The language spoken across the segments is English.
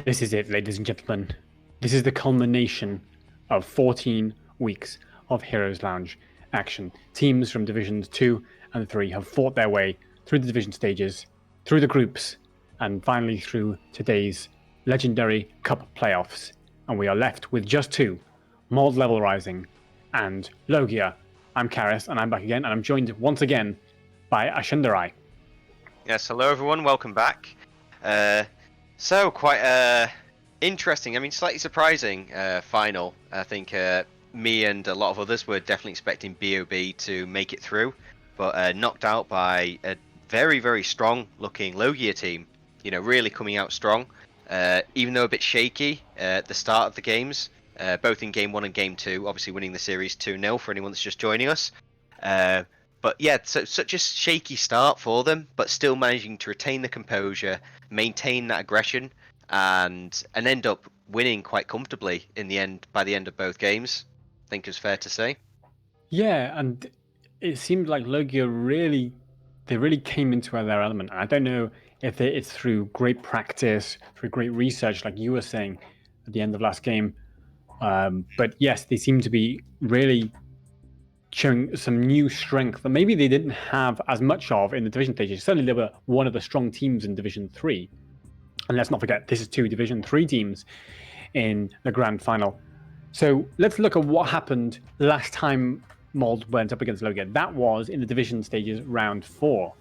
This is it, ladies and gentlemen. This is the culmination of 14 weeks of Heroes Lounge action. Teams from Divisions 2 and 3 have fought their way through the division stages, through the groups, and finally through today's legendary Cup playoffs. And we are left with just two, Mold Level Rising and L.O.G.I.A. I'm Karis, and I'm back again, and I'm joined once again by Ashendarai. Yes, hello everyone, welcome back. So quite interesting, I mean slightly surprising final. I think me and a lot of others were definitely expecting B.O.B to make it through, but knocked out by a very, very strong looking L.O.G.I.A team. You know, really coming out strong, even though a bit shaky at the start of the games, both in Game 1 and Game 2, obviously winning the series 2-0 for anyone that's just joining us. But yeah, so such a shaky start for them, but still managing to retain the composure, maintain that aggression, and end up winning quite comfortably in the end. By the end of both games, I think it's fair to say. Yeah, and it seemed like L.O.G.I.A really came into their element. And I don't know if it's through great practice, through great research, like you were saying at the end of last game. But yes, they seem to be really showing some new strength that maybe they didn't have as much of in the division stages. Certainly, they were one of the strong teams in Division 3. And let's not forget, this is two Division 3 teams in the grand final. So let's look at what happened last time Mold went up against L.O.G.I.A. That was in the division stages round 4.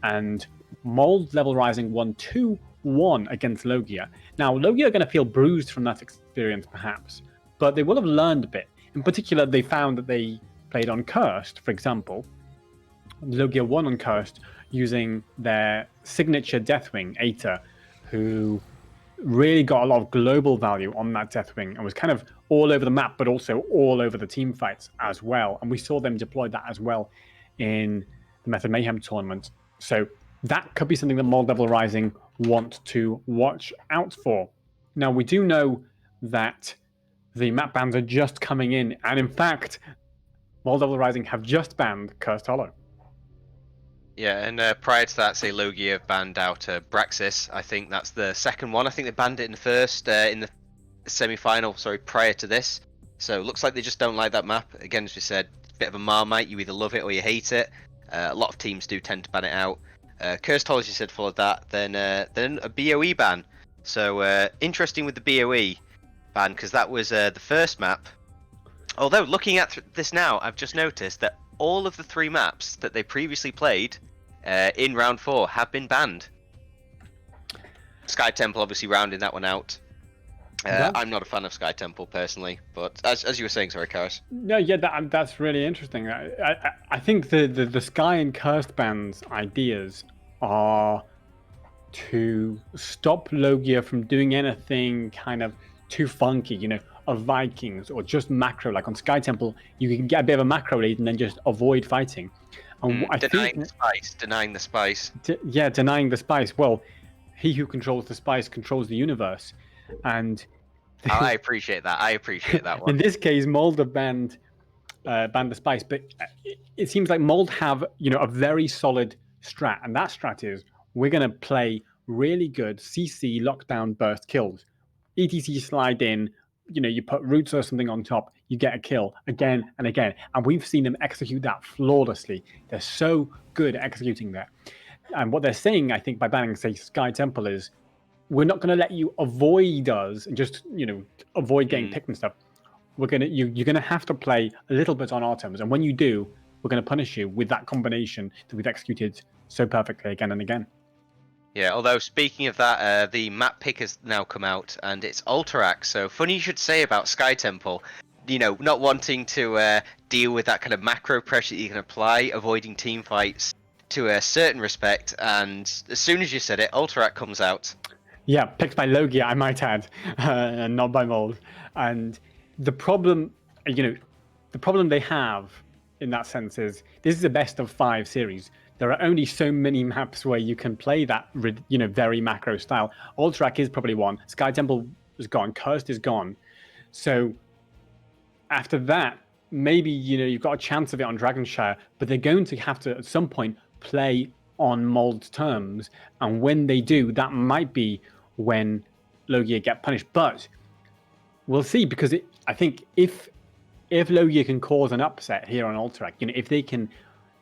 And Mold Level Rising won 2-1 against L.O.G.I.A. Now, L.O.G.I.A are going to feel bruised from that experience, perhaps, but they will have learned a bit. In particular, they found that they played on Cursed, for example. L.O.G.I.A won on Cursed using their signature Deathwing, Aether, who really got a lot of global value on that Deathwing and was kind of all over the map, but also all over the team fights as well. And we saw them deploy that as well in the Method Mayhem tournament. So that could be something that Mold Level Rising want to watch out for. Now, we do know that the map bans are just coming in, and in fact, Mold Level Rising have just banned Cursed Hollow. Yeah, and prior to that, say L.O.G.I.A have banned out Braxis. I think that's the second one. I think they banned it in the first, in the semi-final. Sorry, prior to this. So it looks like they just don't like that map. Again, as we said, bit of a Marmite. You either love it or you hate it. A lot of teams do tend to ban it out. Cursed Hollow, as you said, followed that. Then a BOE ban. So interesting with the BOE ban, because that was the first map. Although looking at this now, I've just noticed that all of the 3 maps that they previously played in round 4 have been banned. Sky Temple obviously rounding that one out. I'm not a fan of Sky Temple personally, but as you were saying, sorry, Karis. No, yeah, that's really interesting. I think the Sky and Cursed bans ideas are to stop L.O.G.I.A from doing anything kind of too funky, you know, of Vikings or just macro. Like on Sky Temple, you can get a bit of a macro lead and then just avoid fighting. And I denying think the spice, denying the spice. yeah, denying the spice. Well, he who controls the spice controls the universe, and I appreciate that. I appreciate that one. in this case, Mold have banned the spice, but it seems like Mold have, you know, a very solid strat, and that strat is we're going to play really good CC lockdown burst kills. ETC slide in, you know, you put roots or something on top, you get a kill again and again, and we've seen them execute that flawlessly. They're so good at executing that. And what they're saying, I think, by banning, say, Sky Temple is, we're not going to let you avoid us and just, you know, avoid getting picked and stuff. You're gonna have to play a little bit on our terms, and when you do, we're gonna punish you with that combination that we've executed so perfectly again and again. Yeah, although speaking of that, the map pick has now come out, and it's Alterac. So funny you should say about Sky Temple. You know, not wanting to deal with that kind of macro pressure that you can apply, avoiding team fights to a certain respect, and as soon as you said it, Alterac comes out. Yeah, picked by L.O.G.I.A, I might add, and not by Mold. And the problem, you know, the problem they have in that sense is this is a best of 5 series. There are only so many maps where you can play that, you know, very macro style. Alterac is probably one. Sky Temple is gone. Cursed is gone. So after that, maybe, you know, you've got a chance of it on Dragonshire, but they're going to have to at some point play on Mold's terms, and when they do, that might be when L.O.G.I.A get punished. But we'll see, because I think if L.O.G.I.A can cause an upset here on Alterac, if they can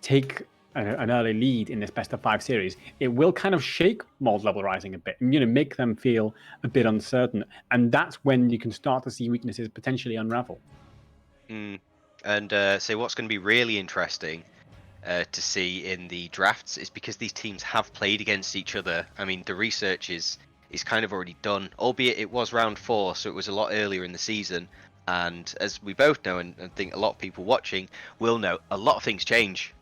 take an early lead in this best of 5 series, it will kind of shake Mold Level Rising a bit, and make them feel a bit uncertain, and that's when you can start to see weaknesses potentially unravel. And so what's going to be really interesting to see in the drafts is, because these teams have played against each other. I mean, the research is kind of already done, albeit it was round 4, so it was a lot earlier in the season. And as we both know, and I think a lot of people watching will know, a lot of things change.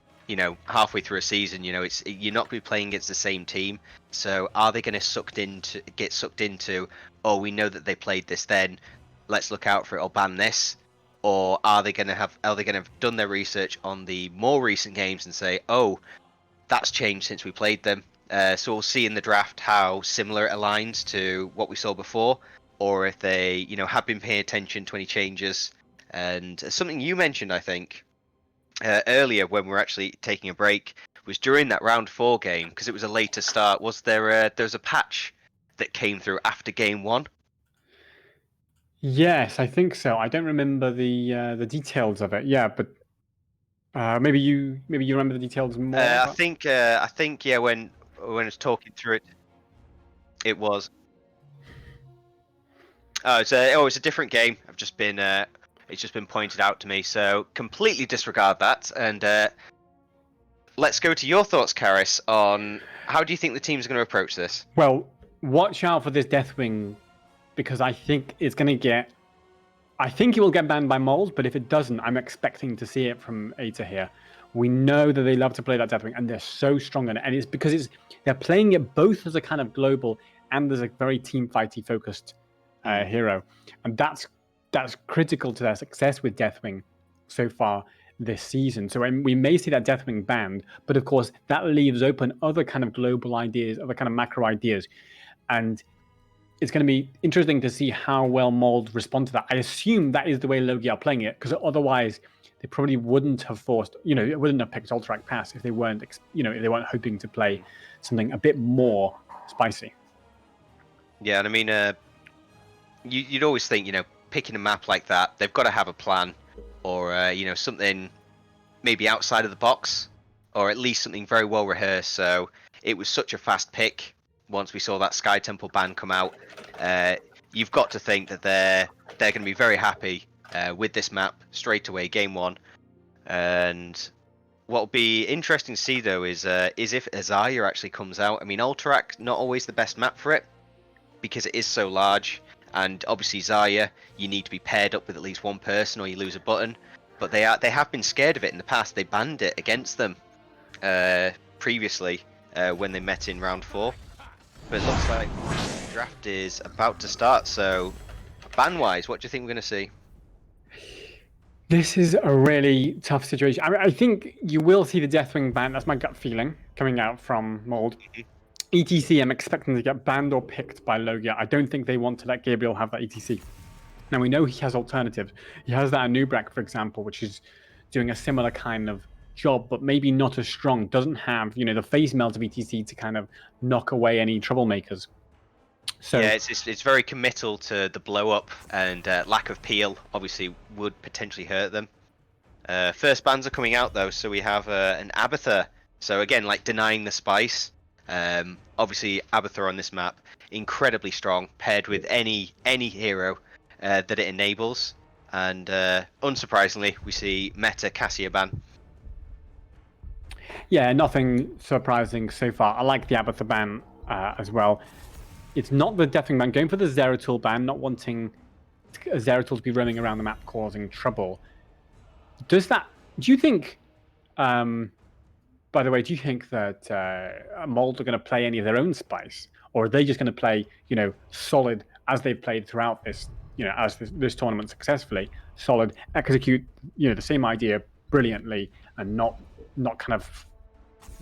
Halfway through a season, you're not going to be playing against the same team. So are they going to get sucked into? Oh, we know that they played this. Then let's look out for it or ban this. Or are they going to have done their research on the more recent games and say, oh, that's changed since we played them? So we'll see in the draft how similar it aligns to what we saw before, or if they, have been paying attention to any changes. And something you mentioned, I think, earlier when we were actually taking a break, was during that round 4 game, because it was a later start. Was there was a patch that came through after game 1? Yes, I think so. I don't remember the details of it. Yeah, but maybe you remember the details more. I think yeah. When I was talking through it, it was. Oh, it's a different game. It's just been pointed out to me. So completely disregard that, and let's go to your thoughts, Karis, on how do you think the team's going to approach this? Well, watch out for this Deathwing, because I think it's going to get. I think it will get banned by Mold, but if it doesn't, I'm expecting to see it from Eta here. We know that they love to play that Deathwing, and they're so strong in it, and it's because they're playing it both as a kind of global and as a very team fighty focused hero, and that's critical to their success with Deathwing so far this season. So we may see that Deathwing banned, but of course that leaves open other kind of global ideas, other kind of macro ideas, and it's going to be interesting to see how well Mold respond to that. I assume that is the way L.O.G.I.A are playing it, because otherwise they probably wouldn't have forced, it wouldn't have picked Alterac Pass if they weren't, if they weren't hoping to play something a bit more spicy. Yeah, and I mean, you'd always think, picking a map like that, they've got to have a plan, or something maybe outside of the box, or at least something very well rehearsed. So it was such a fast pick. Once we saw that Sky Temple ban come out, you've got to think that they're going to be very happy with this map straight away, game 1. And what will be interesting to see, though, is if L.O.G.I.A actually comes out. I mean, Alterac, not always the best map for it, because it is so large, and obviously L.O.G.I.A, you need to be paired up with at least one person or you lose a button. But they have been scared of it in the past. They banned it against them previously when they met in round 4. But it looks like the draft is about to start. So ban-wise, what do you think we're going to see? This is a really tough situation. I think you will see the Deathwing ban. That's my gut feeling coming out from Mold. ETC, I'm expecting to get banned or picked by L.O.G.I.A. I don't think they want to let Gabriel have that ETC. Now, we know he has alternatives. He has that Anubrak, for example, which is doing a similar kind of job, but maybe not as strong. Doesn't have, the phase melt of ETC to kind of knock away any troublemakers. So yeah, it's very committal to the blow up, and lack of peel obviously would potentially hurt them. First bans are coming out though, so we have an Abathur. So again, like denying the spice. Obviously, Abathur on this map incredibly strong, paired with any hero that it enables. And unsurprisingly, we see Meta Cassia ban. yeah, nothing surprising so far. I like the Abathur ban as well. It's not the Deathwing ban. Going for the Zeratul ban, not wanting Zeratul to be roaming around the map causing trouble. Do you think, by the way, do you think that Mold are going to play any of their own spice? Or are they just going to play, solid as they've played throughout this, as this tournament successfully, solid, execute, the same idea brilliantly, and not kind of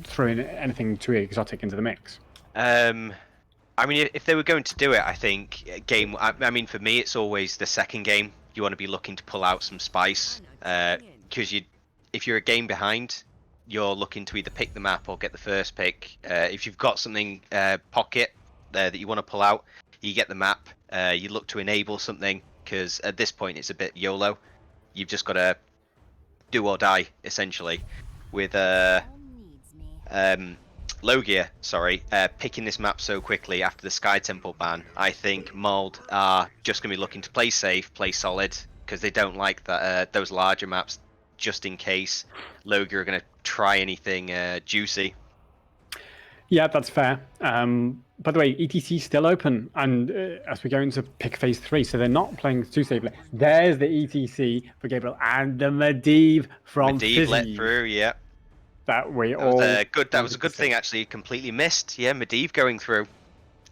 throwing anything too exotic into the mix? I mean, if they were going to do it, I think game. I mean, for me, it's always the second game. You want to be looking to pull out some spice, because if you're a game behind, you're looking to either pick the map or get the first pick. If you've got something pocket there that you want to pull out, You get the map, you look to enable something, because at this point it's a bit YOLO. You've just got to do or die, essentially. With L.O.G.I.A, sorry, picking this map so quickly after the Sky Temple ban, I think Mold are just going to be looking to play safe, play solid, because they don't like that those larger maps, just in case L.O.G.I.A are going to try anything juicy. Yeah, that's fair. By the way, ETC is still open, and as we go into pick phase 3, so they're not playing too safely. There's the ETC for Gabriel and the Medivh from Medivh let Fizzy through, yeah. that we That was all a good. That was a wanted to good thing, see. actually. Completely missed. Yeah, Medivh going through,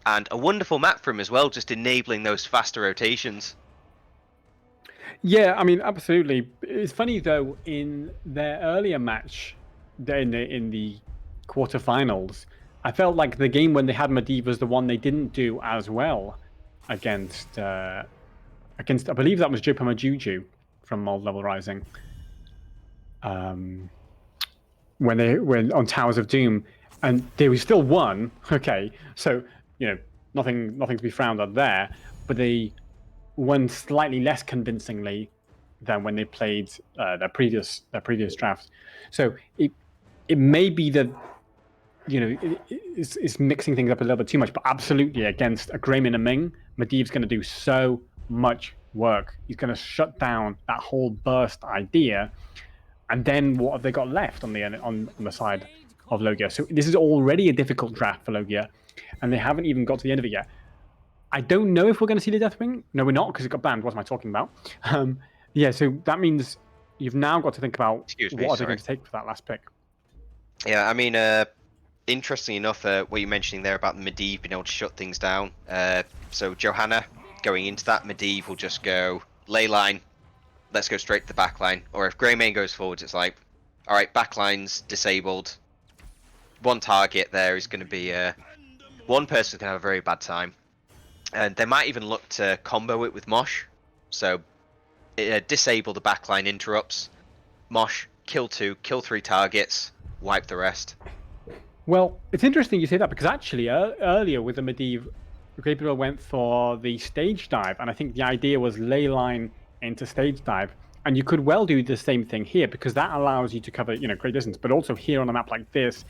and a wonderful map for him as well, just enabling those faster rotations. Yeah, I mean, absolutely. It's funny though. In their earlier match, in the quarterfinals, I felt like the game when they had Medivh was the one they didn't do as well against. Against, I believe that was Jopama Juju from Mold Level Rising. Um, when they were on Towers of Doom, and they were still won. Okay, so nothing to be frowned at there, but they won slightly less convincingly than when they played their previous draft. So it may be that it's mixing things up a little bit too much, but absolutely against a Grayman and Ming, Medivh's going to do so much work. He's going to shut down that whole burst idea, and then what have they got left on the side of L.O.G.I.A? So this is already a difficult draft for L.O.G.I.A, and they haven't even got to the end of it yet. I don't know if we're going to see the Deathwing. No, we're not, because it got banned. What am I talking about? Yeah, so that means you've now got to think about Excuse me, what are they going sorry. to take for that last pick. Yeah, I mean, interesting enough, what you're mentioning there about the Medivh being able to shut things down. So Johanna going into that, Medivh will just go ley line. Let's go straight to the back line. Or if Greymane goes forwards, it's like, all right, back line's disabled. One target there is going to be one person's going to have a very bad time, and they might even look to combo it with Mosh. So disable the backline interrupts. Mosh, kill 2, kill 3 targets, wipe the rest. Well, it's interesting you say that, because actually earlier with the Medivh, Gabriel went for the stage dive, and I think the idea was ley line into stage dive. And you could well do the same thing here, because that allows you to cover great distance. But also here on a map like this,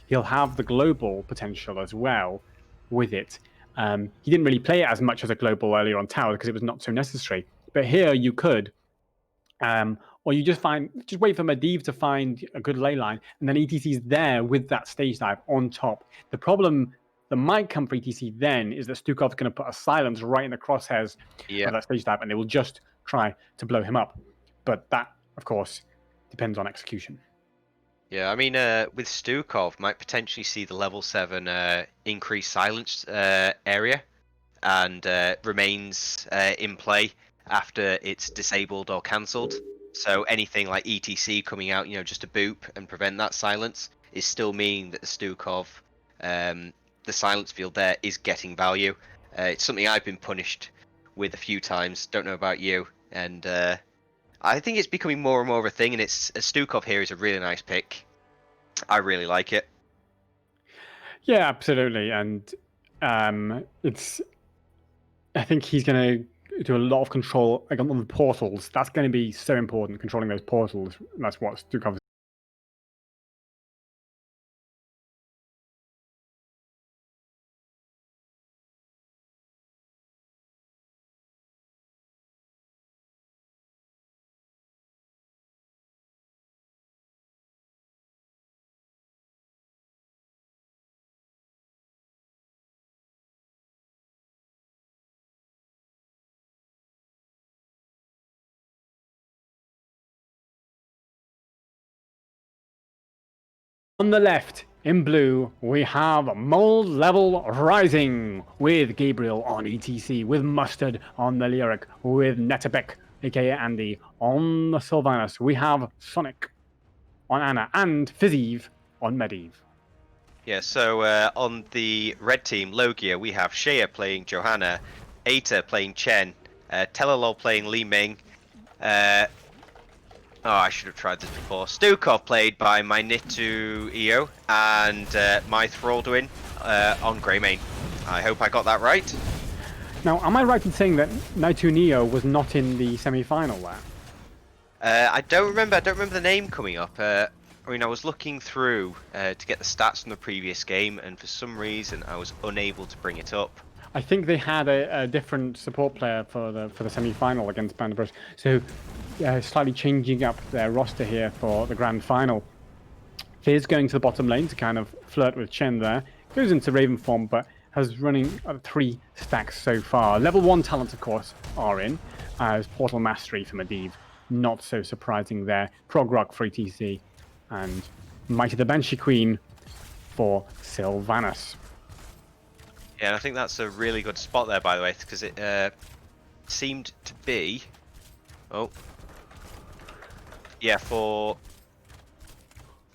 he'll have the global potential as well with it. He didn't really play it as much as a global earlier on tower because it was not so necessary. But here you could, or you just wait for Medivh to find a good ley line, and then ETC's there with that stage dive on top. The problem that might come for ETC then is that Stukov's going to put a silence right in the crosshairs Yeah. of that stage dive, and they will just try to blow him up. But that, of course, depends on execution. Yeah, I mean, with Stukov, might potentially see the level 7 increased silence area, and remains in play after it's disabled or cancelled. So anything like ETC coming out, just to boop and prevent that silence, is still meaning that the Stukov, the silence field there, is getting value. It's something I've been punished with a few times. Don't know about you, and I think it's becoming more and more of a thing. And it's Stukov here is a really nice pick. I really like it. Yeah, absolutely, and it's. I think he's going to do a lot of control on the portals. That's going to be so important, controlling those portals. That's what Stukov. On the left, in blue, we have Mold Level Rising with Gabriel on ETC, with Mustard on the Lyric, with Netabek, aka Andy, on the Sylvanus. We have Sonic on Anna, and Fizzy on Medivh. Yeah, so on the red team, L.O.G.I.A, we have Shea playing Johanna, Aita playing Chen, Telalol playing Li Ming. I should have tried this before. Stukov played by my Nitu Io, and my Thraldwin on Greymane. I hope I got that right. Now, am I right in saying that Naito Neo was not in the semi-final there? I don't remember. I don't remember the name coming up. I mean, I was looking through to get the stats from the previous game, and for some reason, I was unable to bring it up. I think they had a different support player for the semi-final against Banderbrush. So, slightly changing up their roster here for the grand final. Fizz going to the bottom lane to kind of flirt with Chen there. Goes into Raven form, but has running 3 stacks so far. Level 1 talents, of course, are in, as Portal Mastery for Medivh. Not so surprising there. Prog Rock for ETC, and Mighty the Banshee Queen for Sylvanas. Yeah, and I think that's a really good spot there, by the way, because it seemed to be... Oh. Yeah, for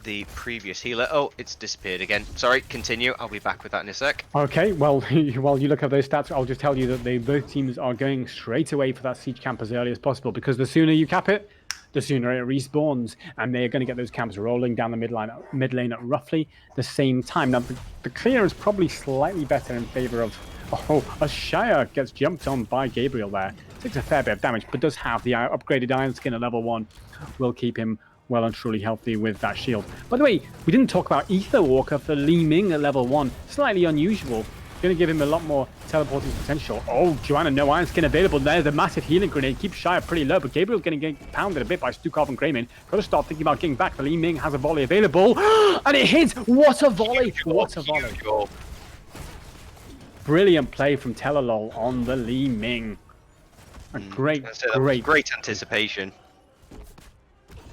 the previous healer. Oh, it's disappeared again. Sorry, continue. I'll be back with that in a sec. Okay, well, while you look at those stats, I'll just tell you that both teams are going straight away for that siege camp as early as possible, because the sooner you cap it, the sooner it respawns, and they're going to get those camps rolling down the mid lane at roughly the same time. Now, the clear is probably slightly better in favor of... Oh, L.O.G.I.A gets jumped on by Gabriel there. Takes a fair bit of damage, but does have the upgraded Iron Skin at level 1. Will keep him well and truly healthy with that shield. By the way, we didn't talk about Ether Walker for Li Ming at level 1. Slightly unusual. Going to give him a lot more teleporting potential. Oh, Joanna, no Iron Skin available. There's a massive healing grenade. Keeps Shia pretty low, but Gabriel's going to get pounded a bit by Stukov and Greyman. Got to start thinking about getting back. The Li Ming has a volley available. And it hits! What a volley! What a volley. Brilliant play from Telelol on the Li Ming. A great anticipation.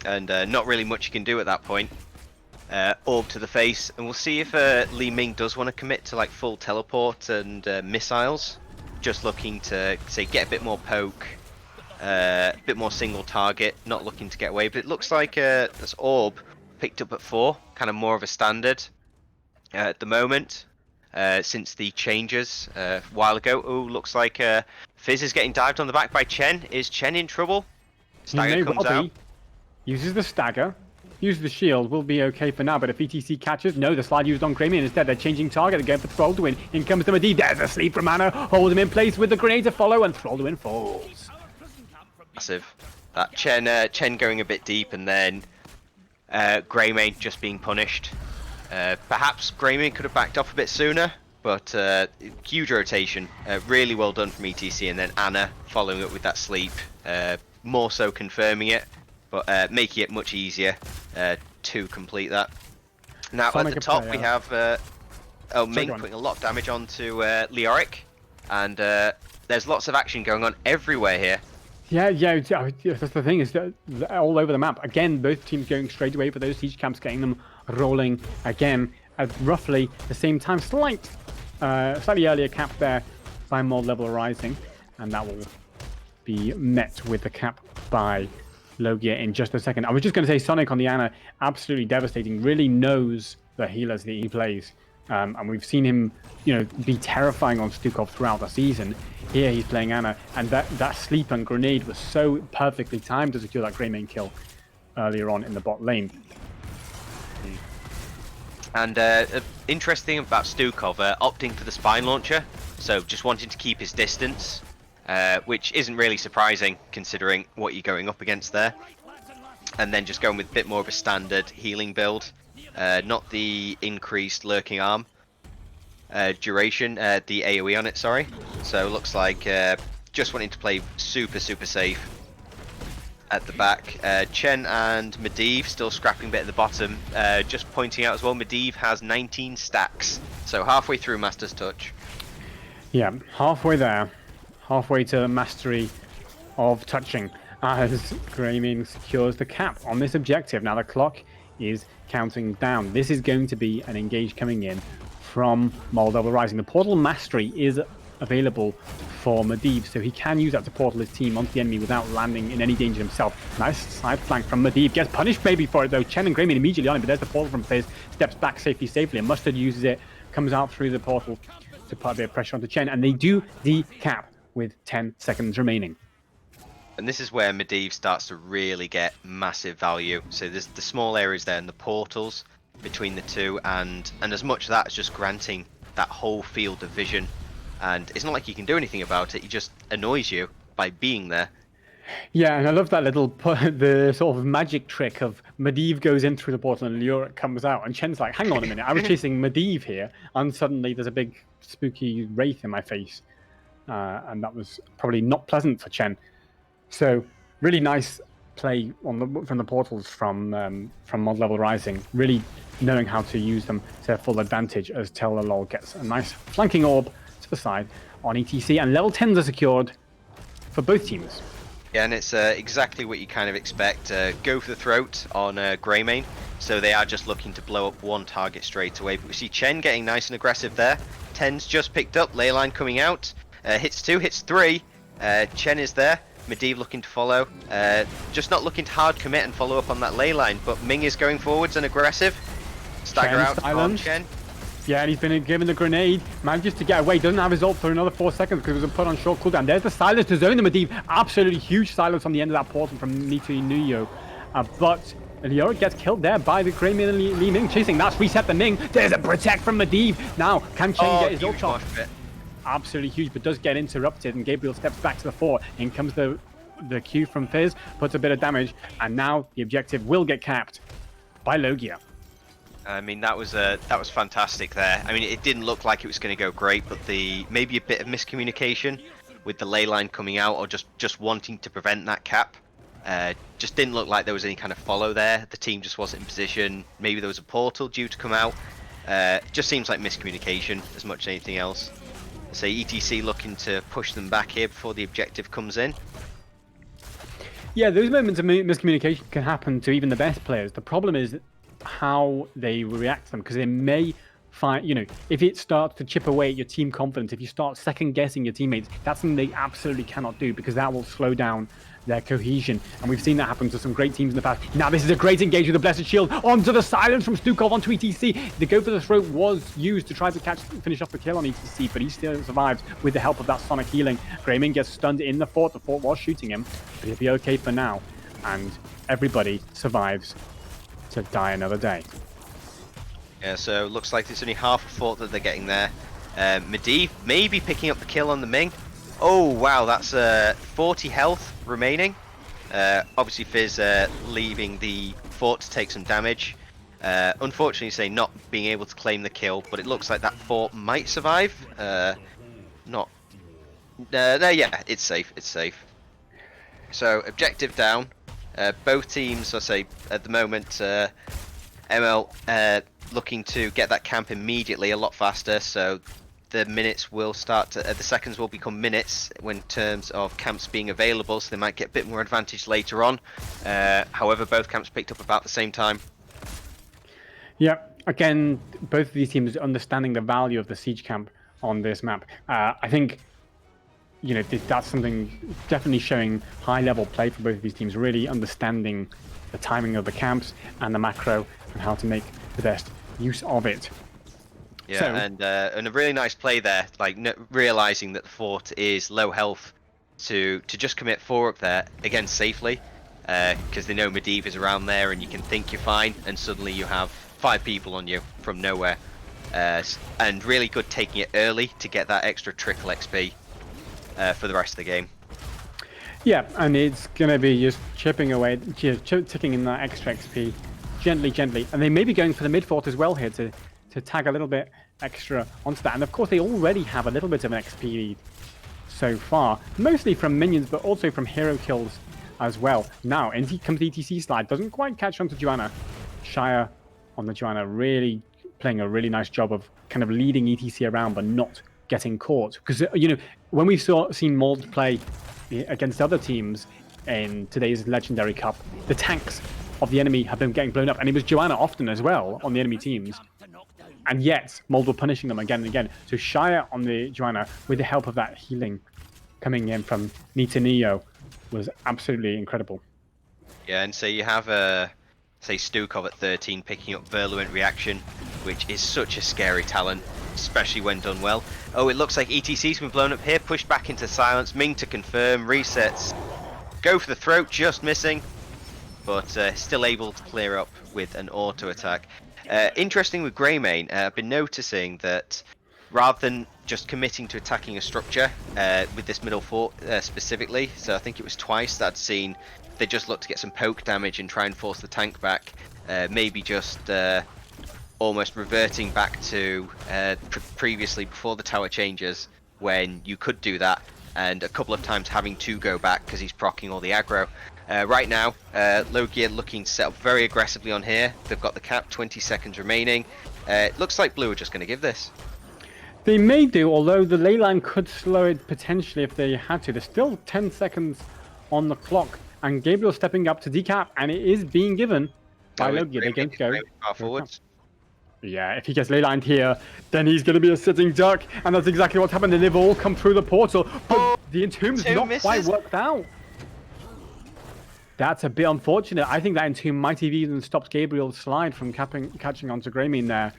And not really much you can do at that point. Orb to the face, and we'll see if Li Ming does want to commit to like full teleport and missiles. Just looking to say get a bit more poke, a bit more single target, not looking to get away. But it looks like this orb picked up at 4, kind of more of a standard at the moment since the changes a while ago. Oh, looks like Fizz is getting dived on the back by Chen. Is Chen in trouble? Stagger comes out. Uses the stagger. Use the shield, will be okay for now, but if ETC catches, no, the slide used on Greyman. Instead, they're changing target, they're going for Thralduin. In comes the Medivh, there's a sleep from Anna, hold him in place with the grenade to follow, and Thralduin falls. Massive. That Chen going a bit deep, and then Greymane just being punished. Perhaps Greymane could have backed off a bit sooner, but huge rotation. Really well done from ETC, and then Anna following up with that sleep, more so confirming it. But making it much easier to complete that. Now at the top we have Ming putting a lot of damage onto L.O.G.I.A, and there's lots of action going on everywhere here. Yeah, that's the thing, is that all over the map. Again, both teams going straight away for those siege camps, getting them rolling again at roughly the same time. Slightly earlier cap there by Mod Level Rising, and that will be met with the cap by L.O.G.I.A in just a second. I was just going to say Sonic on the Ana, absolutely devastating, really knows the healers that he plays. And we've seen him, be terrifying on Stukov throughout the season. Here he's playing Ana, and that sleep and grenade was so perfectly timed to secure that Greymane kill earlier on in the bot lane. And interesting about Stukov, opting for the spine launcher, so just wanting to keep his distance. Which isn't really surprising considering what you're going up against there. And then just going with a bit more of a standard healing build. Not the increased lurking arm duration, the AoE on it, sorry. So it looks like just wanting to play super safe at the back. Chen and Medivh still scrapping a bit at the bottom. Just pointing out as well, Medivh has 19 stacks. So halfway through Master's Touch. Yeah, halfway there. Halfway to mastery of touching as Greymane secures the cap on this objective. Now the clock is counting down. This is going to be an engage coming in from Mod Level Rising. The portal mastery is available for Medivh, so he can use that to portal his team onto the enemy without landing in any danger himself. Nice side flank from Medivh. Gets punished maybe for it though. Chen and Greymane immediately on it, but there's the portal from Fizz. Steps back safely, and Mustard uses it, comes out through the portal to put a bit of pressure onto Chen, and they do the cap with 10 seconds remaining. And this is where Medivh starts to really get massive value. So there's the small areas there and the portals between the two, and as much of that is just granting that whole field of vision and it's not like you can do anything about it. He just annoys you by being there. Yeah, and I love that little the sort of magic trick of Medivh goes in through the portal and Lyric comes out, and Chen's like, "Hang on a minute, I was chasing Medivh here, and suddenly there's a big spooky wraith in my face," and that was probably not pleasant for Chen. So really nice play from the portals from Mod Level Rising, really knowing how to use them to their full advantage as Tellalol gets a nice flanking orb to the side on ETC, and level 10s are secured for both teams. Yeah, and it's exactly what you kind of expect. Go for the throat on Greymane, so they are just looking to blow up one target straight away. But we see Chen getting nice and aggressive there. Ten's just picked up, Leyline coming out. Hits 2, hits 3. Chen is there. Medivh looking to follow. Just not looking to hard commit and follow up on that Leyline, but Ming is going forwards and aggressive. Stagger out on Chen. Yeah, and he's been given the grenade, manages to get away, doesn't have his ult for another 4 seconds because it was put on short cooldown. There's the silence to zone the Medivh. Absolutely huge silence on the end of that portal from Nito Inuyo. But Lyric gets killed there by the Greymane and Li Ming chasing. That's reset the Ming. There's a protect from Medivh. Now, can Chen get his ult shot? Absolutely huge, but does get interrupted, and Gabriel steps back to the fore. In comes the Q from Fizz, puts a bit of damage, and now the objective will get capped by L.O.G.I.A. I mean, that was fantastic there. I mean, it didn't look like it was going to go great, but maybe a bit of miscommunication with the Leyline coming out, or just wanting to prevent that cap. Just didn't look like there was any kind of follow there. The team just wasn't in position. Maybe there was a portal due to come out. Just seems like miscommunication as much as anything else. So ETC looking to push them back here before the objective comes in. Yeah, those moments of miscommunication can happen to even the best players. The problem is how they react to them, because they may find, if it starts to chip away at your team confidence, if you start second guessing your teammates, that's something they absolutely cannot do, because that will slow down their cohesion. And we've seen that happen to some great teams in the past. Now this is a great engage with the Blessed Shield onto the silence from Stukov onto ETC. The go for the throat was used to try to finish off the kill on ETC, but he still survives with the help of that sonic healing. Greymane gets stunned in the fort. The fort was shooting him, but he'll be okay for now. And everybody survives to die another day. Yeah, so looks like it's only half a fort that they're getting there. Medivh maybe picking up the kill on the Ming. Oh wow, that's 40 health remaining. Obviously Fizz leaving the fort to take some damage. Unfortunately, say not being able to claim the kill, but it looks like that fort might survive. No, yeah, it's safe. It's safe. So objective down. Both teams, I say at the moment, ML looking to get that camp immediately, a lot faster. So the minutes will start to, the seconds will become minutes in terms of camps being available. So they might get a bit more advantage later on. However, both camps picked up about the same time. Yeah, again, both of these teams understanding the value of the siege camp on this map. I think, that's something definitely showing high-level play for both of these teams, really understanding the timing of the camps and the macro and how to make the best use of it. Yeah, so, and a really nice play there, like realizing that the fort is low health, to just commit 4 up there again safely, because they know Medivh is around there, and you can think you're fine, and suddenly you have 5 people on you from nowhere, and really good taking it early to get that extra trickle XP for the rest of the game. Yeah, and it's going to be just chipping away, ticking in that extra XP, gently, and they may be going for the mid fort as well here to tag a little bit extra onto that. And of course, they already have a little bit of an XP lead so far, mostly from minions, but also from hero kills as well. Now, in comes the ETC slide, doesn't quite catch onto Joanna. Shire on the Joanna, really playing a really nice job of kind of leading ETC around, but not getting caught. Because, when we've seen Mold play against other teams in today's Legendary Cup, the tanks of the enemy have been getting blown up, and it was Joanna often as well on the enemy teams. And yet, Mold were punishing them again and again. So Shire on the Joanna, with the help of that healing coming in from Nito Neo, was absolutely incredible. Yeah, and so you have, say, Stukov at 13 picking up Virulent Reaction, which is such a scary talent, especially when done well. Oh, it looks like ETC's been blown up here, pushed back into silence. Ming to confirm, resets. Go for the throat, just missing, but still able to clear up with an auto attack. Interesting with Greymane, I've been noticing that rather than just committing to attacking a structure with this middle fort specifically. So I think it was twice that I'd seen they just look to get some poke damage and try and force the tank back. Maybe just almost reverting back to previously before the tower changes, when you could do that, and a couple of times having to go back because he's proccing all the aggro. Right now, L.O.G.I.A looking to set up very aggressively on here. They've got the cap, 20 seconds remaining. It looks like Blue are just going to give this. They may do, although the ley line could slow it potentially if they had to. There's still 10 seconds on the clock, and Gabriel stepping up to decap, and it is being given by L.O.G.I.A. They're going to go far forwards. Yeah, if he gets ley lined here, then he's going to be a sitting duck, and that's exactly what's happened. And they've all come through the portal, but the Entomb's not quite worked out. That's a bit unfortunate. I think that Entomb might have even stopped Gabriel's slide from catching onto Greymane there.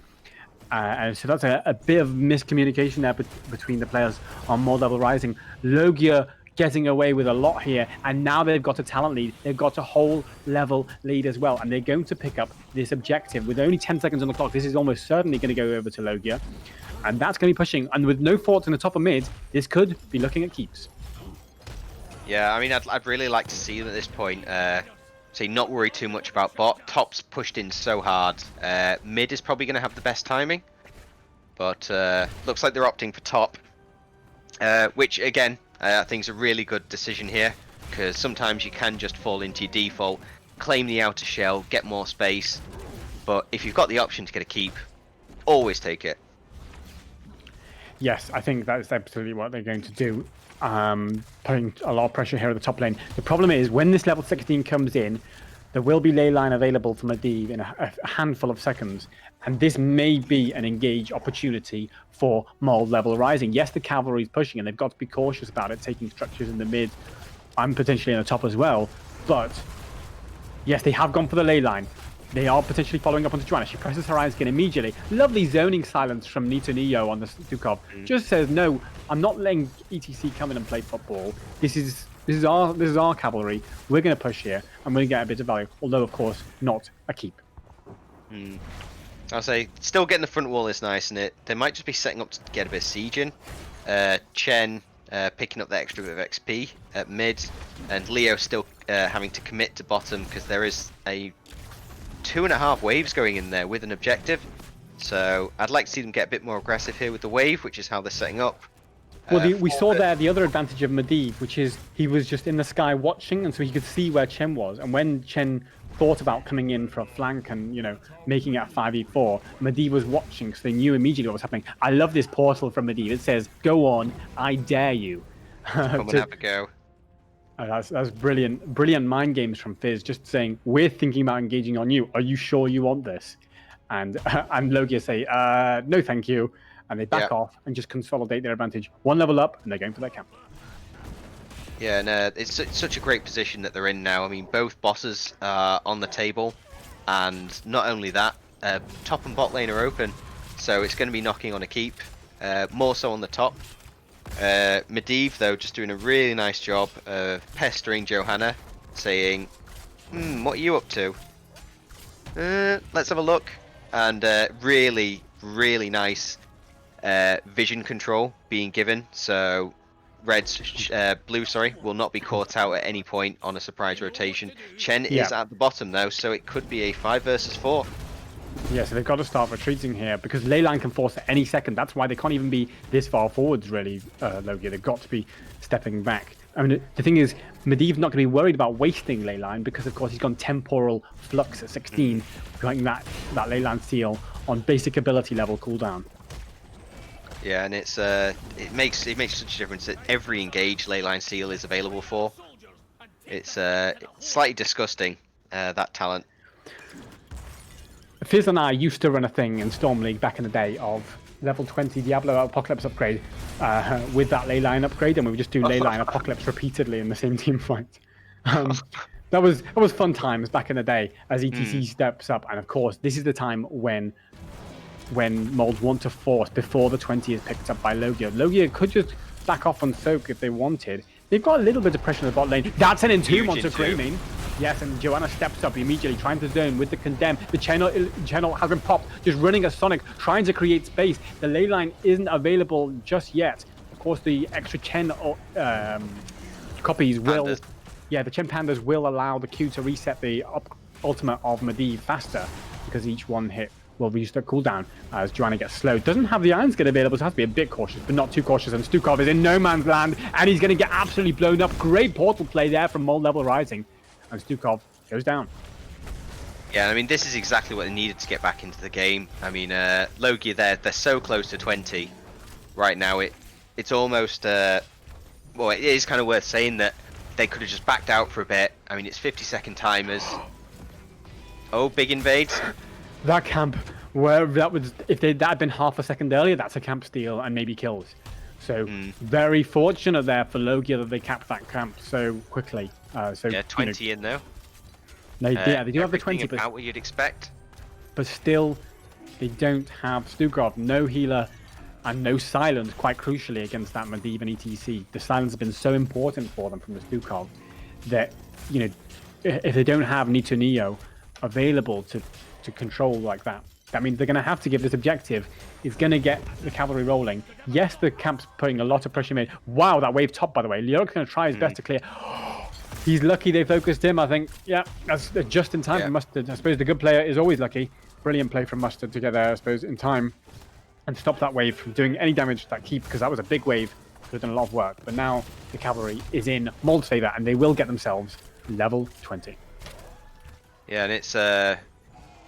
And so that's a bit of miscommunication there between the players on Mold Level Rising. L.O.G.I.A getting away with a lot here, and now they've got a talent lead. They've got a whole level lead as well, and they're going to pick up this objective. With only 10 seconds on the clock, this is almost certainly going to go over to L.O.G.I.A, and that's going to be pushing. And with no forts in the top of mid, this could be looking at keeps. Yeah, I mean, I'd really like to see them at this point. Say, not worry too much about bot. Top's pushed in so hard. Mid is probably going to have the best timing, but looks like they're opting for top, which again, I think is a really good decision here, because sometimes you can just fall into your default, claim the outer shell, get more space, but if you've got the option to get a keep, always take it. Yes, I think that's absolutely what they're going to do. Putting a lot of pressure here at the top lane. The problem is, when this level 16 comes in, there will be ley line available from Medivh in a handful of seconds, and this may be an engage opportunity for Mold Level Rising. Yes, the cavalry is pushing, and they've got to be cautious about it, taking structures in the mid and potentially in the top as well. But yes, they have gone for the ley line. They are potentially following up onto Joanna. She presses her eye skin immediately. Lovely zoning silence from Nito Neo on the Stukov. Just says, no, I'm not letting ETC come in and play football. This is our cavalry. We're going to push here, and we're going to get a bit of value. Although, of course, not a keep. I'll say, still getting the front wall is nice, and they might just be setting up to get a bit of siege in. Chen picking up that extra bit of XP at mid, and Leo still having to commit to bottom, because there is a 2.5 waves going in there with an objective. So I'd like to see them get a bit more aggressive here with the wave, which is how they're setting up. Well, we saw there the other advantage of Medivh, which is he was just in the sky watching, and so he could see where Chen was. And when Chen thought about coming in for a flank and, you know, making it a 5v4, Medivh was watching, so they knew immediately what was happening. I love this portal from Medivh. It says, "Go on, I dare you." Come and have a go. That's brilliant. Brilliant mind games from Fizz, just saying, we're thinking about engaging on you. Are you sure you want this? And L.O.G.I.A say, no, thank you. And they back off and just consolidate their advantage. One level up, and they're going for their camp. Yeah, and it's such a great position that they're in now. I mean, both bosses are on the table, and not only that, top and bot lane are open. So it's going to be knocking on a keep, more so on the top. Medivh, though, just doing a really nice job of pestering Johanna, saying, what are you up to? Let's have a look. And really, really nice vision control being given. So Blue, will not be caught out at any point on a surprise rotation. Chen is at the bottom, though, so it could be a 5 versus 4. Yeah, so they've got to start retreating here, because Leyline can force at any second. That's why they can't even be this far forwards, really, L.O.G.I.A. They've got to be stepping back. I mean, the thing is, Medivh's not going to be worried about wasting Leyline, because, of course, he's gone Temporal Flux at 16, going that Leyline seal on basic ability level cooldown. Yeah, and it makes such a difference that every engage Leyline seal is available for. It's slightly disgusting, that talent. Fizz and I used to run a thing in Storm League back in the day of level 20 Diablo Apocalypse upgrade with that Leyline upgrade, and we would just do Leyline Apocalypse repeatedly in the same team fight. That was fun times back in the day as ETC steps up, and of course this is the time when molds want to force before the 20 is picked up by L.O.G.I.A. L.O.G.I.A could just back off on Soak if they wanted. They've got a little bit of pressure in the bot lane. That's an Entomb onto Greymane. Yes, and Joanna steps up immediately, trying to zone with the condemn. The channel has been popped, just running a Sonic, trying to create space. The ley line isn't available just yet. Of course, the extra Chen copies will, Pandas. yeah, the Chen Pandas will allow the Q to reset the ultimate of Medivh faster, because each one hit will reduce the cooldown as Joanna gets slowed. Doesn't have the Iron Skin available, so has to be a bit cautious, but not too cautious. And Stukov is in no man's land, and he's going to get absolutely blown up. Great portal play there from Mold Level Rising, and Stukov goes down. Yeah, I mean, this is exactly what they needed to get back into the game. I mean, L.O.G.I.A, they're so close to 20 right now. It's almost, well, it is kind of worth saying that they could have just backed out for a bit. I mean, it's 50-second timers. Oh, big invades. That camp, where that was, if that had been half a second earlier, that's a camp steal and maybe kills. So very fortunate there for L.O.G.I.A that they capped that camp so quickly. So Yeah, 20 in though. Yeah, they do have the 20, but about what you'd expect. But still, they don't have Stukov, no healer, and no silence, quite crucially, against that Medivh and ETC. The silence has been so important for them from the Stukov that, you know, if they don't have Nito Neo available to control like that, that means they're going to have to give this objective. It's going to get the cavalry rolling. Yes, the camp's putting a lot of pressure in. Wow, that wave top, by the way. L.O.G.I.A's going to try his best to clear. He's lucky they focused him, I think. Yeah, that's just in time for Mustard. I suppose the good player is always lucky. Brilliant play from Mustard to get there, I suppose, in time and stop that wave from doing any damage to that keep, because that was a big wave. Could have done a lot of work. But now the cavalry is in Mold's favor, and they will get themselves level 20. Yeah, and it's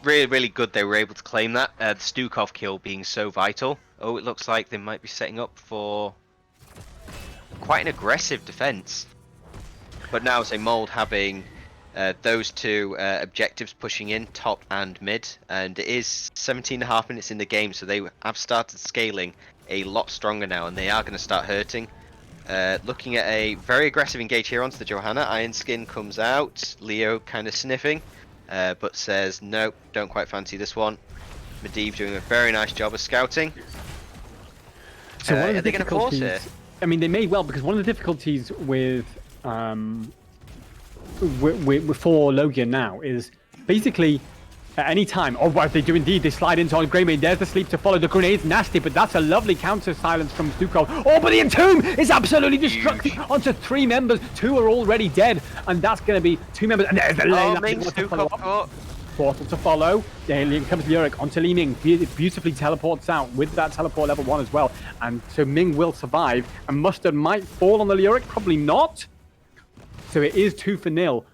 really, really good they were able to claim that. The Stukov kill being so vital. Oh, it looks like they might be setting up for quite an aggressive defense. But now, say, Mold having those two objectives pushing in, top and mid, and it is 17.5 minutes in the game, so they have started scaling a lot stronger now, and they are going to start hurting. Looking at a very aggressive engage here onto the Johanna. Iron Skin comes out, Leo kind of sniffing, but says, nope, don't quite fancy this one. Medivh doing a very nice job of scouting. So one of the are they going to force it? I mean, they may well, because one of the difficulties with for L.O.G.I.A now is basically at any time, oh, what they do indeed, they slide into on Greymane. There's the sleep to follow. The grenade's nasty, but that's a lovely counter silence from Stukov. Oh, but the Entomb is absolutely destructive onto 3 members. 2 are already dead, and that's going to be 2 members. And there's the lane. Portal to follow. There comes Lyric onto Li Ming. Beautifully teleports out with that teleport level 1 as well. And so Ming will survive, and Mustard might fall on the Lyric, probably not. So it is 2-0.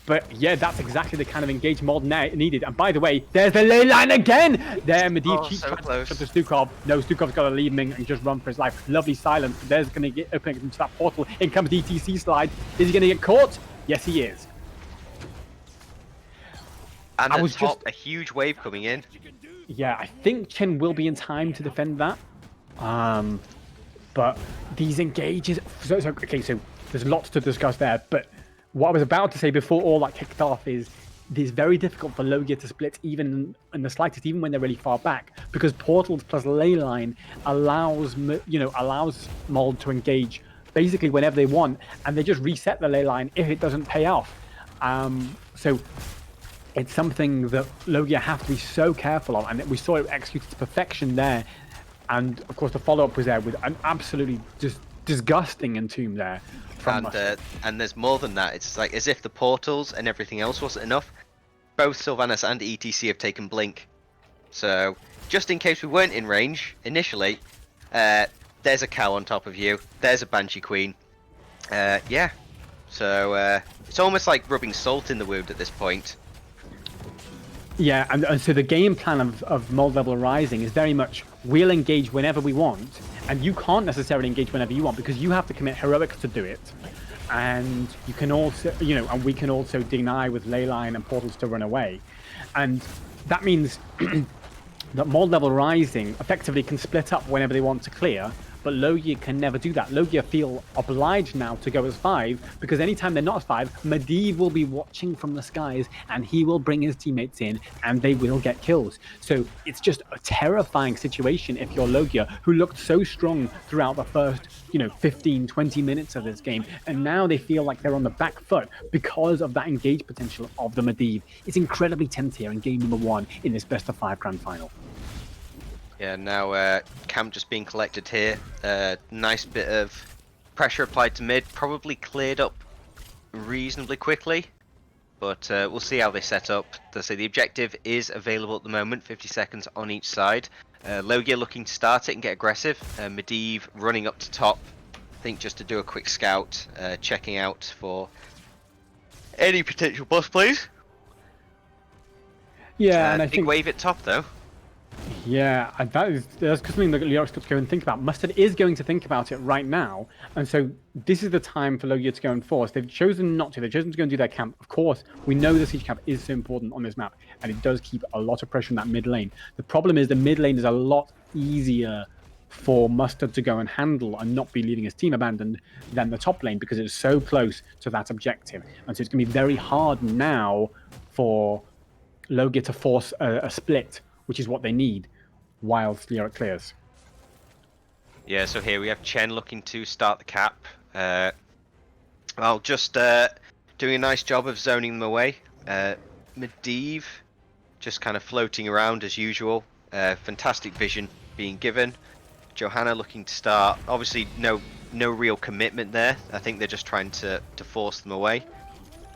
But yeah, that's exactly the kind of engaged mod needed. And by the way, there's the ley line again! There, Medivh keeps trying to to Stukov. No, Stukov's got to leave Ming and just run for his life. Lovely silence. There's going to get opening into that portal. In comes the ETC slide. Is he going to get caught? Yes, he is. And at top, a huge wave coming in. Yeah, I think Chen will be in time to defend that. But these engages... Okay, so there's lots to discuss there, but what I was about to say before all that kicked off is it's very difficult for L.O.G.I.A to split even in the slightest, even when they're really far back, because portals plus ley line allows Mold to engage basically whenever they want, and they just reset the ley line if it doesn't pay off. So it's something that L.O.G.I.A have to be so careful of, and we saw it executed to perfection there. And of course, the follow-up was there with an absolutely just disgusting entomb there. And there's more than that. It's like as if the portals and everything else wasn't enough. Both Sylvanas and ETC have taken Blink. So just in case we weren't in range initially, there's a cow on top of you. There's a Banshee Queen. Yeah. So it's almost like rubbing salt in the wound at this point. Yeah, and so the game plan of Mold Level Rising is very much, we'll engage whenever we want, and you can't necessarily engage whenever you want because you have to commit heroics to do it. And you can also, and we can also deny with ley line and portals to run away. And that means that Mold Level Rising effectively can split up whenever they want to clear, but L.O.G.I.A can never do that. L.O.G.I.A feel obliged now to go as 5, because anytime they're not as 5, Medivh will be watching from the skies, and he will bring his teammates in, and they will get kills. So it's just a terrifying situation if you're L.O.G.I.A, who looked so strong throughout the first 15, 20 minutes of this game. And now they feel like they're on the back foot because of that engage potential of the Medivh. It's incredibly tense here in game number 1 in this best of 5 grand final. Yeah, now camp just being collected here. Nice bit of pressure applied to mid. Probably cleared up reasonably quickly. But we'll see how they set up. So the objective is available at the moment, 50 seconds on each side. L.O.G.I.A looking to start it and get aggressive. Medivh running up to top, I think just to do a quick scout, checking out for any potential boss plays. Yeah, and I big think wave at top though. Yeah, and that's something that L.O.G.I.A's got to go and think about. Mustard is going to think about it right now, and so this is the time for L.O.G.I.A to go and force. They've chosen not to. They've chosen to go and do their camp. Of course, we know the siege camp is so important on this map, and it does keep a lot of pressure in that mid lane. The problem is the mid lane is a lot easier for Mustard to go and handle and not be leaving his team abandoned than the top lane, because it's so close to that objective. And so it's going to be very hard now for L.O.G.I.A to force a split, which is what they need, whilst L.O.G.I.A clears. Yeah, so here we have Chen looking to start the cap. Well, just doing a nice job of zoning them away. Medivh just kind of floating around as usual. Fantastic vision being given. Johanna looking to start. Obviously, no real commitment there. I think they're just trying to force them away.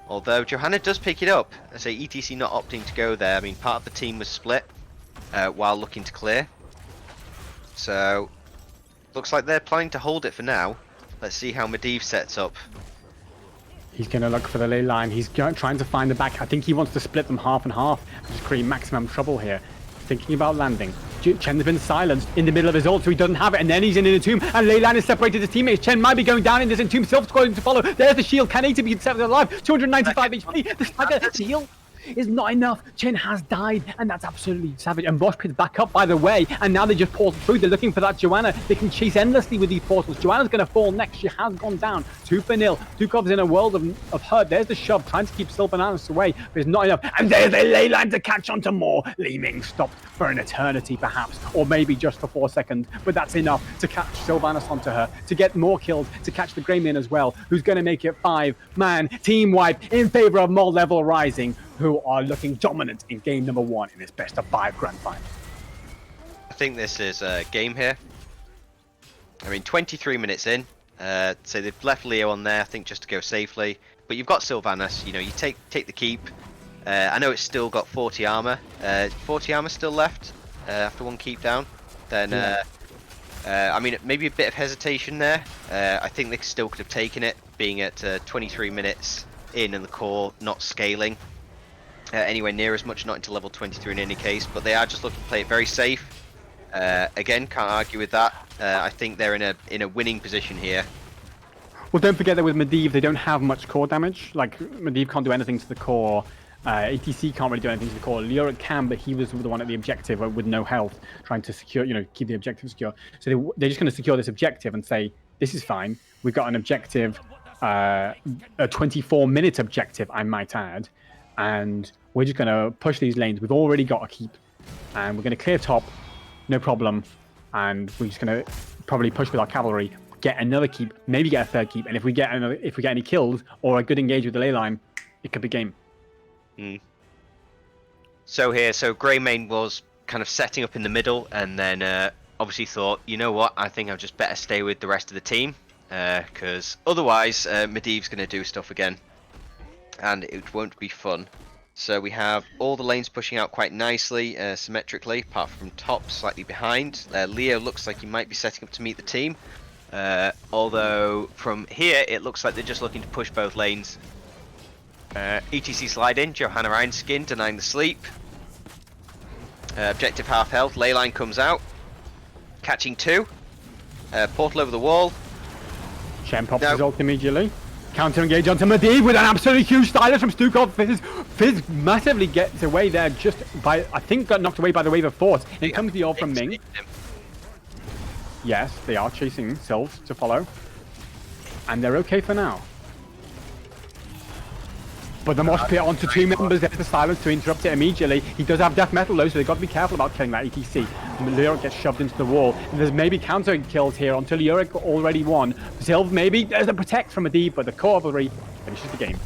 Although Johanna does pick it up. I say ETC not opting to go there. I mean, part of the team was split while looking to clear. So, looks like they're planning to hold it for now. Let's see how Medivh sets up. He's going to look for the ley line. He's trying to find the back. I think he wants to split them half and half, just create maximum trouble here. Thinking about landing. Chen's been silenced in the middle of his ult, so he doesn't have it, and then he's in an entomb, and Leyline is separated his teammates. Chen might be going down in this entomb, self-scrolling to follow. There's the shield, can to be set alive, 295 HP. The stagger, the heal is not enough. Chen has died, and that's absolutely savage. And Bosch Pit's back up, by the way, and now they just portal through. They're looking for that Joanna. They can chase endlessly with these portals. Joanna's going to fall next. She has gone down. 2-0. Dukov's in a world of hurt. There's the shove, trying to keep Sylvanas away, but it's not enough. And there's the Leyline to catch onto more. Li Ming stopped for an eternity, perhaps, or maybe just for 4 seconds, but that's enough to catch Sylvanas onto her, to get more kills, to catch the Greyman as well, who's going to make it 5-man team wipe in favor of Mole Level Rising, who are looking dominant in game number 1 in this best of 5 grand final. I think this is a game here. I mean, 23 minutes in, so they've left Leo on there, I think, just to go safely. But you've got Sylvanas, you take the keep. I know it's still got 40 armor. 40 armor still left after 1 keep down. Then, I mean, maybe a bit of hesitation there. I think they still could have taken it, being at 23 minutes in and the core not scaling anywhere near as much, not into level 23 in any case. But they are just looking to play it very safe. Again, can't argue with that. I think they're in a winning position here. Well, don't forget that with Medivh, they don't have much core damage. Like, Medivh can't do anything to the core. ATC can't really do anything to the core. L.O.G.I.A can, but he was the one at the objective with no health, trying to secure, keep the objective secure. So they're just going to secure this objective and say, this is fine. We've got an objective, a 24-minute objective, I might add, and we're just going to push these lanes. We've already got a keep, and we're going to clear top, no problem, and we're just going to probably push with our cavalry, get another keep, maybe get a 3rd keep, and if we get any kills or a good engage with the ley line, it could be game. So Greymane was kind of setting up in the middle, and then obviously thought, you know what, I think I'll just better stay with the rest of the team, because otherwise Medivh's going to do stuff again, and it won't be fun. So we have all the lanes pushing out quite nicely, symmetrically, apart from top, slightly behind. Leo looks like he might be setting up to meet the team, although from here it looks like they're just looking to push both lanes. ETC slide in, Johanna Iron-Skin denying the sleep. Objective half health, Leyline comes out. Catching 2. Portal over the wall. Chen pops his ult immediately. Counter engage onto Medivh with an absolutely huge stylus from Stukov. Fizz massively gets away there just by, I think got knocked away by the wave of force. In comes the ult from Ming. Yes, they are chasing Sylphs to follow. And they're okay for now. But the mosh pit onto two members, there's the silence to interrupt it immediately. He does have death metal though, so they've got to be careful about killing that ETC. Lyric gets shoved into the wall. And there's maybe counter kills here until Lyric already won. Sylv maybe, there's a protect from a deep, but the cavalry finishes the game.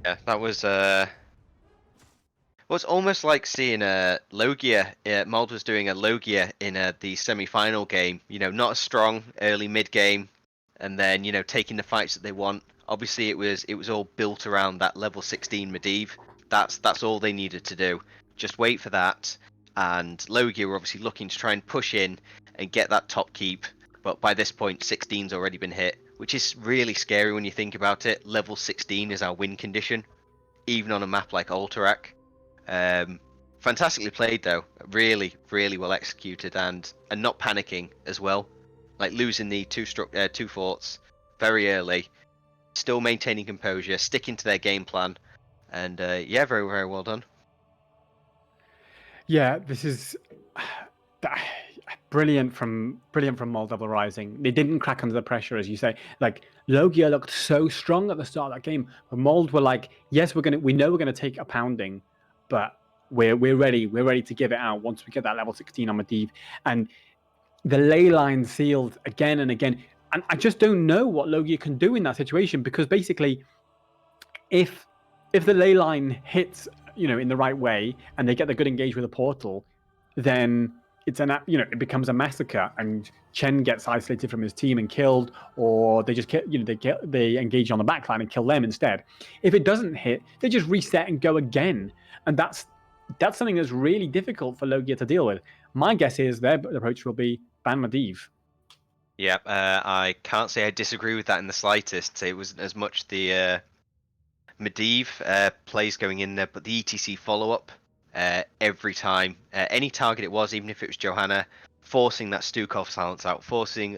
Yeah, that was well, it's almost like seeing L.O.G.I.A. Mold was doing a L.O.G.I.A. in the semi-final game. You know, not as strong early mid game, and then taking the fights that they want. Obviously, it was all built around that level 16 Medivh. That's all they needed to do. Just wait for that, and L.O.G.I.A. were obviously looking to try and push in and get that top keep. But by this point, 16's already been hit, which is really scary when you think about it. Level 16 is our win condition, even on a map like Alterac. Fantastically played though, really, really well executed, and not panicking as well. Like losing the two forts very early, still maintaining composure, sticking to their game plan, and yeah, very, very well done. Yeah, this is brilliant from Mold Double Rising. They didn't crack under the pressure, as you say. Like L.O.G.I.A. looked so strong at the start of that game, but Mold were like, yes, we know we're gonna take a pounding, but we're ready to give it out once we get that level 16 on Medivh. And the ley line sealed again and again. And I just don't know what L.O.G.I.A. can do in that situation, because basically if the ley line hits in the right way and they get the good engage with the portal, then it becomes a massacre, and Chen gets isolated from his team and killed, or they just they engage on the backline and kill them instead. If it doesn't hit, they just reset and go again, and that's something that's really difficult for L.O.G.I.A. to deal with. My guess is their approach will be ban Medivh. Yeah, I can't say I disagree with that in the slightest. It wasn't as much the Medivh plays going in there, but the ETC follow up every time, any target it was, even if it was Johanna, forcing that Stukov silence out, forcing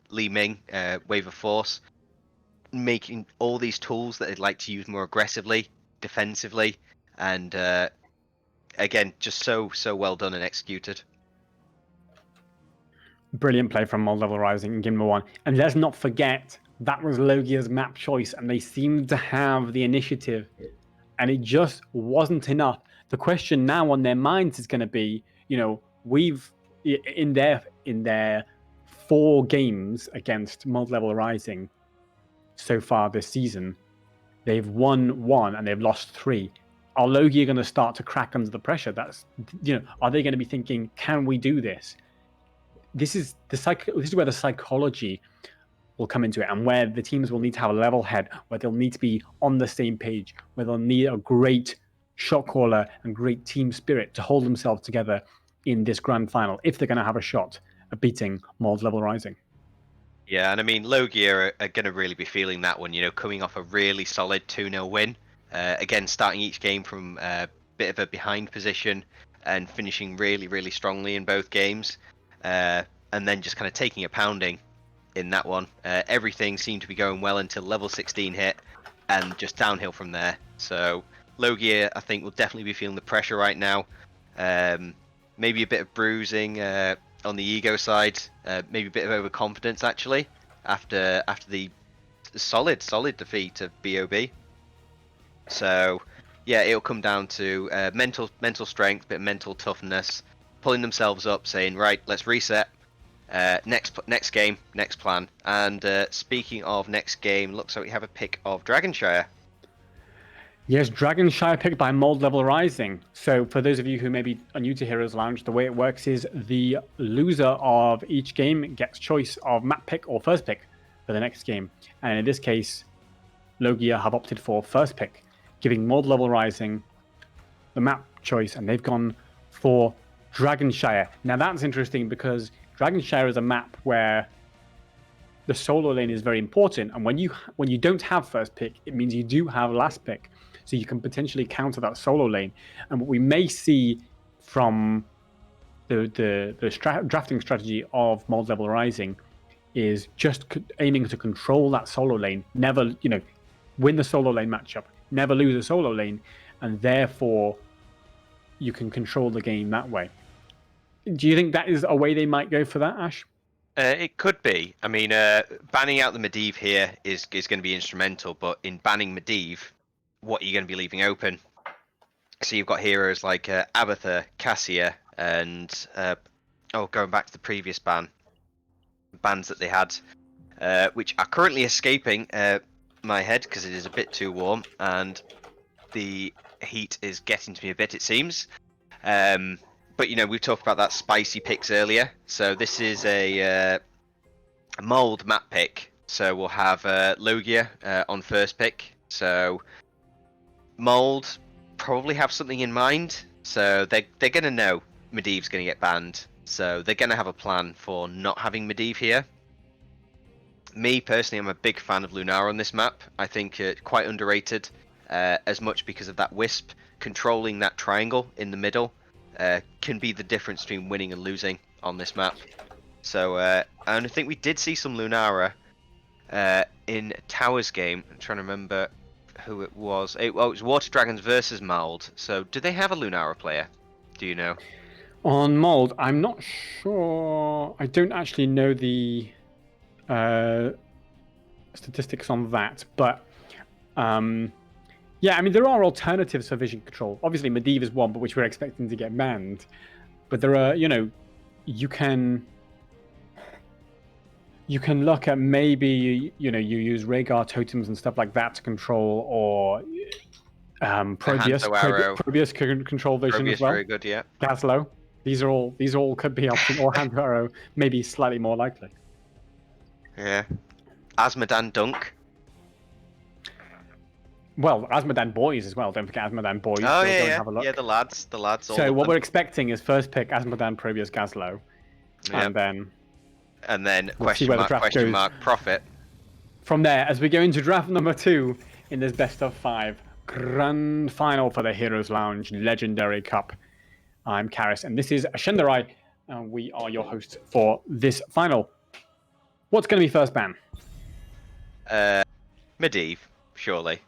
Li Ming wave of force, making all these tools that they'd like to use more aggressively, defensively, and again, just so well done and executed. Brilliant play from Mold Level Rising in game number 1. And let's not forget, that was L.O.G.I.A.'s map choice, and they seemed to have the initiative, and it just wasn't enough. The question now on their minds is going to be, we've in their 4 games against Mold Level Rising so far this season, they've won 1 and they've lost 3. Are L.O.G.I.A. going to start to crack under the pressure? Are they going to be thinking, can we do this? This is where the psychology will come into it, and where the teams will need to have a level head, where they'll need to be on the same page, where they'll need a great shot caller and great team spirit to hold themselves together in this grand final if they're going to have a shot at beating Mold Level Rising. Yeah, and I mean, L.O.G.I.A. are going to really be feeling that one, coming off a really solid 2-0 win. Again, starting each game from a bit of a behind position and finishing really, really strongly in both games. And then just kind of taking a pounding in that one. Everything seemed to be going well until level 16 hit, and just downhill from there. So L.O.G.I.A., I think, will definitely be feeling the pressure right now. Maybe a bit of bruising on the ego side, maybe a bit of overconfidence actually after the solid defeat of BOB. So yeah, it'll come down to mental strength, bit of mental toughness, pulling themselves up, saying, right, let's reset. Next game, next plan. And speaking of next game, looks like we have a pick of Dragonshire. Yes, Dragonshire picked by Mold Level Rising. So for those of you who maybe are new to Heroes Lounge, the way it works is the loser of each game gets choice of map pick or first pick for the next game. And in this case, L.O.G.I.A. have opted for first pick, giving Mold Level Rising the map choice, and they've gone for Dragonshire. Now that's interesting, because Dragonshire is a map where the solo lane is very important, and when you don't have first pick, it means you do have last pick, so you can potentially counter that solo lane. And what we may see from the drafting strategy of Mold Level Rising is just aiming to control that solo lane, never win the solo lane matchup, never lose a solo lane, and therefore you can control the game that way. Do you think that is a way they might go for that, Ash? It could be. I mean, banning out the Medivh here is going to be instrumental, but in banning Medivh, what are you going to be leaving open? So you've got heroes like Abathur, Cassia, and going back to the previous bans that they had, which are currently escaping my head because it is a bit too warm and the heat is getting to me a bit, it seems. But we talked about that spicy picks earlier. So this is a mold map pick. So we'll have L.O.G.I.A on first pick. So mold probably have something in mind. So they're gonna know Medivh's gonna get banned. So they're gonna have a plan for not having Medivh here. Me personally, I'm a big fan of Lunara on this map. I think quite underrated, as much because of that wisp. Controlling that triangle in the middle can be the difference between winning and losing on this map. So, and I think we did see some Lunara in Towers game. I'm trying to remember who it was. It was Water Dragons versus Mould. So, do they have a Lunara player? Do you know? On mold, I'm not sure. I don't actually know the statistics on that, but yeah, I mean there are alternatives for vision control. Obviously, Medivh is one, but which we're expecting to get banned. But there are, you can look at maybe you use Rhaegar totems and stuff like that to control, or Probius. Hanzo Arrow. Probius can control vision Probius as well. very good, yeah. Gaslow. These all could be options, or Hanzo Arrow maybe slightly more likely. Yeah. Asmodan Dunk. Well, Asmodan boys as well. Don't forget Asmodan boys. Oh Go yeah, and yeah, have a look. yeah. The lads. So what we're expecting is first pick Asmodan, Probius, Gaslow, and then we'll see where the draft question goes. mark Profit. From there, as we go into draft number 2 in this best of 5 grand final for the Heroes Lounge Legendary Cup. I'm Karis, and this is Ashendarai, and we are your hosts for this final. What's going to be first ban? Medivh, surely.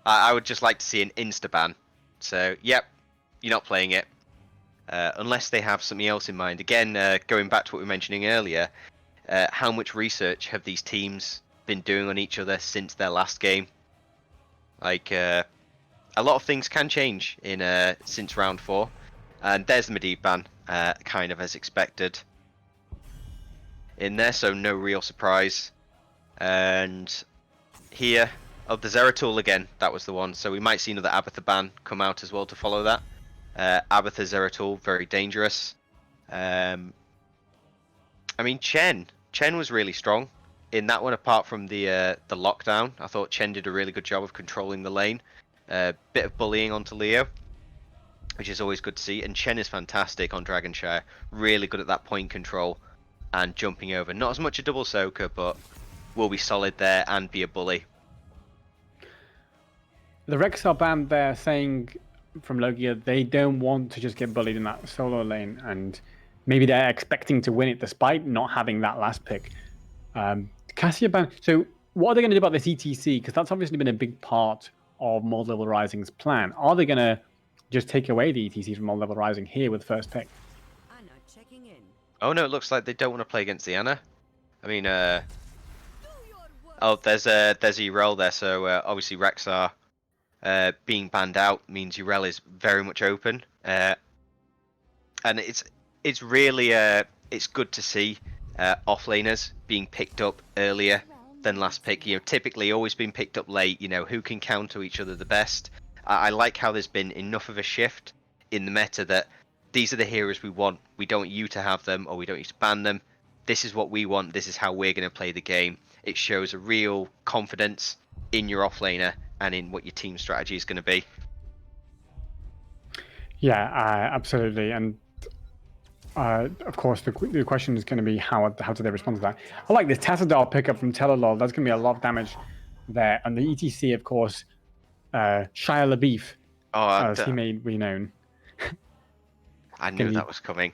I would just like to see an insta ban. So, yep, you're not playing it. Unless they have something else in mind. Again, going back to what we were mentioning earlier, how much research have these teams been doing on each other since their last game? Like, a lot of things can change in since round 4. And there's the Medivh ban, kind of as expected. In there, so no real surprise. And here, the Zeratul again, that was the one. So we might see another Abathur ban come out as well to follow that. Abathur Zeratul, very dangerous. I mean, Chen was really strong in that one. Apart from the lockdown, I thought Chen did a really good job of controlling the lane. Bit of bullying onto Leo, which is always good to see. And Chen is fantastic on Dragonshire, really good at that point control and jumping over. Not as much a double soaker, but will be solid there and be a bully. The Rex are banned there, saying from L.O.G.I.A they don't want to just get bullied in that solo lane, and maybe they're expecting to win it despite not having that last pick. Cassia ban. So what are they going to do about this ETC? Because that's obviously been a big part of Mold Level Rising's plan. Are they going to just take away the ETC from Mold Level Rising here with first pick? Anna checking in. Oh no, it looks like they don't want to play against the Anna. I mean, oh, there's Urel there, so obviously Rexar being banned out means Urel is very much open, and it's really it's good to see offlaners being picked up earlier than last pick. Typically always been picked up late. Who can counter each other the best. I like how there's been enough of a shift in the meta that these are the heroes we want. We don't want you to have them, or we don't want you to ban them. This is what we want. This is how we're going to play the game. It shows a real confidence in your offlaner and in what your team strategy is going to be. Yeah, absolutely. And of course, the question is going to be how do they respond to that? I like this Tassadar pickup from Telelol. That's going to be a lot of damage there. And the ETC, of course, Shia LaBeef, as he may be known. I knew that was coming.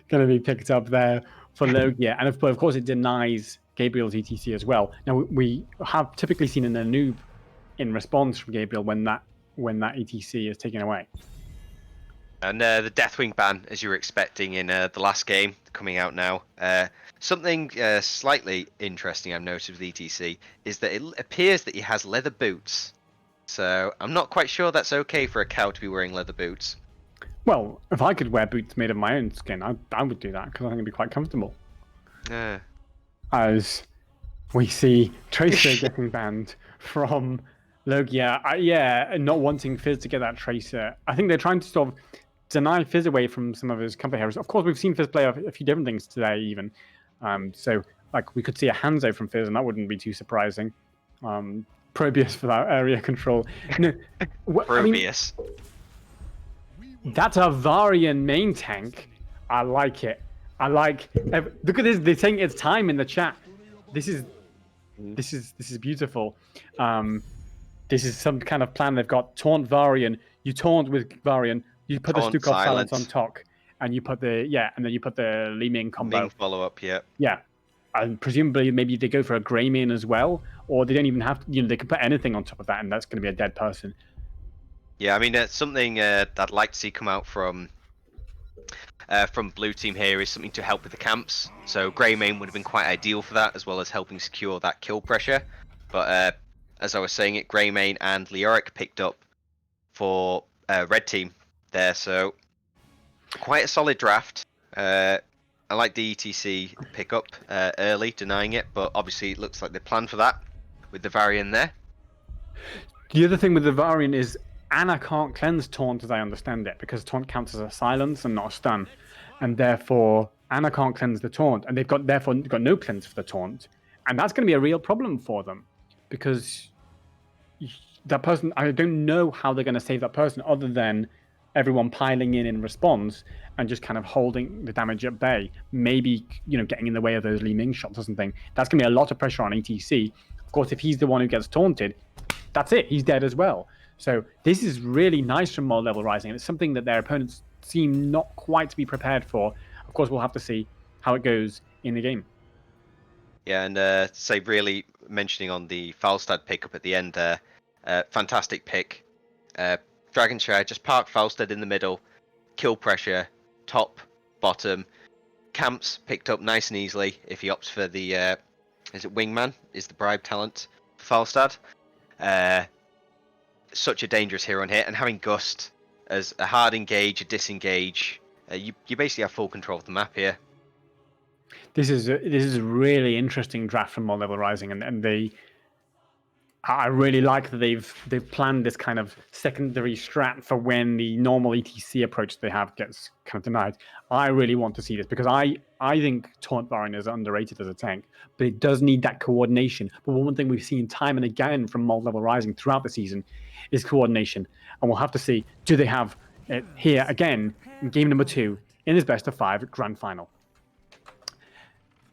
Going to be picked up there for L.O.G.I.A. And of course, it denies Gabriel's ETC as well. Now, we have typically seen an Anub in response from Gabriel when that ETC is taken away. And the Deathwing ban, as you were expecting in the last game, coming out now. Something slightly interesting I've noticed with ETC is that it appears that he has leather boots. So I'm not quite sure that's okay for a cow to be wearing leather boots. Well, if I could wear boots made of my own skin, I would do that because I think it'd be quite comfortable. As we see Tracer getting banned from L.O.G.I.A. Yeah, not wanting Fizz to get that Tracer. I think they're trying to sort of deny Fizz away from some of his comfort heroes. Of course, we've seen Fizz play a few different things today, even. So, like, we could see a Hanzo from Fizz, and that wouldn't be too surprising. Probius for that area control. No, Probius. That's a Varian main tank. I like it. I like. Look at this. They're saying it's time in the chat. This is beautiful. This is some kind of plan they've got. Taunt Varian. You taunt with Varian. You put Taunt the Stukov silence. silence on top, and you put the and then you put the Li Ming combo. Ming follow up, yeah. Yeah, and presumably maybe they go for a Grey Mane as well, or they don't even have to. They can put anything on top of that, and that's going to be a dead person. Yeah, I mean, that's something I'd like to see come out from blue team here is something to help with the camps. So Grey Mane would have been quite ideal for that, as well as helping secure that kill pressure. But as I was saying, it Grey Mane and L.O.G.I.A picked up for red team there, so quite a solid draft. I like the ETC pickup early, denying it, but obviously it looks like they planned for that with the Varian there. The other thing with the Varian is Ana can't cleanse Taunt, as I understand it, because Taunt counts as a silence and not a stun, and therefore Ana can't cleanse the Taunt, and they've therefore got no cleanse for the Taunt, and that's going to be a real problem for them, because that person, I don't know how they're going to save that person other than everyone piling in response and just kind of holding the damage at bay. Maybe getting in the way of those Li Ming shots or something. That's going to be a lot of pressure on ETC. Of course, if he's the one who gets taunted, that's it. He's dead as well. So this is really nice from Mold Level Rising, and it's something that their opponents seem not quite to be prepared for. Of course, we'll have to see how it goes in the game. Yeah, and say really mentioning on the Falstad pickup at the end there, fantastic pick. Dragon Shire, just park Falstad in the middle, kill pressure, top, bottom. Camps picked up nice and easily if he opts for the, is it Wingman, is the bribe talent for Falstad. Such a dangerous hero on here, and having Gust as a hard engage, a disengage, you basically have full control of the map here. This is a really interesting draft from Mold Level Rising, and I really like that they've planned this kind of secondary strat for when the normal ETC approach they have gets kind of denied. I really want to see this because I think Taunt Varian is underrated as a tank, but it does need that coordination. But one thing we've seen time and again from Mold Level Rising throughout the season is coordination, and we'll have to see, do they have it here again in game number 2 in this best of 5 grand final.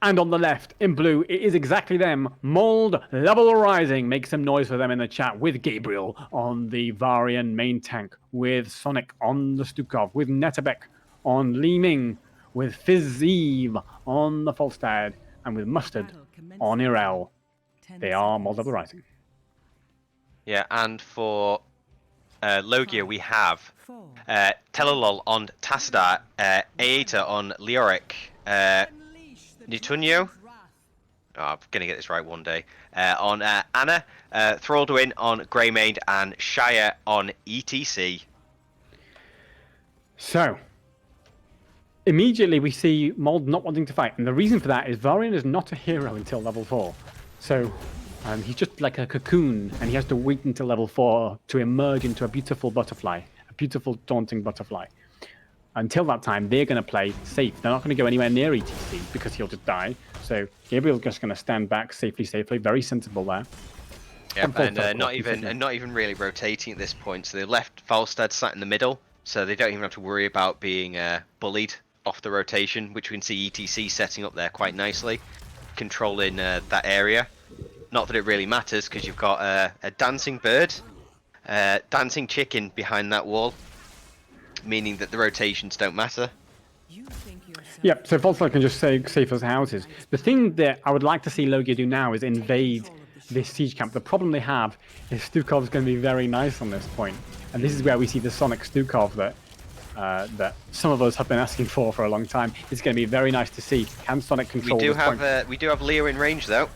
And on the left, in blue, it is exactly them. Mold Level Rising. Make some noise for them in the chat with Gabriel on the Varian main tank, with Sonic on the Stukov, with Netabek on Li Ming, with Fizzeeve on the Falstad, and with Mustard on Irel. They are Mold Level Rising. Yeah, and for L.O.G.I.A, we have Telolol on Tassadar, Aeta on L.O.G.I.A, Nitunyo, I'm going to get this right one day, on Ana, Thraldwyn on Grey Mane, and Shire on ETC. So, immediately we see Mold not wanting to fight, and the reason for that is Varian is not a hero until level 4. So, he's just like a cocoon, and he has to wait until level 4 to emerge into a beautiful butterfly, a beautiful daunting butterfly. Until that time, they're going to play safe. They're not going to go anywhere near ETC because he'll just die. So Gabriel's just going to stand back safely, very sensible there. Yeah, and not even really rotating at this point. So they left Falstad sat in the middle, so they don't even have to worry about being bullied off the rotation, which we can see ETC setting up there quite nicely, controlling that area. Not that it really matters because you've got a dancing bird, dancing chicken behind that wall, meaning that the rotations don't matter. Yep, so Falstad can just safe as houses. The thing that I would like to see L.O.G.I.A do now is invade this siege camp. The problem they have is Stukov's going to be very nice on this point. And this is where we see the Sonic Stukov that that some of us have been asking for a long time. It's going to be very nice to see. Can Sonic control this point? We do have Leo in range though.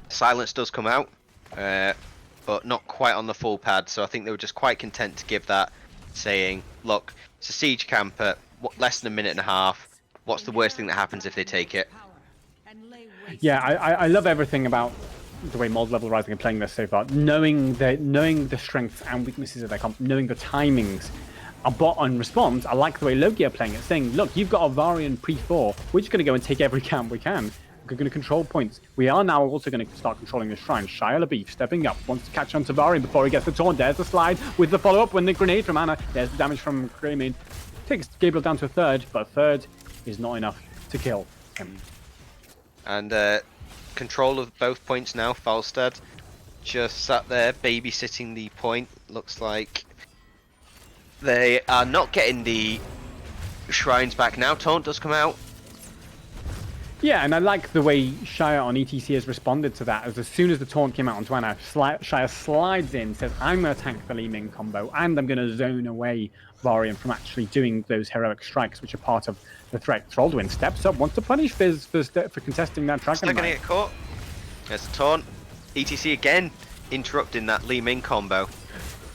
Silence does come out, but not quite on the full pad. So I think they were just quite content to give that, saying, "Look, it's a siege camp at less than a minute and a half. What's the worst thing that happens if they take it?" Yeah, I love everything about the way Mold Level Rising are playing this so far. Knowing the strengths and weaknesses of their comp, knowing the timings. But on response, I like the way L.O.G.I.A are playing it, saying, look, you've got a Varian pre-4. We're just going to go and take every camp we can. We're going to control points. We are now also going to start controlling the shrine. Shia LaBeef stepping up, wants to catch on to Varian before he gets the taunt. There's the slide with the follow-up when the grenade from Anna. There's the damage from Greymane. Takes Gabriel down to a third, but a third is not enough to kill him. And control of both points now. Falstad just sat there babysitting the point. Looks like they are not getting the shrines back now. Taunt does come out. Yeah, and I like the way Shia on ETC has responded to that. As soon as the taunt came out onto Anna, Shia slides in, says, I'm going to tank the Li Ming combo, and I'm going to zone away Varian from actually doing those heroic strikes, which are part of the threat. Thraldwin steps up, wants to punish Fizz for contesting that Dragon Still going to get caught. There's the taunt. ETC again interrupting that Li Ming combo.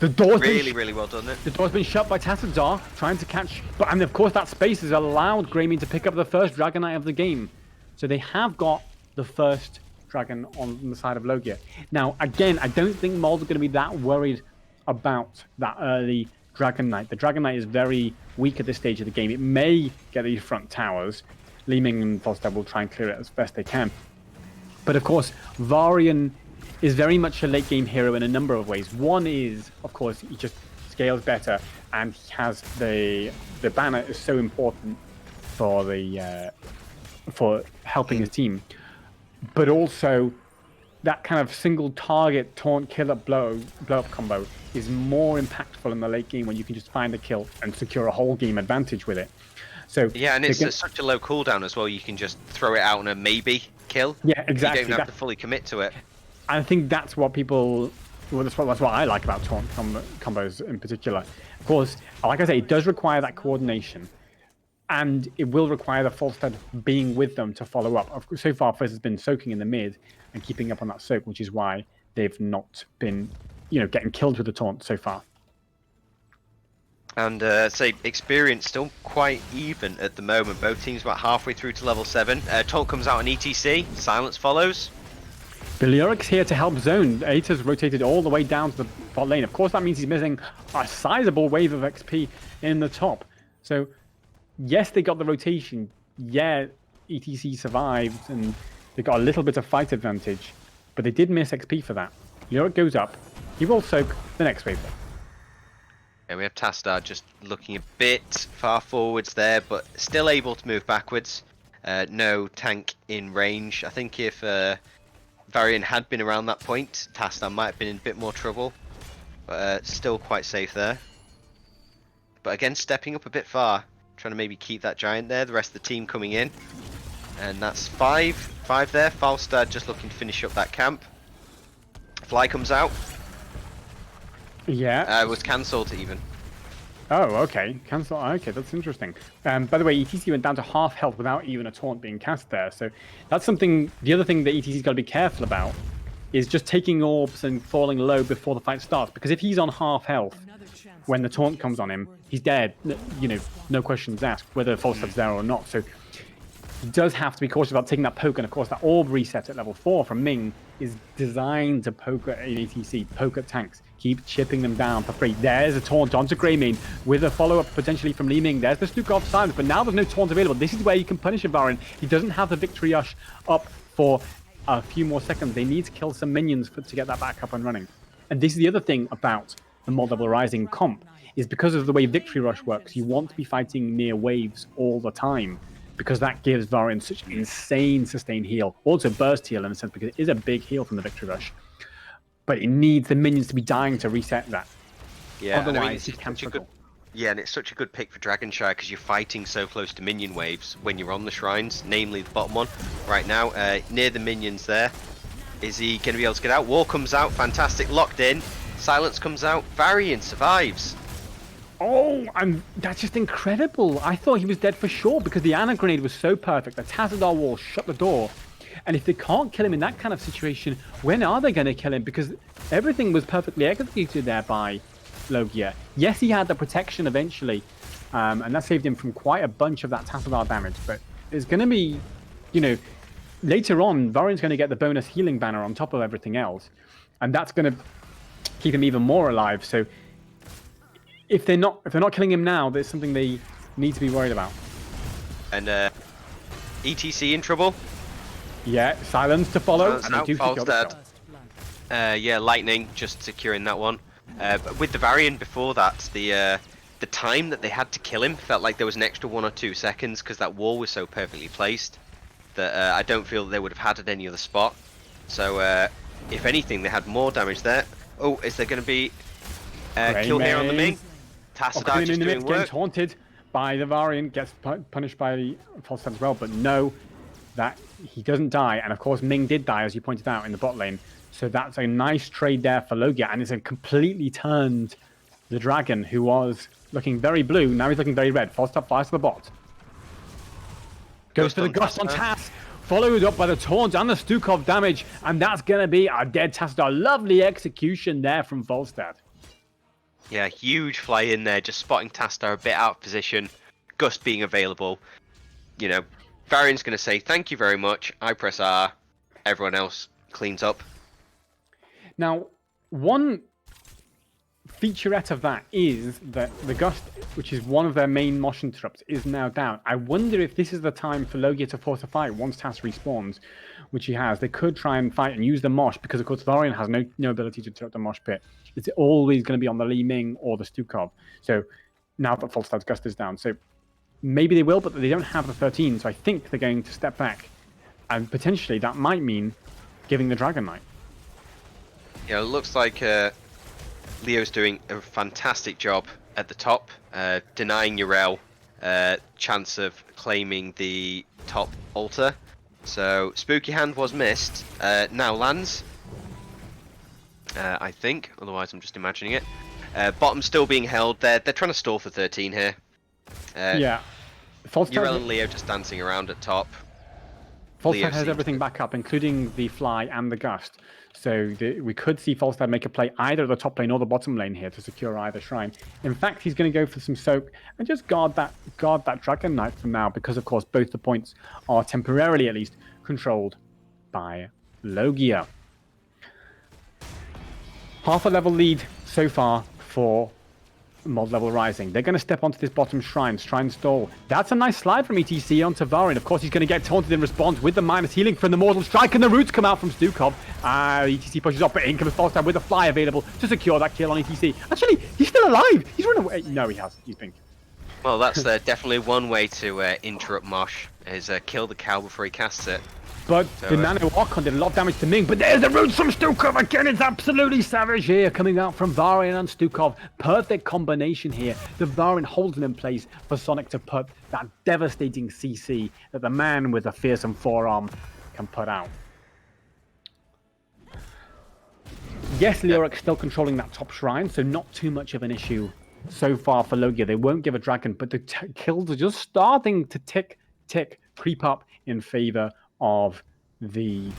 The door's really well done. The door's been shut by Tassadar, trying to catch... And of course that space has allowed Greymane to pick up the first Dragon Knight of the game. So they have got the first Dragon on the side of L.O.G.I.A. Now, again, I don't think Mold are going to be that worried about that early Dragon Knight. The Dragon Knight is very weak at this stage of the game. It may get these front towers. Li Ming and Falstad will try and clear it as best they can. But of course, Varian is very much a late game hero in a number of ways. One is, of course, he just scales better, and he has the banner is so important for the for helping his team. But also, that kind of single target taunt kill up blow up combo is more impactful in the late game when you can just find a kill and secure a whole game advantage with it. So yeah, and it's such a low cooldown as well. You can just throw it out on a maybe kill. Yeah, exactly. You don't have to fully commit to it. I think that's what people. Well, that's what I like about taunt combos in particular. Of course, like I say, it does require that coordination, and it will require the Falstad being with them to follow up. So far, Fizz has been soaking in the mid and keeping up on that soak, which is why they've not been, getting killed with the taunt so far. And say experience still quite even at the moment. Both teams about halfway through to level 7. Taunt comes out on ETC. Silence follows. Belioric's here to help zone. Aeta's rotated all the way down to the bot lane. Of course, that means he's missing a sizable wave of XP in the top. So, yes, they got the rotation. Yeah, ETC survived, and they got a little bit of fight advantage. But they did miss XP for that. Belioric goes up. He will soak the next wave. And we have Tastar just looking a bit far forwards there, but still able to move backwards. No tank in range. I think if Varian had been around that point, Tastar might have been in a bit more trouble. But still quite safe there. But again, stepping up a bit far. Trying to maybe keep that giant there. The rest of the team coming in. And that's 5 there. Falstad just looking to finish up that camp. Fly comes out. Yeah. It was cancelled even. Oh, okay. Cancel. Okay, that's interesting. By the way, ETC went down to half health without even a taunt being cast there. So that's something. The other thing that ETC's got to be careful about is just taking orbs and falling low before the fight starts. Because if he's on half health when the taunt comes on him, he's dead. No questions asked whether Falstad's there or not. So he does have to be cautious about taking that poke. And of course, that orb reset at level 4 from Ming is designed to poke at ATC, poke at tanks. Keep chipping them down for free. There's a taunt onto Greymane with a follow-up potentially from Li Ming. There's the Stukov silence, but now there's no taunt available. This is where you can punish a Varian. He doesn't have the Victory Rush up for a few more seconds. They need to kill some minions to get that back up and running. And this is the other thing about the Mold Level Rising comp, is because of the way Victory Rush works, you want to be fighting near waves all the time, because that gives Varian such insane sustained heal. Also burst heal in a sense, because it is a big heal from the Victory Rush. But it needs the minions to be dying to reset that. Yeah, otherwise it's such a good. Yeah, and it's such a good pick for Dragonshire because you're fighting so close to minion waves when you're on the shrines, namely the bottom one. Right now, near the minions there. Is he going to be able to get out? War comes out, fantastic, locked in. Silence comes out, Varian survives. Oh, and that's just incredible. I thought he was dead for sure because the Ana grenade was so perfect. The Tazadar wall shut the door. And if they can't kill him in that kind of situation, when are they going to kill him? Because everything was perfectly executed there by L.O.G.I.A. Yes, he had the protection eventually, and that saved him from quite a bunch of that Tazadar damage. But it's going to be, you know, later on, Varian's going to get the bonus healing banner on top of everything else. And that's going to keep him even more alive. So if they're not killing him now, there's something they need to be worried about. And ETC in trouble. Yeah, silence to follow. Silence And they out, do false secure the dead. shot. Yeah, lightning just securing that one. But with the Varian before that, the time that they had to kill him felt like there was an extra 1 or 2 seconds because that wall was so perfectly placed that I don't feel they would have had at any other spot. So if anything, they had more damage there. Oh, is there going to be kill here on the Ming? Tassadar just doing work. Gets haunted by the Varian, gets punished by the false as well, but no, that he doesn't die. And of course, Ming did die, as you pointed out, in the bot lane. So that's a nice trade there for L.O.G.I.A, and it's a completely turned the dragon, who was looking very blue. Now he's looking very red. False up, fires to the bot. Goes for the Gust on Tass, followed up by the taunt and the Stukov damage, and that's going to be a dead Tassadar. Lovely execution there from Volstad. Yeah, huge fly in there, just spotting Tassadar a bit out of position. Gust being available. You know, Varian's going to say, thank you very much. I press R. Everyone else cleans up. Now, one featurette of that is that the Gust, which is one of their main Mosh interrupts, is now down. I wonder if this is the time for L.O.G.I.A to force a fight once Tass respawns, which he has. They could try and fight and use the Mosh, because of course Varian has no ability to interrupt the Mosh pit. It's always going to be on the Li Ming or the Stukov. So now that Falstad's Gust is down. So maybe they will, but they don't have the 13, so I think they're going to step back. And potentially that might mean giving the Dragon Knight. Yeah, it looks like Leo's doing a fantastic job at the top, denying Yrel chance of claiming the top altar. So Spooky Hand was missed, now lands, I think, otherwise I'm just imagining it. Bottom still being held, they're trying to stall for 13 here. Yeah. Yrel and Leo just dancing around at top. Falstad has everything back up, including the Fly and the Gust. So we could see Falstad make a play either the top lane or the bottom lane here to secure either shrine. In fact, he's going to go for some soak and just guard that Dragon Knight for now, because of course both the points are temporarily at least controlled by L.O.G.I.A. Half a level lead so far for mod level rising. They're going to step onto this bottom shrine stall. That's a nice slide from ETC onto Varian. Of course, he's going to get taunted in response with the minus healing from the Mortal Strike, and the roots come out from Stukov. ETC pushes up, but in comes Falstad with a fly available to secure that kill on ETC. Actually, he's still alive. He's run away. No, he has. He's pink. Well, that's definitely one way to interrupt Mosh, is kill the cow before he casts it. But so, the nano Archon did a lot of damage to Ming, but there's the roots from Stukov again. It's absolutely savage here, coming out from Varian and Stukov. Perfect combination here. The Varian holds it in place for Sonic to put that devastating CC that the man with a fearsome forearm can put out. Yes, Leoric's still controlling that top shrine, so not too much of an issue so far for L.O.G.I.A. They won't give a dragon, but the kills are just starting to creep up in favor of the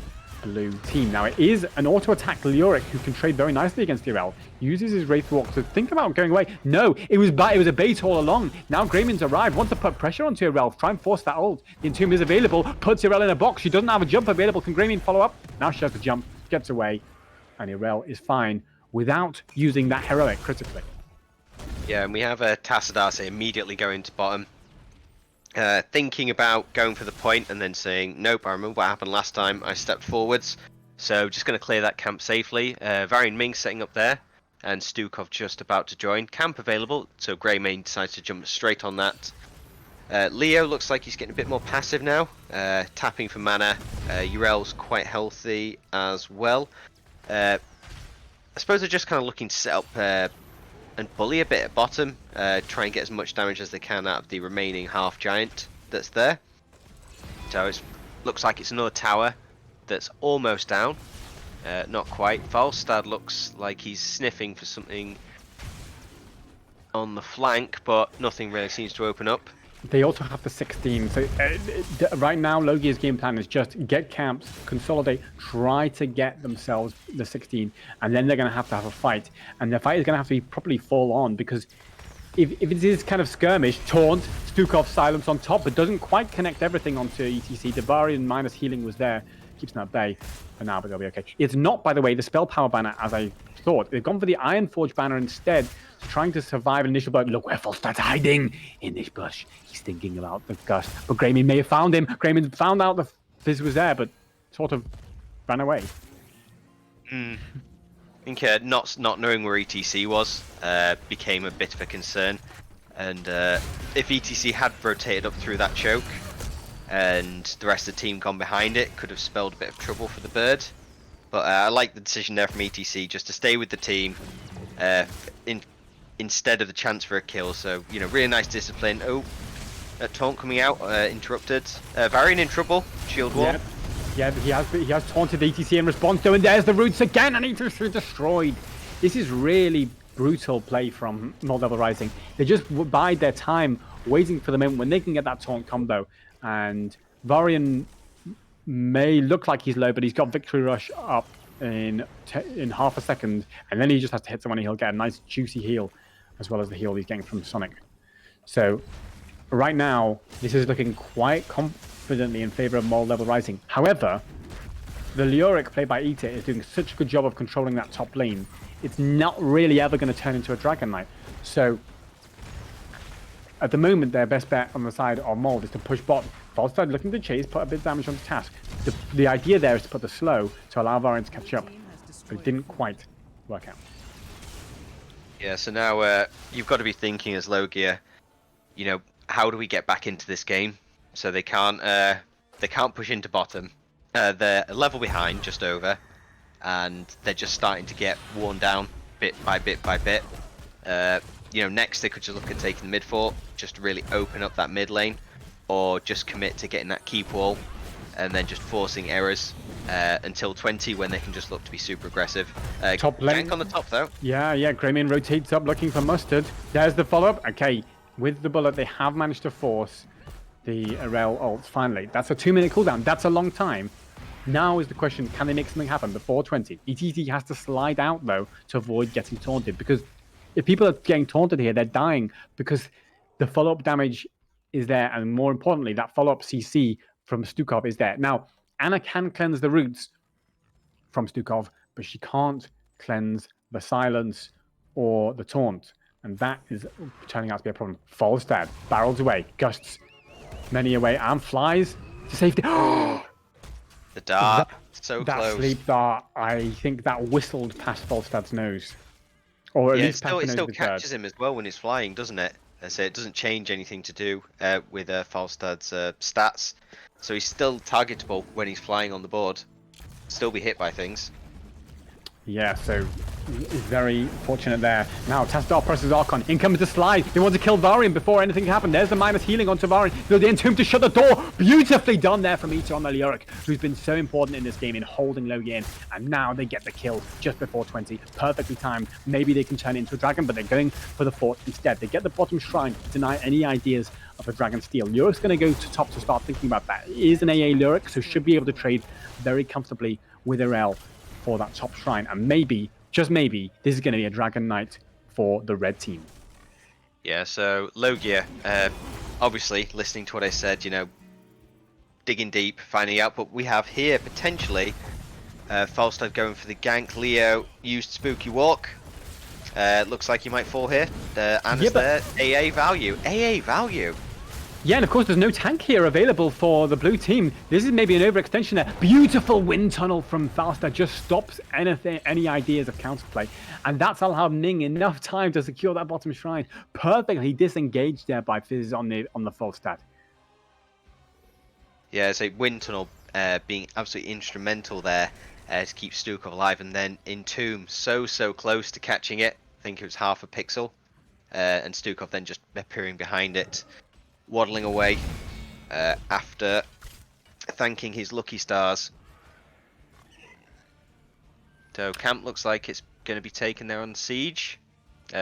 blue team. Now it is an auto-attack Leoric who can trade very nicely against Yrel. Uses his Wraith Walk to think about going away. No, it was a bait all along. Now Grayman's arrived, wants to put pressure onto Yrel, try and force that ult. The Entomb is available, puts Yrel in a box. She doesn't have a jump available. Can Grayman follow up? Now she has to jump, gets away, and Yrel is fine without using that heroic critically. Yeah, and we have Tassadar immediately going to bottom. Thinking about going for the point and then saying, nope, I remember what happened last time, I stepped forwards. So just going to clear that camp safely. Varian Ming setting up there, and Stukov just about to join. Camp available, so Greymane decides to jump straight on that. Leo looks like he's getting a bit more passive now, tapping for mana. Yrel's quite healthy as well. I suppose they're just kind of looking to set up and bully a bit at bottom, try and get as much damage as they can out of the remaining half giant that's there. So it looks like it's another tower that's almost down, not quite. Falstad looks like he's sniffing for something on the flank, but nothing really seems to open up. They also have the 16. So right now, Logia's game plan is just get camps, consolidate, try to get themselves the 16, and then they're going to have a fight. And the fight is going to have to be properly full on because if it is kind of skirmish, taunt, Stukov silence on top, but doesn't quite connect everything onto ETC. Devarian minus healing was there, keeps them at bay for now, but they'll be okay. It's not, by the way, the spell power banner as I thought. They've gone for the Iron Forge banner instead, trying to survive an initial blow. Look where Falstad's hiding in this bush. He's thinking about the gust, but Grayman may have found him. Grayman found out the Fizz was there, but sort of ran away. I think not knowing where ETC was became a bit of a concern, and if ETC had rotated up through that choke and the rest of the team gone behind it, could have spelled a bit of trouble for the bird. But I like the decision there from ETC just to stay with the team instead of the chance for a kill. So, you know, really nice discipline. Oh, that taunt coming out, interrupted. Varian in trouble, shield wall. Yeah, he has taunted ETC in response to, and there's the roots again, and ETC destroyed. This is really brutal play from Mold-Level Rising. They just bide their time, waiting for the moment when they can get that taunt combo. And Varian may look like he's low, but he's got Victory Rush up in half a second, and then he just has to hit someone and he'll get a nice juicy heal, as well as the heal he's getting from Sonic. So right now, this is looking quite confidently in favor of Mold-Level Rising. However, the Leoric played by Ita is doing such a good job of controlling that top lane. It's not really ever going to turn into a Dragon Knight. So at the moment, their best bet on the side of Mold is to push bot. Falstad looking to chase, put a bit of damage on the task. The idea there is to put the slow to allow Varian to catch up, but it didn't quite work out. Yeah, so now you've got to be thinking as L.O.G.I.A, you know, how do we get back into this game? So they can't push into bottom. They're a level behind, just over, and they're just starting to get worn down bit by bit by bit. You know, next they could just look at taking the mid fort, just to really open up that mid lane, or just commit to getting that keep wall, and then just forcing errors until 20 when they can just look to be super aggressive. Top lane Gank on the top though. Yeah, Grayman rotates up looking for Mustard. There's the follow-up. Okay, with the bullet, they have managed to force the Arel ult finally. That's a 2-minute cooldown. That's a long time. Now is the question, can they make something happen before 20? ETC has to slide out though to avoid getting taunted, because if people are getting taunted here, they're dying because the follow-up damage is there, and more importantly, that follow-up CC from Stukov is there. Now, Anna can cleanse the roots from Stukov, but she can't cleanse the silence or the taunt, and that is turning out to be a problem. Falstad barrels away, gusts many away, and flies to safety. The dart, so that close. sleep dart, I think that whistled past Falstad's nose. Or at Yeah, least it still catches him as well when he's flying, doesn't it? So it doesn't change anything to do with Falstad's stats. So he's still targetable when he's flying on the board. Still be hit by things. Yeah, so very fortunate there. Now, Tasdar presses Archon. In comes the slide. They want to kill Varian before anything happened. There's the minus healing onto Varian. Build the Entomb to shut the door. Beautifully done there from Ita on the Leoric, who's been so important in this game in holding L.O.G.I.A in. And now they get the kill just before 20. Perfectly timed. Maybe they can turn it into a dragon, but they're going for the fort instead. They get the bottom shrine, deny any ideas of a dragon steal. Leoric's going to go to top to start thinking about that. It is an AA Leoric, so should be able to trade very comfortably with Arel for that top shrine, and maybe, just maybe, this is going to be a Dragon Knight for the red team. Yeah, so L.O.G.I.A, obviously listening to what I said, you know, digging deep, finding out, but we have here potentially Falstad going for the gank. Leo used Spooky Walk. Looks like he might fall here. Anna's there. AA value. AA value. Yeah, and of course, there's no tank here available for the blue team. This is maybe an overextension there. Beautiful wind tunnel from Falstad just stops any ideas of counterplay. And that's allowed Ning enough time to secure that bottom shrine. Perfectly disengaged there by Fizz on the Falstad. Yeah, so wind tunnel being absolutely instrumental there to keep Stukov alive, and then Entomb so close to catching it. I think it was half a pixel. And Stukov then just appearing behind it, waddling away after thanking his lucky stars. So camp looks like it's going to be taken there on siege.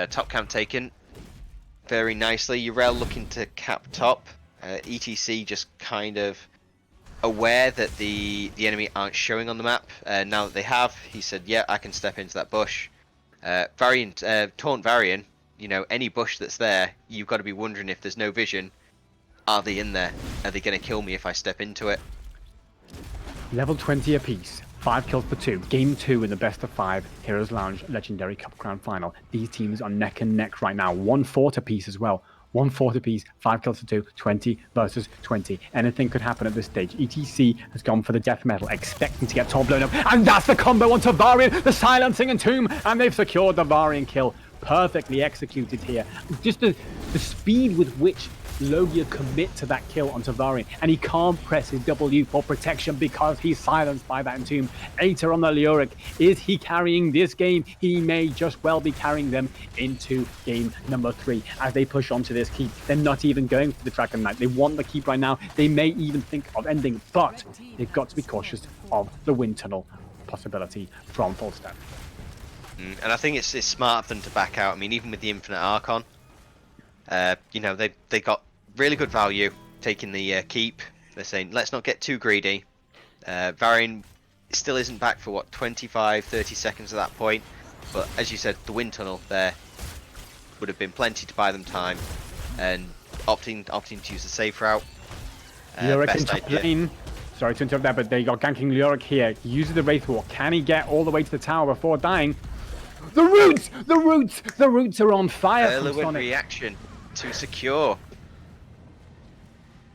Top camp taken. very nicely. Urel looking to cap top. ETC just kind of aware that the enemy aren't showing on the map. Now that they have, he said, yeah, I can step into that bush. Taunt Varian, you know, any bush that's there, you've got to be wondering if there's no vision. Are they in there? Are they going to kill me if I step into it? Level 20 apiece. 5 kills for 2. Game 2 in the best of 5 Heroes Lounge Legendary Cup Crown Final. These teams are neck and neck right now. 1 fort apiece as well. 1 fort apiece, 5 kills for 2, 20 versus 20. Anything could happen at this stage. ETC has gone for the death metal, expecting to get top blown up. And that's the combo onto Varian, the silencing and tomb. And they've secured the Varian kill. Perfectly executed here. Just the speed with which L.O.G.I.A commit to that kill onto Varian, and he can't press his W for protection because he's silenced by that entomb. Aether on the L.O.G.I.A. Is he carrying this game? He may just well be carrying them into game number 3 as they push onto this keep. They're not even going for the Dragon Knight. They want the keep right now. They may even think of ending, but they've got to be cautious of the wind tunnel possibility from Falstaff. And I think it's smart of them to back out. I mean, even with the Infinite Archon, you know, they got really good value taking the keep. They're saying, let's not get too greedy. Varian still isn't back for, what, 25, 30 seconds at that point. But as you said, the wind tunnel there would have been plenty to buy them time. And opting to use the safe route. L.O.G.I.A in top lane. Sorry to interrupt that, but they got ganking L.O.G.I.A here. He uses the Wraith Wall. Can he get all the way to the tower before dying? The roots! The roots! The roots are on fire from Sonic. Reaction to secure.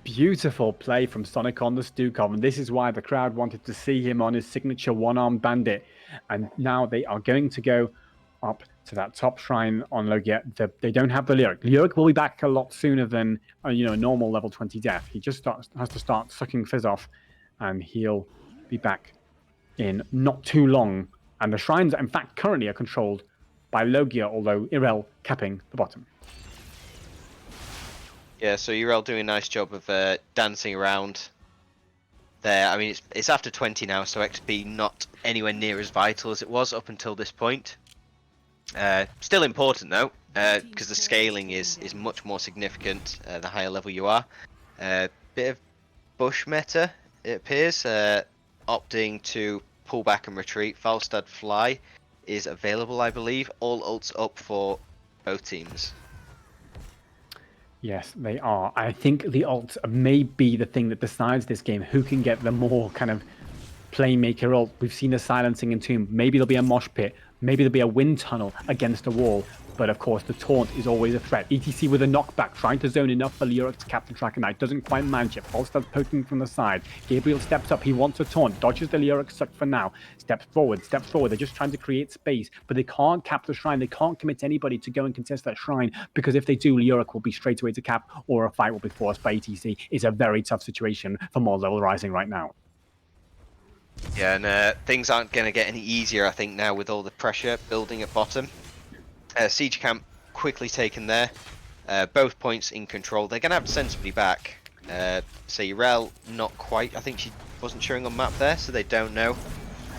Beautiful play from Sonic on the Stukov, and this is why the crowd wanted to see him on his signature one-armed bandit. And now they are going to go up to that top shrine on L.O.G.I.A. They don't have the L.O.G.I.A. L.O.G.I.A will be back a lot sooner than a normal level 20 death. He just has to start sucking fizz off, and he'll be back in not too long. And the shrines, in fact, currently are controlled by L.O.G.I.A, although Irel capping the bottom. Yeah, so Urel doing a nice job of dancing around there. I mean, it's after 20 now, so XP not anywhere near as vital as it was up until this point. Still important though, because the scaling is much more significant the higher level you are. Bit of bush meta, it appears, opting to pull back and retreat. Falstad Fly is available, I believe. All ults up for both teams. Yes, they are. I think the ult may be the thing that decides this game. Who can get the more kind of playmaker ult? We've seen the silencing in Tomb. Maybe there'll be a mosh pit. Maybe there'll be a wind tunnel against a wall. But of course, the taunt is always a threat. ETC with a knockback, trying to zone enough for L.O.G.I.A to cap the Dragon Knight. Doesn't quite manage it. Falstad's poking from the side. Gabriel steps up. He wants a taunt. Dodges the L.O.G.I.A suck for now. Steps forward. They're just trying to create space. But they can't cap the shrine. They can't commit anybody to go and contest that shrine. Because if they do, L.O.G.I.A will be straight away to cap, or a fight will be forced by ETC. It's a very tough situation for more level rising right now. Yeah, and things aren't going to get any easier, I think, now with all the pressure building at bottom. Siege camp quickly taken there. Both points in control. They're going to have to send somebody back. So Urel, not quite. I think she wasn't showing on map there, so they don't know.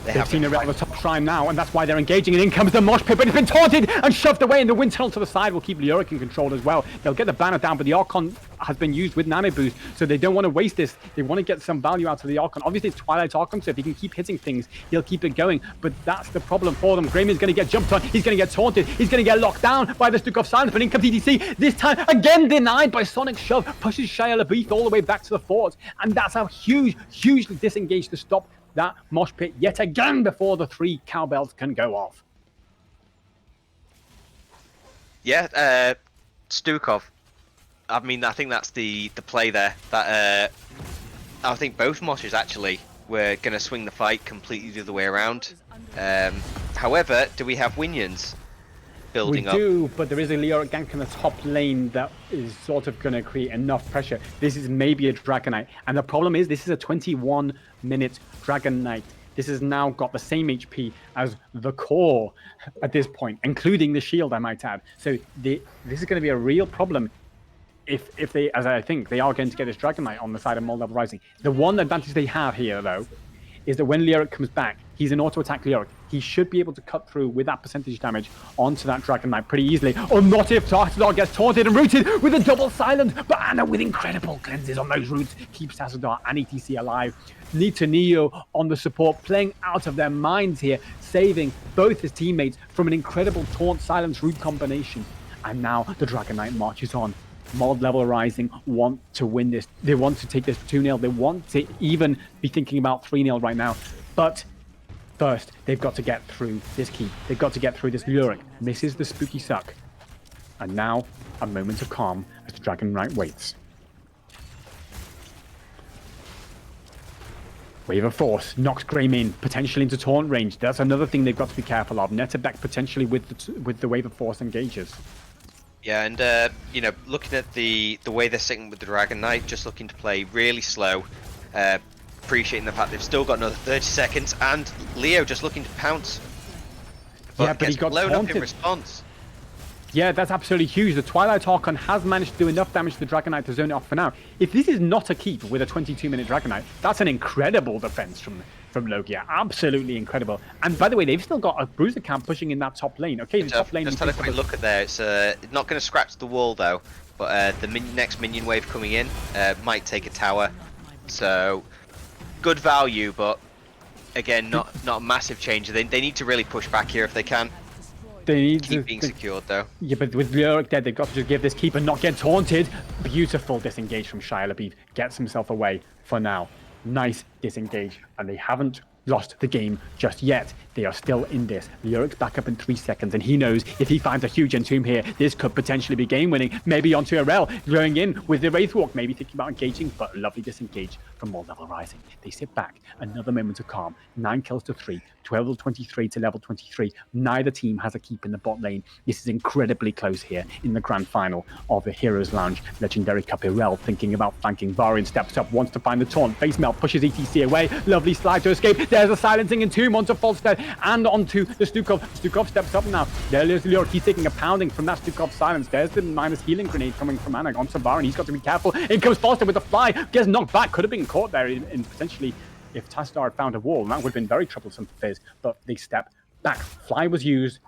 They've seen Urel on the top shrine now, and that's why they're engaging. And in comes the mosh pit, but it's been taunted and shoved away, and the wind tunnel to the side will keep L.O.G.I.A in control as well. They'll get the banner down, but the Archon has been used with nano boost, so they don't want to waste this. They want to get some value out of the Archon. Obviously, it's Twilight Archon, so if he can keep hitting things, he'll keep it going. But that's the problem for them. Grayman's going to get jumped on. He's going to get taunted. He's going to get locked down by the Stukov silence. But in comes ETC. This time, again denied by Sonic Shove. Pushes Shia LaBeouf all the way back to the fort. And that's how hugely disengaged to stop that mosh pit yet again before the 3 cowbells can go off. Yeah, Stukov. I mean, I think that's the play there. That I think both moshes actually were going to swing the fight completely the other way around. However, do we have Winions building up? We do, but there is a L.O.G.I.A gank in the top lane that is sort of going to create enough pressure. This is maybe a Dragon Knight, and the problem is this is a 21-minute Dragon Knight. This has now got the same HP as the core at this point, including the shield, I might add. So this is going to be a real problem if they, as I think, they are going to get this Dragon Knight on the side of Mold Level Rising. The one advantage they have here, though, is that when L.O.G.I.A comes back, He's an auto-attack L.O.G.I.A. He should be able to cut through with that percentage damage onto that Dragon Knight pretty easily. Oh, not if Tassadar gets taunted and rooted with a double silent. But Ana with incredible cleanses on those roots keeps Tassadar and ETC alive. Nita Neo on the support, playing out of their minds here, saving both his teammates from an incredible taunt silence root combination. And now the Dragon Knight marches on. Mod Level Rising want to win this. They want to take this 2-0. They want to even be thinking about 3-0 right now. But first, they've got to get through this keep. They've got to get through this L.O.G.I.A. Misses the spooky suck. And now, a moment of calm as the Dragon Knight waits. Wave of Force knocks Greymane potentially into taunt range. That's another thing they've got to be careful of. Netterbeck potentially with the Wave of Force engages. Yeah, and you know, looking at the way they're sitting with the Dragon Knight, just looking to play really slow, appreciating the fact they've still got another 30 seconds, and Leo just looking to pounce. But he got blown taunted. up in response. Yeah, that's absolutely huge. The Twilight Archon has managed to do enough damage to the Dragon Knight to zone it off for now. If this is not a keep with a 22-minute Dragon Knight, that's an incredible defense from L.O.G.I.A. Absolutely incredible. And by the way, they've still got a Bruiser camp pushing in that top lane. Okay, the top lane... Just had a quick look at there. It's not going to scratch the wall, though. But the next minion wave coming in might take a tower. So, good value, but again, not a massive change. They need to really push back here if they can. They need Keep being secured, though. Yeah, but with L.O.G.I.A. dead, they've got to just give this keep and not get taunted. Beautiful disengage from Shia. Gets himself away for now. Nice disengage, and they haven't lost the game just yet. They are still in this. L.O.G.I.A.'s back up in 3 seconds, and he knows if he finds a huge entomb here, this could potentially be game winning. Maybe onto Arel, going in with the Wraithwalk, maybe thinking about engaging, but a lovely disengage from Mod Level Rising. They sit back, another moment of calm. 9 kills to 3, 12 23 to level 23. Neither team has a keep in the bot lane. This is incredibly close here in the grand final of the Heroes Lounge Legendary Cup. Arel thinking about flanking. Varian steps up, wants to find the taunt. Face melt pushes ETC away. Lovely slide to escape. There's a silencing entomb onto Falstead and onto the Stukov. Stukov steps up now. There's L.O.G.I.A. He's taking a pounding from that Stukov silence. There's the minus healing grenade coming from Ana onto Varian. He's got to be careful. In comes Falstead with the fly. Gets knocked back. Could have been caught there in potentially if Tassadar had found a wall, and that would have been very troublesome for Fizz, but they step back. Fly was used.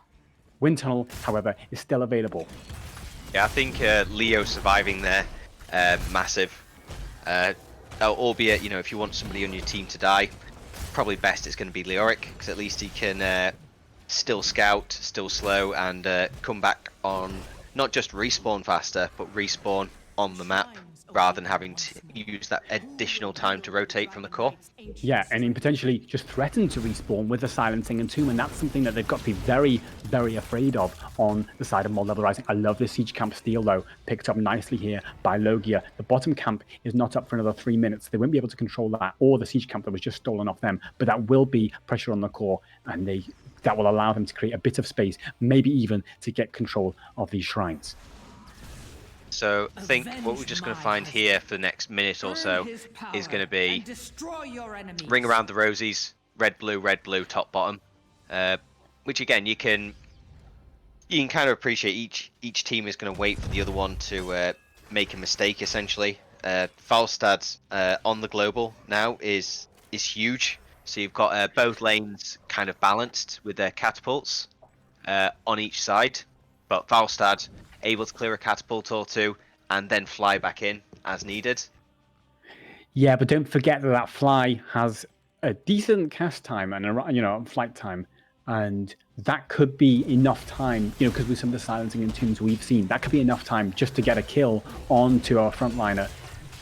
Wind Tunnel, however, is still available. Yeah, I think Leo surviving there, massive. Albeit, you know, if you want somebody on your team to die, probably best it's going to be L.O.G.I.A. because at least he can still scout, still slow, and come back on, not just respawn faster, but respawn on the map, rather than having to use that additional time to rotate from the core. Yeah, and in potentially just threaten to respawn with a silencing entomb, and that's something that they've got to be very, very afraid of on the side of Mod Level Rising. I love this Siege Camp steal, though, picked up nicely here by L.O.G.I.A. The bottom camp is not up for another 3 minutes. They won't be able to control that, or the Siege Camp that was just stolen off them, but that will be pressure on the core, and that will allow them to create a bit of space, maybe even to get control of these shrines. So I think what we're just going to find here for the next minute or so is going to be ring around the rosies, red, blue, top, bottom. Which again, you can kind of appreciate each team is going to wait for the other one to make a mistake. Essentially, Falstad on the global now is huge. So you've got both lanes kind of balanced with their catapults on each side, but Falstad able to clear a catapult or two and then fly back in as needed. Yeah, but don't forget that fly has a decent cast time and a flight time, and that could be enough time, because with some of the silencing entombs we've seen, that could be enough time just to get a kill onto our frontliner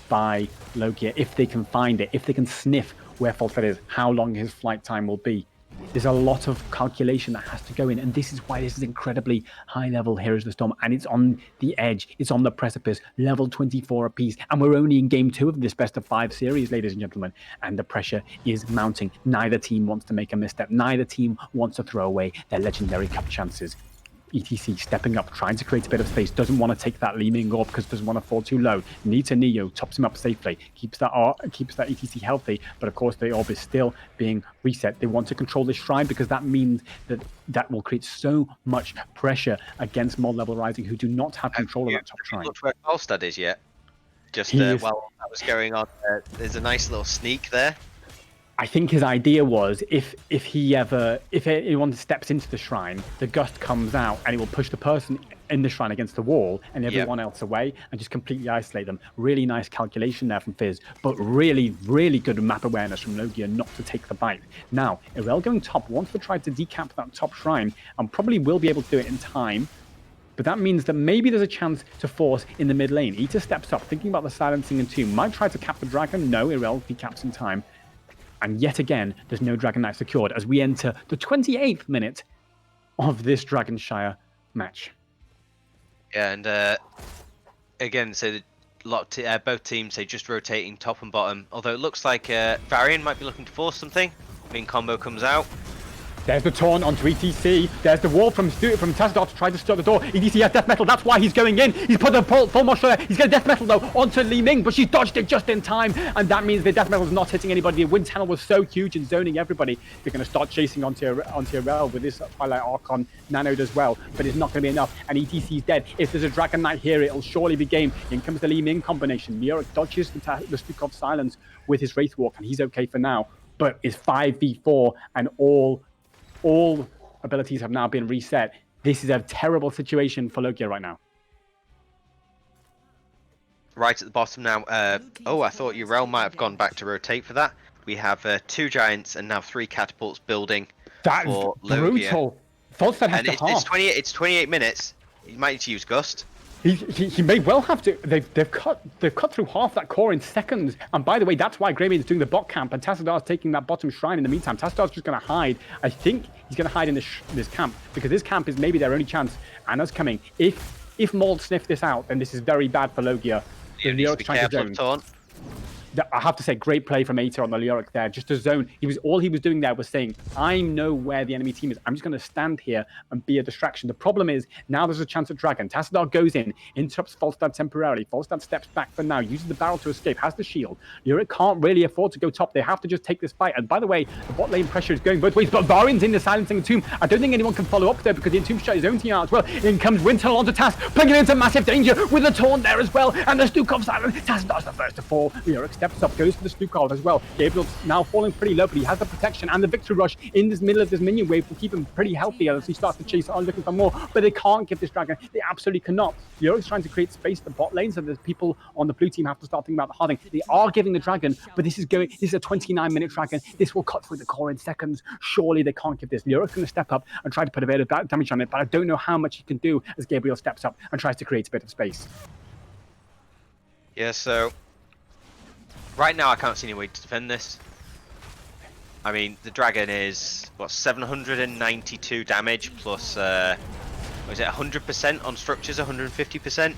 by L.O.G.I.A. if they can find it, if they can sniff where Falstead is, how long his flight time will be. There's a lot of calculation that has to go in, and this is why this is incredibly high-level Heroes of the Storm, and it's on the edge, it's on the precipice, level 24 apiece, and we're only in Game 2 of this best-of-5 series, ladies and gentlemen, and the pressure is mounting. Neither team wants to make a misstep. Neither team wants to throw away their Legendary Cup chances. ETC stepping up, trying to create a bit of space, doesn't want to take that leaning orb because doesn't want to fall too low. Nita Neo tops him up safely, keeps that ETC healthy, but of course the orb is still being reset. They want to control this shrine because that means that will create so much pressure against Mod Level Rising, who do not have control of that top shrine. Look where Falstad is yet. Just while that was going on, there's a nice little sneak there. I think his idea was if anyone steps into the shrine, the gust comes out and it will push the person in the shrine against the wall and everyone else away and just completely isolate them. Really nice calculation there from Fizz, but really, really good map awareness from L.O.G.I.A not to take the bite. Now, Irel going top wants to try to decap that top shrine and probably will be able to do it in time. But that means that maybe there's a chance to force in the mid lane. Eater steps up, thinking about the silencing and Tomb. Might try to cap the dragon. No, Irel decaps in time. And yet again, there's no Dragon Knight secured as we enter the 28th minute of this Dragon.Shire match. Yeah, and again, so both teams say just rotating top and bottom. Although it looks like Varian might be looking to force something. Main combo comes out. There's the taunt onto ETC. There's the wall from Tassadar to try to stop the door. ETC has death metal. That's why he's going in. He's put the full marshal there. He's got death metal though onto Li Ming, but she's dodged it just in time, and that means the death metal is not hitting anybody. The wind tunnel was so huge and zoning everybody. They're going to start chasing onto Irel with this Twilight Archon nanoed as well, but it's not going to be enough. And ETC's dead. If there's a Dragon Knight here, it'll surely be game. In comes the Li Ming combination. Leoric dodges the Stukov silence with his Wraith Walk, and he's okay for now. But it's 5v4, and all abilities have now been reset. This is a terrible situation for L.O.G.I.A right now. Right at the bottom now. Oh, I thought Urel might have gone back to rotate for that. We have 2 giants and now 3 catapults building. That's for brutal. Falstad has and to half. It's 28 minutes. You might need to use Gust. He may well have to. They've cut through half that core in seconds. And by the way, that's why Greybeard is doing the bot camp and Tassadar's taking that bottom shrine in the meantime. Tassadar's just going to hide. I think he's going to hide in this camp because this camp is maybe their only chance. Anna's coming. If Mold sniff this out, then this is very bad for L.O.G.I.A. You need to be careful of taunt. I have to say, great play from Aether on the Leoric there. Just a zone. All he was doing there was saying, I know where the enemy team is. I'm just going to stand here and be a distraction. The problem is, now there's a chance at Dragon. Tassadar goes in, interrupts Falstad temporarily. Falstad steps back for now, uses the barrel to escape, has the shield. Leoric can't really afford to go top. They have to just take this fight. And by the way, the bot lane pressure is going both ways, but Varian's in the silencing Tomb. I don't think anyone can follow up there because the Entomb shot his own team out as well. In comes Windtunnel onto Tass, bringing into massive danger with the taunt there as well. And the Stukov silence. Tassadar's the first to fall. Leoric steps up, goes for the Stukov as well. Gabriel's now falling pretty low, but he has the protection and the victory rush in this middle of this minion wave will keep him pretty healthy as he starts to chase on looking for more. But they can't give this dragon. They absolutely cannot. Leoric's trying to create space at the bot lane, so there's people on the blue team have to start thinking about the harding. They are giving the dragon, but this is a 29-minute dragon. This will cut through the core in seconds. Surely they can't give this. Leoric's going to step up and try to put a bit of damage on it, but I don't know how much he can do as Gabriel steps up and tries to create a bit of space. Yeah, so right now I can't see any way to defend this. I mean, the dragon is, what, 792 damage plus, what is it, 100% on structures, 150%?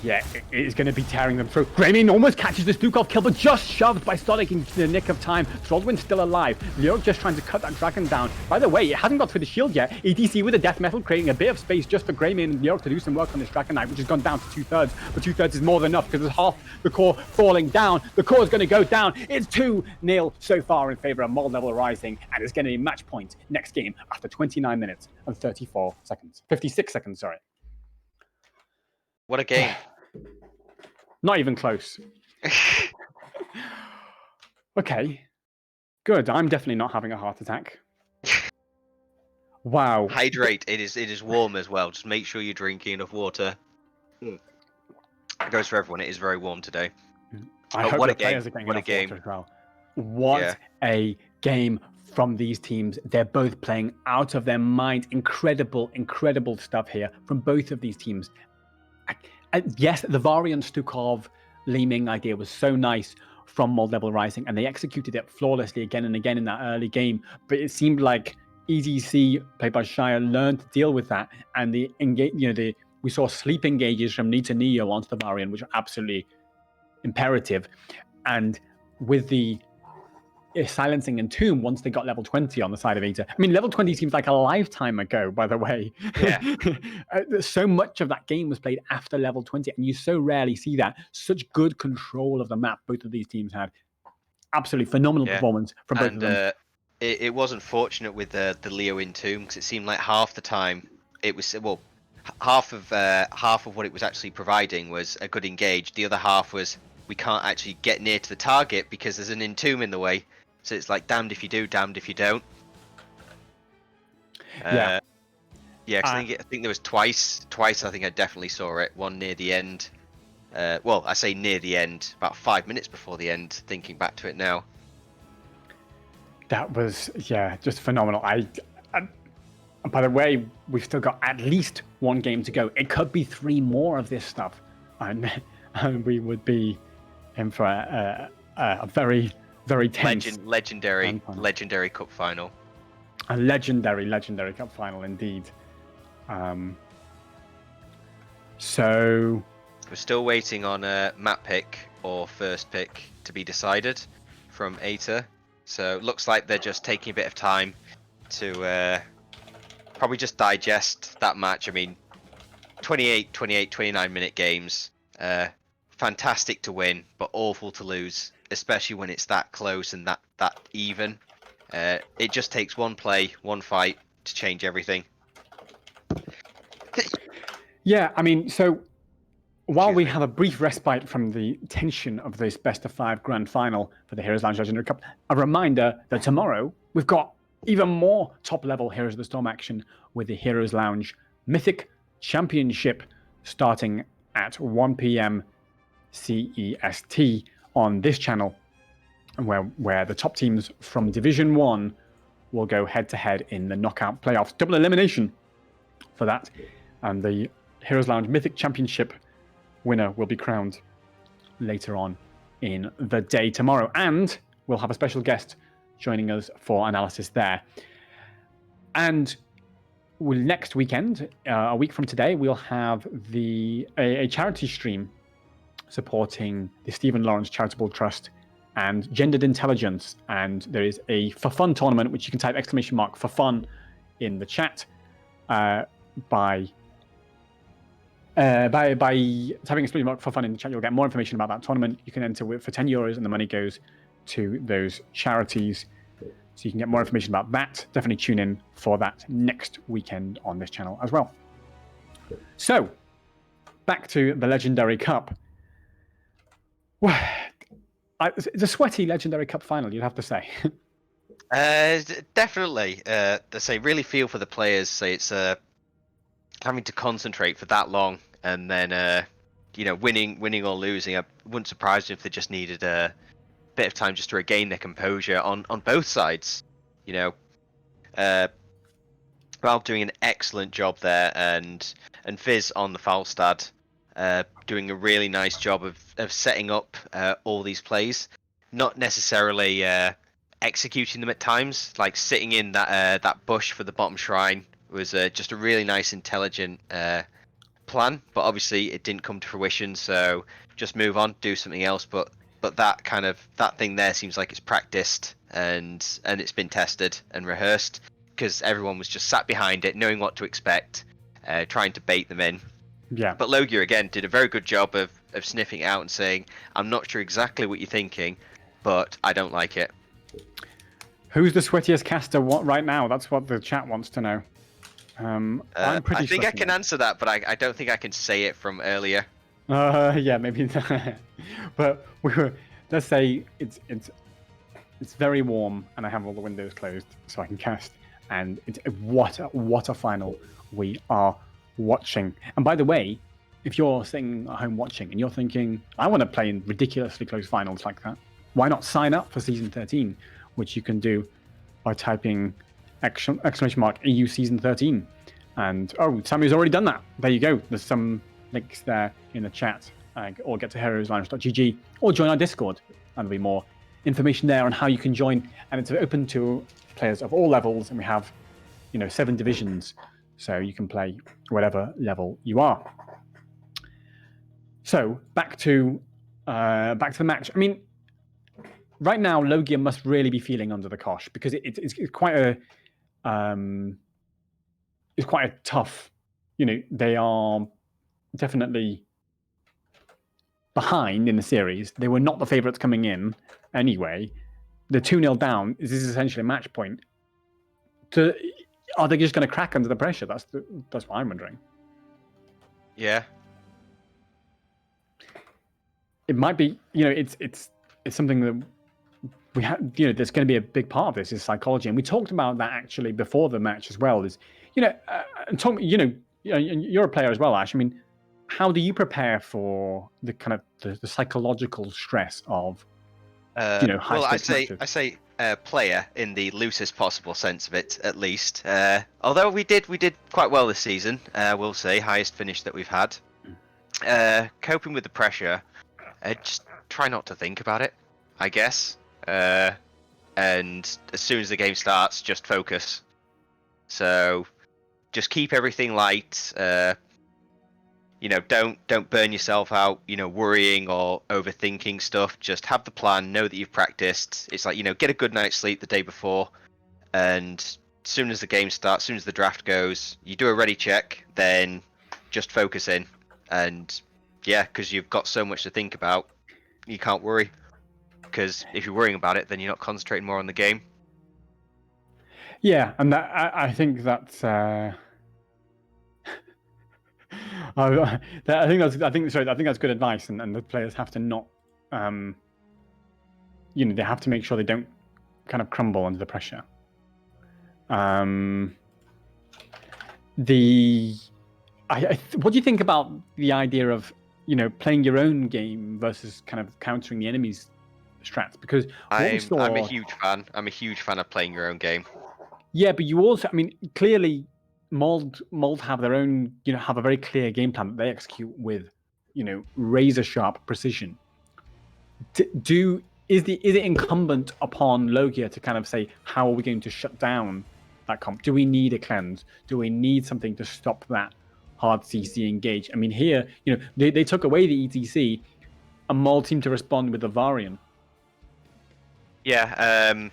Yeah, it is going to be tearing them through. Greymane almost catches the Stukov kill, but just shoved by Sonic in the nick of time. Thraldwin's still alive. Leoric just trying to cut that dragon down. By the way, it hasn't got through the shield yet. ETC with a death metal, creating a bit of space just for Greymane and Leoric to do some work on this Dragon Knight, which has gone down to 2/3. But 2/3 is more than enough because there's half the core falling down. The core is going to go down. It's 2-0 so far in favor of Mold Level Rising, and it's going to be match point next game after 29 minutes and 34 seconds. 56 seconds, sorry. What a game. Not even close. Okay. Good. I'm definitely not having a heart attack. Wow. Hydrate. It is warm as well. Just make sure you're drinking enough water. It goes for everyone. It is very warm today. I hope what the a game. players are getting What a enough game. water as well. What a game from these teams. They're both playing out of their mind. Incredible, incredible stuff here from both of these teams. Yes, the Varian Stukov Li Ming idea was so nice from Mold Level Rising, and they executed it flawlessly again and again in that early game. But it seemed like EDC, played by Shire, learned to deal with that, and we saw sleep engages from Nita Neo onto the Varian, which are absolutely imperative. And with the silencing and Tomb once they got level 20 on the side of Aether. I mean, level 20 seems like a lifetime ago, by the way. Yeah. So much of that game was played after level 20, and you so rarely see that. Such good control of the map both of these teams had. Absolutely phenomenal performance from both of them. It wasn't fortunate with the Leo in Tomb, because it seemed like half the time it was, well, half of what it was actually providing was a good engage. The other half was we can't actually get near to the target because there's an Entomb in the way. So it's like damned if you do, damned if you don't. Yeah. Yeah, because I think there was twice. Twice, I think I definitely saw it. One near the end. Well, I say near the end, about 5 minutes before the end. Thinking back to it now. That was, yeah, just phenomenal. By the way, we've still got at least one game to go. It could be 3 more of this stuff, and we would be in for a very, very tense, legendary cup final. A legendary cup final indeed. So we're still waiting on map pick or first pick to be decided from ATA. So it looks like they're just taking a bit of time to probably just digest that match. I mean, 28, 29 minute games. Fantastic to win, but awful to lose, especially when it's that close and that even. It just takes one play, one fight to change everything. Yeah, I mean, so while we have a brief respite from the tension of this best of 5 grand final for the Heroes Lounge Legendary Cup, a reminder that tomorrow we've got even more top-level Heroes of the Storm action with the Heroes Lounge Mythic Championship starting at 1 p.m. CEST on this channel, where the top teams from Division 1 will go head-to-head in the knockout playoffs. Double elimination for that. And the Heroes Lounge Mythic Championship winner will be crowned later on in the day tomorrow. And we'll have a special guest joining us for analysis there. And next weekend, a week from today, we'll have a charity stream supporting the Stephen Lawrence Charitable Trust and Gendered Intelligence. And there is a For Fun tournament, which you can type !FUN in the chat by typing !For Fun in the chat. You'll get more information about that tournament. You can enter for €10 and the money goes to those charities. So you can get more information about that. Definitely tune in for that next weekend on this channel as well. So, back to the Legendary Cup. It's a sweaty Legendary Cup final, you'd have to say. Definitely. They say really feel for the players. Say it's having to concentrate for that long, and then winning or losing. I wouldn't surprise me if they just needed a bit of time just to regain their composure on both sides. Valve doing an excellent job there, and Fizz on the Falstad doing a really nice job of setting up all these plays, not necessarily executing them at times. Like sitting in that bush for the bottom shrine was just a really nice, intelligent plan, but obviously it didn't come to fruition. So just move on, do something else. But that thing there seems like it's practiced and it's been tested and rehearsed, because everyone was just sat behind it, knowing what to expect, trying to bait them in. Yeah. But L.O.G.I.A again did a very good job of sniffing it out and saying, "I'm not sure exactly what you're thinking, but I don't like it." Who's the sweatiest caster right now? That's what the chat wants to know. I'm pretty I think I can now. answer that, but I don't think I can say it from earlier. Yeah, maybe. But let's say it's very warm and I have all the windows closed so I can cast. And what a final we are watching. And by the way, if you're sitting at home watching and you're thinking, I want to play in ridiculously close finals like that, why not sign up for Season 13, which you can do by typing !EU Season 13. And, Sammy's already done that. There you go. There's some links there in the chat. Or get to heroeslounge.gg or join our Discord. And there'll be more information there on how you can join. And it's open to players of all levels. And we have, 7 divisions. So you can play whatever level you are. So back to the match. I mean, right now, L.O.G.I.A must really be feeling under the cosh, because it's quite a tough. They are definitely behind in the series. They were not the favourites coming in anyway. They're 2-0 down. This is essentially a match point. Are they just going to crack under the pressure? That's what I'm wondering. Yeah. It might be. It's something that we have, there's going to be a big part of this is psychology, and we talked about that actually before the match as well. Is and Tom, you're a player as well, Ash. I mean, how do you prepare for the kind of the psychological stress of high Well, stakes matches? I say player in the loosest possible sense of it, at least. Although we did quite well this season, we'll say highest finish that we've had. Coping with the pressure, just try not to think about it, I guess. And as soon as the game starts, just focus. So just keep everything light. Don't burn yourself out, worrying or overthinking stuff. Just have the plan, know that you've practiced. It's like, get a good night's sleep the day before, and as soon as the game starts, as soon as the draft goes, you do a ready check, then just focus in. And yeah, because you've got so much to think about, you can't worry. Because if you're worrying about it, then you're not concentrating more on the game. Yeah, and I think that's. I think that's good advice, and the players have to not, they have to make sure they don't kind of crumble under the pressure. What do you think about the idea of playing your own game versus kind of countering the enemy's strats? Because I'm a huge fan. I'm a huge fan of playing your own game. Yeah, but you also, I mean, clearly, Mold have their own, have a very clear game plan that they execute with, razor sharp precision. Is it incumbent upon Logia to kind of say, how are we going to shut down that comp? Do we need a cleanse? Do we need something to stop that hard CC engage? I mean, here, they took away the ETC, and Mold seemed to respond with the Varian. Yeah,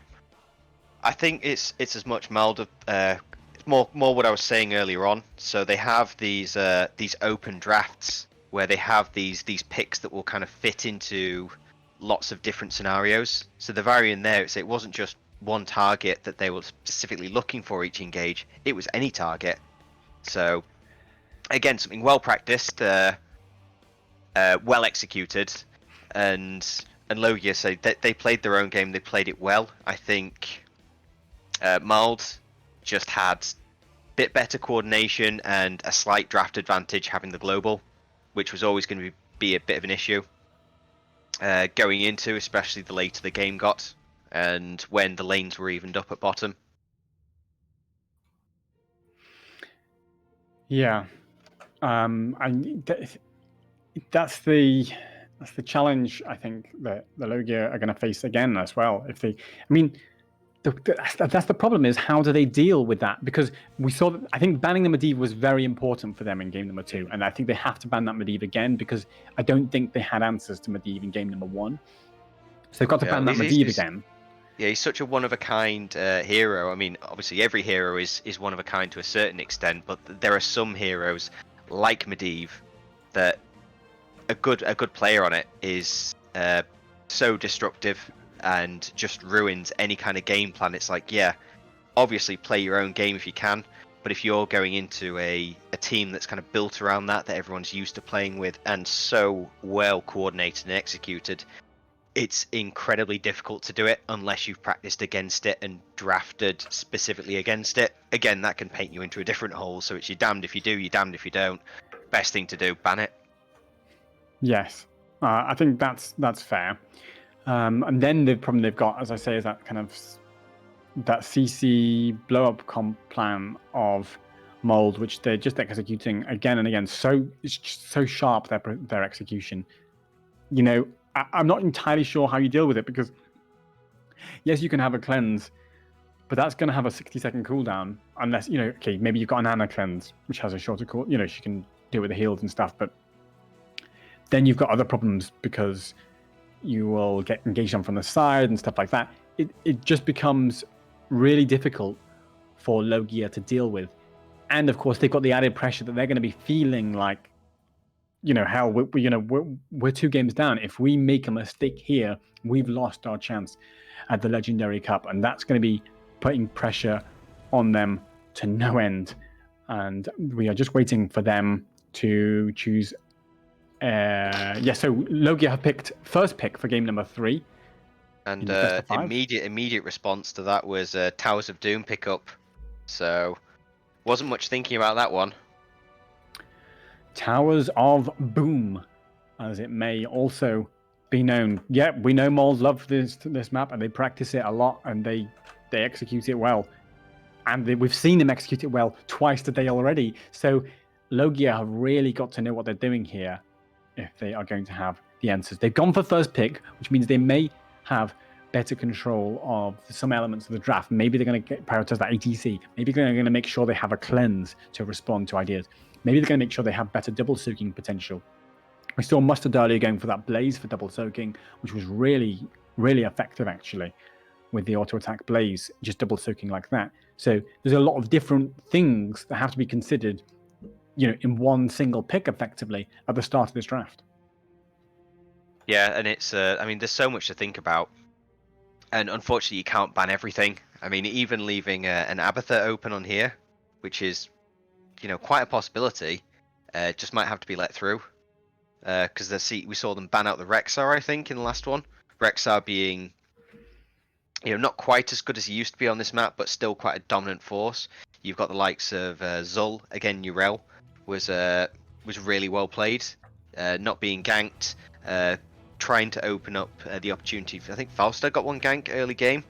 I think it's as much Mold. More what I was saying earlier on. So they have these open drafts where they have these picks that will kind of fit into lots of different scenarios. So the Varian there, it wasn't just one target that they were specifically looking for each engage. It was any target. So again, something well practiced, well executed, and Logia say they played their own game. They played it well. I think Mold just had a bit better coordination and a slight draft advantage having the global, which was always going to be a bit of an issue going into, especially the later the game got and when the lanes were evened up at bottom. Yeah, that's the challenge I think that the Logia are going to face again as well. If they, I mean, that's the problem is how do they deal with that? Because we saw that I think banning the Medivh was very important for them in game number 2, and I think they have to ban that Medivh again because I don't think they had answers to Medivh in game number 1. So they've got to ban that Medivh again. Yeah, he's such a one-of-a-kind hero. I mean, obviously every hero is one of a kind to a certain extent, but there are some heroes like Medivh that a good player on it is so destructive and just ruins any kind of game plan. It's like, yeah, obviously play your own game if you can, but if you're going into a team that's kind of built around that everyone's used to playing with and so well coordinated and executed, it's incredibly difficult to do it unless you've practiced against it and drafted specifically against it. Again, that can paint you into a different hole, so it's you're damned if you do, you're damned if you don't. Best thing to do, ban it. Yes, I think that's fair. And then the problem they've got, as I say, is that kind of that CC blow up comp plan of Mold, which they're just executing again and again. So it's just so sharp their execution. I'm not entirely sure how you deal with it because yes, you can have a cleanse, but that's going to have a 60-second cooldown unless okay, maybe you've got an Ana cleanse which has a shorter cool. She can deal with the heals and stuff, but then you've got other problems because you will get engaged on from the side and stuff like that. It just becomes really difficult for Logia to deal with. And of course, they've got the added pressure that they're going to be feeling like, hell, we're 2 games down. If we make a mistake here, we've lost our chance at the Legendary Cup. And that's going to be putting pressure on them to no end. And we are just waiting for them to choose. So Logia have picked first pick for game number 3. And in the best of 5. immediate response to that was Towers of Doom pickup. So wasn't much thinking about that one. Towers of Boom, as it may also be known. Yeah, we know Moles love this map, and they practice it a lot, and they execute it well. And we've seen them execute it well twice today already. So L.O.G.I.A have really got to know what they're doing here if they are going to have the answers. They've gone for first pick, which means they may have better control of some elements of the draft. Maybe they're going to prioritize that ATC. Maybe they're going to make sure they have a cleanse to respond to ideas. Maybe they're going to make sure they have better double soaking potential. We saw Mustard earlier going for that Blaze for double soaking, which was really, really effective actually, with the auto attack Blaze, just double soaking like that. So there's a lot of different things that have to be considered, in one single pick effectively at the start of this draft. Yeah, and it's I mean, there's so much to think about, and unfortunately, you can't ban everything. I mean, even leaving an Abathur open on here, which is, quite a possibility, just might have to be let through. Because we saw them ban out the Rexar, I think, in the last one. Rexar being, not quite as good as he used to be on this map, but still quite a dominant force. You've got the likes of Zul, again, Urel was really well played, not being ganked, trying to open up the opportunity. I think Falster got one gank early game.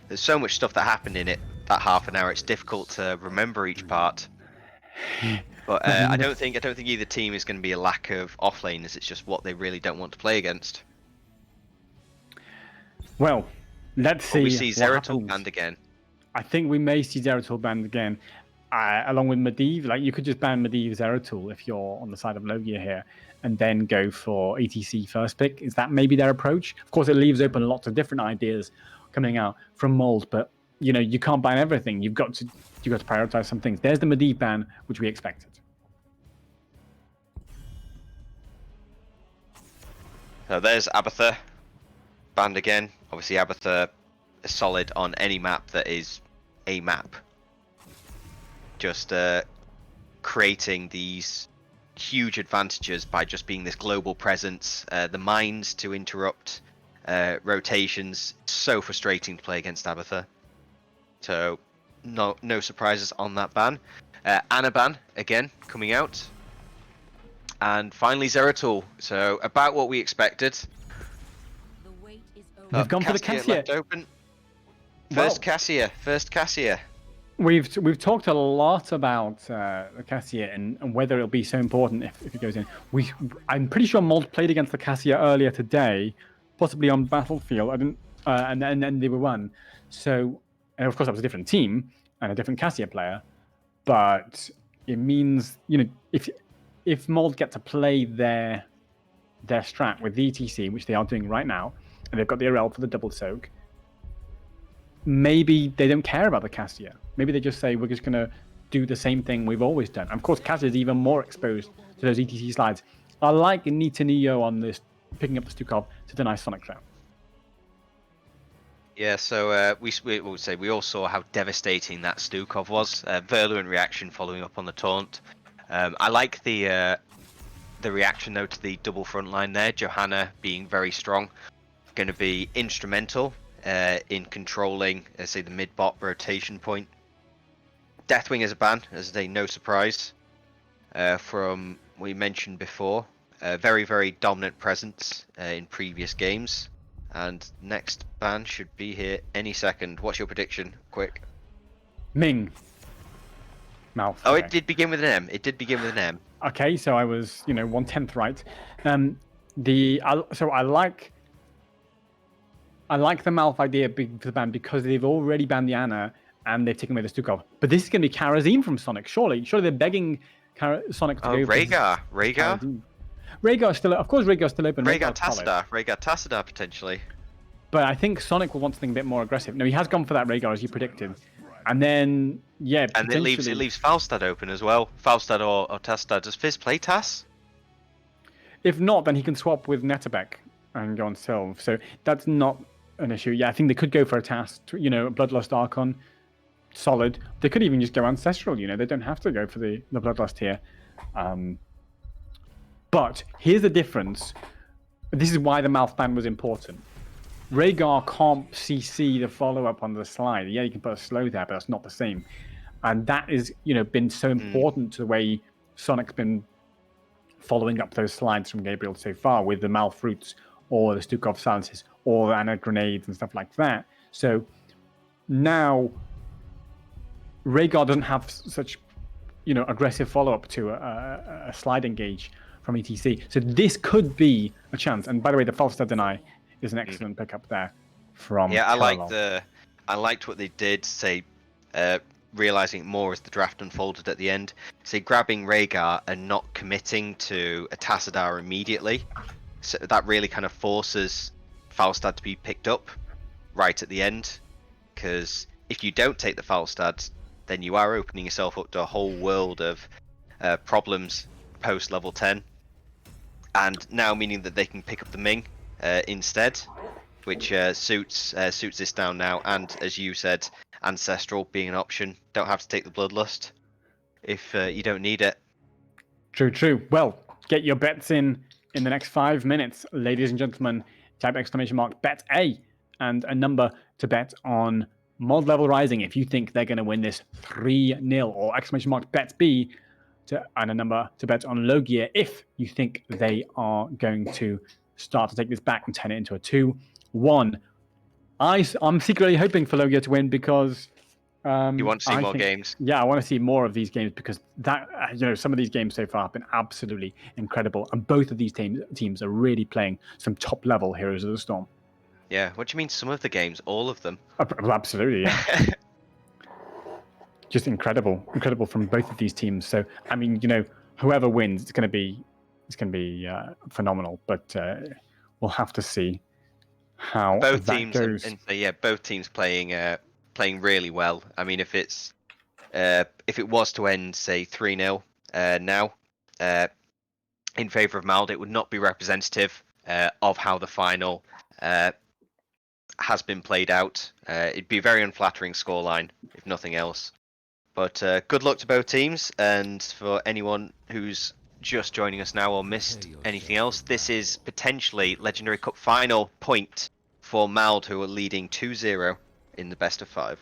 There's so much stuff that happened in that half an hour. It's difficult to remember each part. But I don't think either team is going to be a lack of offlaners. It's just what they really don't want to play against. Well, let's see. We see Zeratul banned again. I think we may see Zeratul banned again, along with Medivh. Like, you could just ban Medivh Zeratul if you're on the side of L.O.G.I.A here, and then go for ATC first pick. Is that maybe their approach? Of course, it leaves open lots of different ideas coming out from Moles, but you can't ban everything. You've got to prioritize some things. There's the Medivh ban, which we expected. So there's Abathur banned again. Obviously, Abathur is solid on any map that is a map. Just creating these huge advantages by just being this global presence. The mines to interrupt rotations. So frustrating to play against Abathur. So no surprises on that ban. Anaban again coming out. And finally Zeratul. So about what we expected. The wait is over. We've gone for the Cassia. Left open. First Cassia. We've talked a lot about the Cassia and whether it'll be so important if it goes in. I'm pretty sure Mold played against the Cassia earlier today, possibly on Battlefield. I didn't, and then they were won. So, and of course that was a different team and a different Cassia player, but it means if Mold get to play their strat with the ETC, which they are doing right now, and they've got the RL for the double soak, maybe they don't care about the Cassia. Maybe they just say, we're just going to do the same thing we've always done. And of course, Cassia is even more exposed to those ETC slides. I like Nita Neo on this, picking up the Stukov to deny Sonic Trap. Yeah, so we all saw how devastating that Stukov was. Virulent reaction following up on the taunt. I like the reaction though to the double front line there. Johanna being very strong, going to be instrumental in controlling, say, the mid-bot rotation point. Deathwing is a ban, as a no surprise from we mentioned before. Very, very dominant presence in previous games. And next ban should be here any second. What's your prediction? Quick. Ming. Mouth. Oh, okay. It did begin with an M. Okay, so I was, 1/10 right. So I like the Malf idea for the ban because they've already banned the Ana and they've taken away the Stukov. But this is going to be Karazim from Sonic, surely. Surely they're begging Sonic to go. Rhaegar. Rhaegar's still, of course, Rhaegar's still open. Rhaegar Tassadar potentially. But I think Sonic will want something a bit more aggressive. No, he has gone for that Rhaegar as you predicted. And then, yeah, and it leaves Falstad open as well. Falstad or Tassadar. Does Fizz play Tass? If not, then he can swap with Netabek and go on Sylve. So that's not an issue. Yeah, I think they could go for a Tass, Bloodlust Archon, solid. They could even just go Ancestral, They don't have to go for the Bloodlust here. But here's the difference. This is why the mouth ban was important. Rhaegar can't CC the follow-up on the slide. Yeah, you can put a slow there, but that's not the same. And that is, been so important to the way Sonic's been following up those slides from Gabriel so far with the Malfruits or the Stukov silences or the Anna grenades and stuff like that. So now Rhaegar doesn't have such, aggressive follow-up to a slide engage from ETC. So this could be a chance. And by the way, the Falstad Deny is an excellent pickup there from Yeah, Parallel. I liked what they did. Say, realizing it more as the draft unfolded at the end. Say, grabbing Rhaegar and not committing to a Tassadar immediately. So that really kind of forces Falstad to be picked up right at the end. Because if you don't take the Falstad, then you are opening yourself up to a whole world of problems post level 10. And now meaning that they can pick up the Ming instead, which suits this down now. And as you said, Ancestral being an option. Don't have to take the Bloodlust if you don't need it. True. Well, get your bets in the next 5 minutes, ladies and gentlemen. Type !bet A and a number to bet on Mod Level Rising if you think they're going to win this 3-0, or !bet B and a number to bet on L.O.G.I.A if you think they are going to start to take this back and turn it into a 2-1. I'm secretly hoping for L.O.G.I.A to win because You want to see more games? Yeah, I want to see more of these games because that some of these games so far have been absolutely incredible, and both of these teams are really playing some top level Heroes of the Storm. Yeah. What do you mean? Some of the games, all of them? Absolutely, yeah. Just incredible from both of these teams. So I mean, whoever wins, it's going to be phenomenal. But we'll have to see how both that teams goes. and both teams playing really well. I mean, if it was to end say 3-0 now in favor of Mald, it would not be representative of how the final has been played out. It'd be a very unflattering scoreline if nothing else. But good luck to both teams, and for anyone who's just joining us now or missed anything else, this is potentially Legendary Cup final point for Mald, who are leading 2-0 in the best of 5.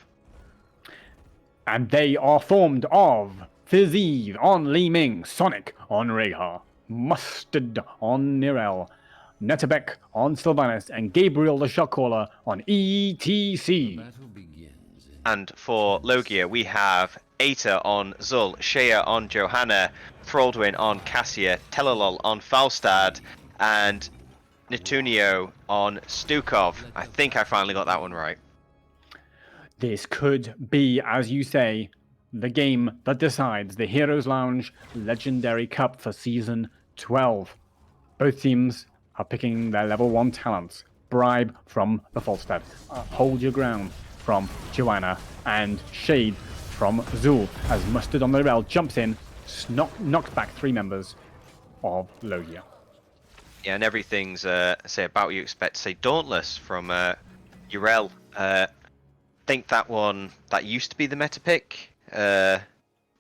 And they are formed of Fizzy on Li Ming, Sonic on Rhaegar, Mustard on Nirel, Netabek on Sylvanas, and Gabriel the Shotcaller on ETC. And for L.O.G.I.A, we have Aita on Zul, Shea on Johanna, Thraldwyn on Cassia, Telalol on Falstad, and Netunio on Stukov. I think I finally got that one right. This could be, as you say, the game that decides the Heroes Lounge Legendary Cup for Season 12. Both teams are picking their level 1 talents. Bribe from the Falstad, Hold Your Ground from Joanna, and Shade from Zul, as Mustard on the rail jumps in, knocks back 3 members of L.O.G.I.A. Yeah, and everything's say about what you expect. Say Dauntless from Urel. Think that used to be the meta pick. Oh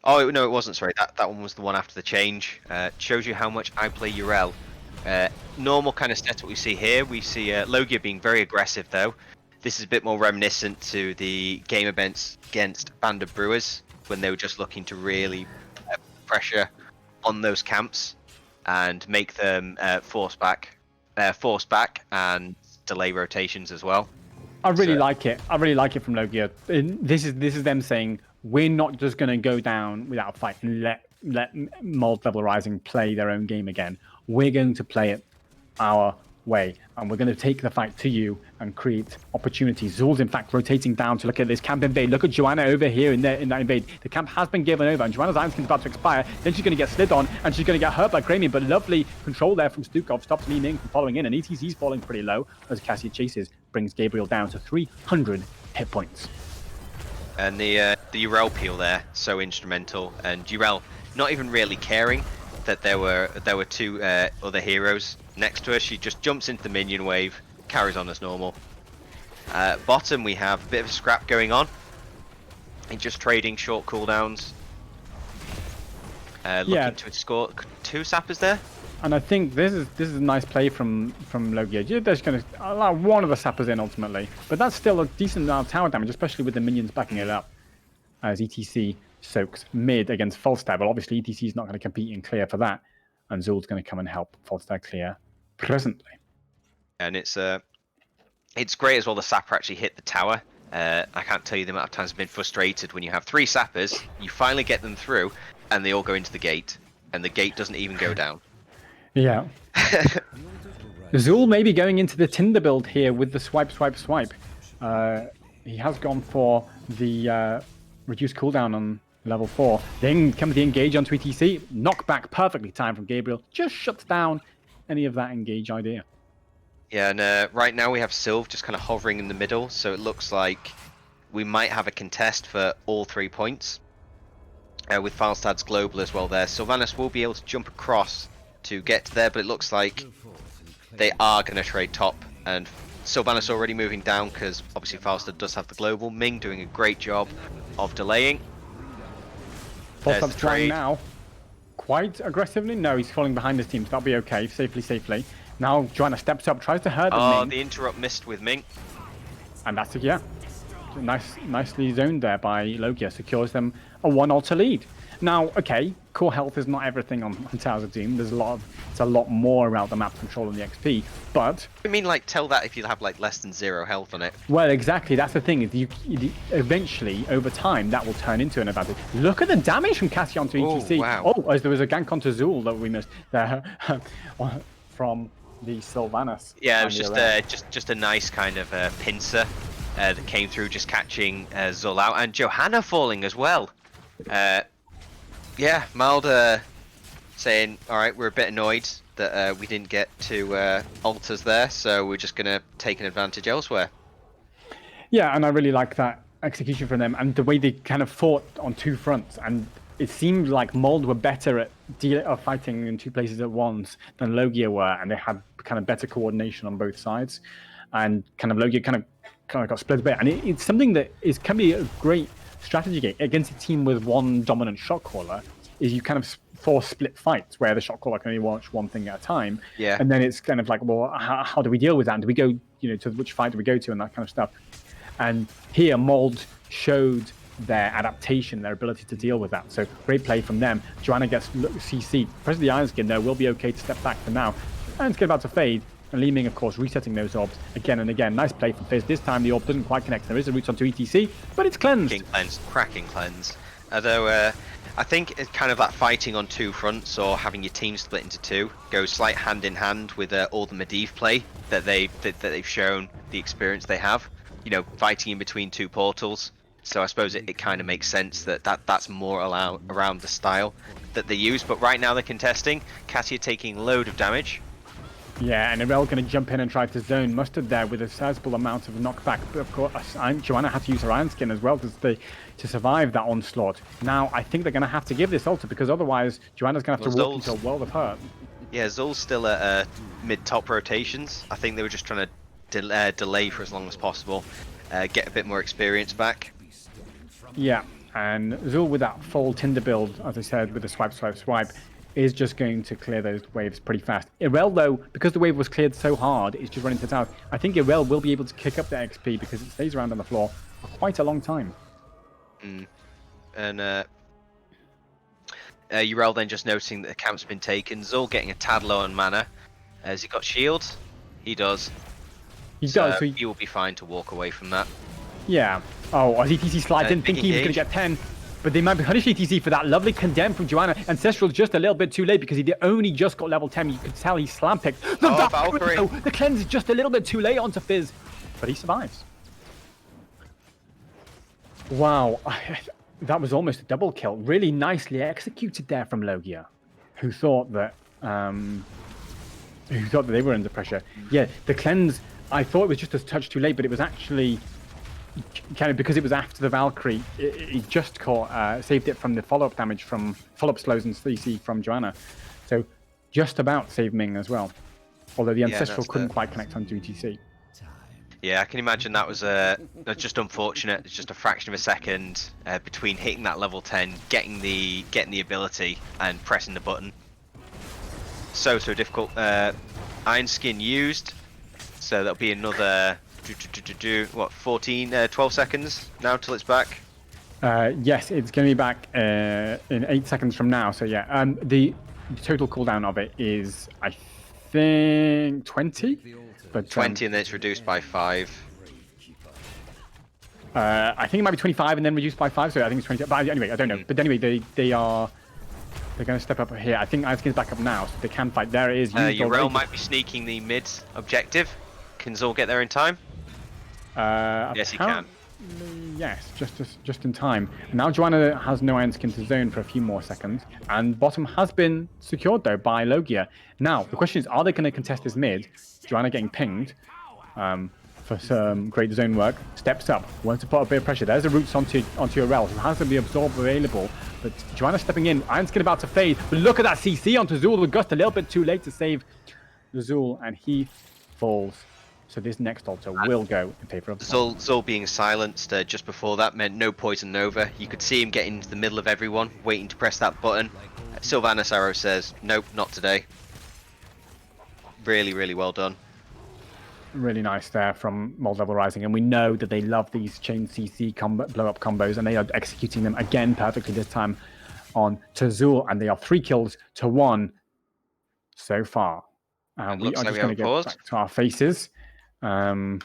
no, it wasn't. Sorry, that one was the one after the change. Shows you how much I play Urel. Normal kind of setup we see here. We see L.O.G.I.A being very aggressive though. This is a bit more reminiscent to the game events against Band of Brewers when they were just looking to really pressure on those camps and make them force back and delay rotations as well. I really like it. I really like it from L.O.G.I.A. This is them saying we're not just going to go down without a fight and let Mold Level Rising play their own game again. We're going to play it our way, and we're going to take the fight to you and create opportunities. Zul's in fact rotating down to look at this camp invade. Look at Joanna over here in that invade. The camp has been given over, and Joanna's Iron Skin's about to expire. Then she's going to get slid on, and she's going to get hurt by Cramian, but lovely control there from Stukov stops Li Ming from following in, and ETC's falling pretty low as Cassia chases, brings Gabriel down to 300 hit points. And the Urel peel there, so instrumental, and Urel not even really caring that there were 2 other heroes next to her. She just jumps into the minion wave, carries on as normal. Bottom we have a bit of a scrap going on, and just trading short cooldowns. Looking to score 2 sappers there. And I think this is a nice play from L.O.G.I.A. They're just going to allow one of the sappers in ultimately, but that's still a decent amount of tower damage, especially with the minions backing it up. As ETC soaks mid against Falstad, but obviously ETC is not going to compete in clear for that, and Zul's going to come and help Falstad clear presently. And it's great as well. The sapper actually hit the tower. I can't tell you the amount of times I've been frustrated when you have 3 sappers, you finally get them through, and they all go into the gate, and the gate doesn't even go down. Yeah. Zul may be going into the Tinder build here with the swipe. He has gone for the reduced cooldown on level 4. Then comes the engage onto ETC. Knockback perfectly timed from Gabriel. Just shuts down any of that engage idea. Yeah, and right now we have Sylve just kind of hovering in the middle, so it looks like we might have a contest for all 3 points. With Falstad's global as well there. Sylvanas will be able to jump across to get there, but it looks like they are going to trade top, and Sylvanas already moving down because obviously Falstad does have the global. Ming doing a great job of delaying. Falstad's trying now. Quite aggressively? No, he's falling behind his team, so that'll be okay. Safely. Now Joanna steps up, tries to hurt the Ming. The interrupt missed with Ming. And that's yeah. Nicely zoned there by L.O.G.I.A. Secures them a 1-altar lead. Now, okay, core health is not everything on Towers of Doom. It's a lot more about the map control and the XP. But I mean, like, tell that if you have like less than 0 health on it. Well, exactly. That's the thing. Is you eventually, over time, that will turn into an advantage. Look at the damage from Cassie onto ETC. Wow. Oh, as there was a gank onto Zul that we missed there from the Sylvanas. Yeah, it was just a nice kind of pincer that came through, just catching Zul out, and Johanna falling as well. Yeah, Mild saying, all right, we're a bit annoyed that we didn't get to altars there, so we're just going to take an advantage elsewhere. Yeah, and I really like that execution from them and the way they kind of fought on 2 fronts. And it seemed like Mold were better at fighting in 2 places at once than L.O.G.I.A were, and they had kind of better coordination on both sides. And kind of L.O.G.I.A kind of got split a bit. And it's something that can be a great strategy game against a team with one dominant shot caller. Is you kind of force split fights where the shot caller can only watch one thing at a time. Yeah. And then it's kind of like, well, how do we deal with that? And do we go, to which fight do we go to and that kind of stuff? And here, Mold showed their adaptation, their ability to deal with that. So great play from them. Joanna gets CC. Press the Iron Skin, though, will be okay to step back for now. Iron Skin about to fade. And Li Ming, of course, resetting those orbs again and again. Nice play from Fizz. This time the orb doesn't quite connect. There is a route onto ETC, but it's cleansed. Cracking cleanse. Although I think it's kind of that fighting on 2 fronts, or having your team split into 2, goes slight hand in hand with all the Medivh play that they've shown, the experience they have. Fighting in between 2 portals. So I suppose it kind of makes sense that's more around the style that they use. But right now they're contesting. Katia taking a load of damage. Yeah, and Irel going to jump in and try to zone Mustard there with a sizable amount of knockback. But of course, Joanna had to use her Iron Skin as well to survive that onslaught. Now, I think they're going to have to give this altar because otherwise Joanna's going to have to walk into a world of hurt. Yeah, Zul's still at mid-top rotations. I think they were just trying to delay for as long as possible, get a bit more experience back. Yeah, and Zul with that full Tinder build, as I said, with the swipe, is just going to clear those waves pretty fast. Irel, though, because the wave was cleared so hard, it's just running to the tower. I think Irel will be able to kick up the XP because it stays around on the floor for quite a long time. And Urel then just noticing that the camp's been taken. Zul getting a tad low on mana. Has he got shield? He does. He does. So he will be fine to walk away from that. Yeah. Oh, as ETC slides in, thinking he was going to get 10. But they might be punishing ETC for that lovely condemn from Joanna. Ancestral just a little bit too late because he only just got level 10. You could tell he slam picked. The cleanse is just a little bit too late onto Fizz. But he survives. Wow. That was almost a double kill. Really nicely executed there from L.O.G.I.A, who thought that they were under pressure. Yeah, the cleanse, I thought it was just a touch too late, but it was actually kind of because it was after the Valkyrie, it just saved it from the follow-up damage from follow-up slows and CC from Joanna. So just about saved Ming as well. Although the Ancestral couldn't quite connect onto ETC. Yeah, I can imagine that was just unfortunate. It's just a fraction of a second between hitting that level 10, getting the ability, and pressing the button. so difficult. Iron Skin used, so that'll be another what 14, 12 seconds now till it's back. Yes, it's going to be back in 8 seconds from now. So yeah, the total cooldown of it is, I think, 20. But 20 and then it's reduced by 5. I think it might be 25 and then reduced by 5. So I think it's 20. But anyway, I don't know. But anyway, they're going to step up here. I think Ice Skin's back up now, so they can fight. There it is. Urel might be sneaking the mid objective. Can Zul get there in time? Yes, he can. Yes, just in time. Now Joanna has no Iron Skin to zone for a few more seconds, and bottom has been secured though by L.O.G.I.A. Now the question is, are they going to contest this mid? Joanna getting pinged for some great zone work. Steps up, wants to put a bit of pressure. There's the roots onto Urel, who has the absorb available, but Joanna stepping in. Iron Skin about to fade, but look at that CC onto Zul. The Gust a little bit too late to save the Zul, and he falls. So this next altar will go in favor of Zul being silenced just before that meant no Poison Nova. You could see him getting into the middle of everyone, waiting to press that button. Sylvanas Arrow says, nope, not today. Really, really well done. Really nice there from Mold Level Rising, and we know that they love these chain CC blow-up combos, and they are executing them again perfectly this time on Zul, and they are 3 kills to 1 so far. We are just going to get back to our faces. Yes,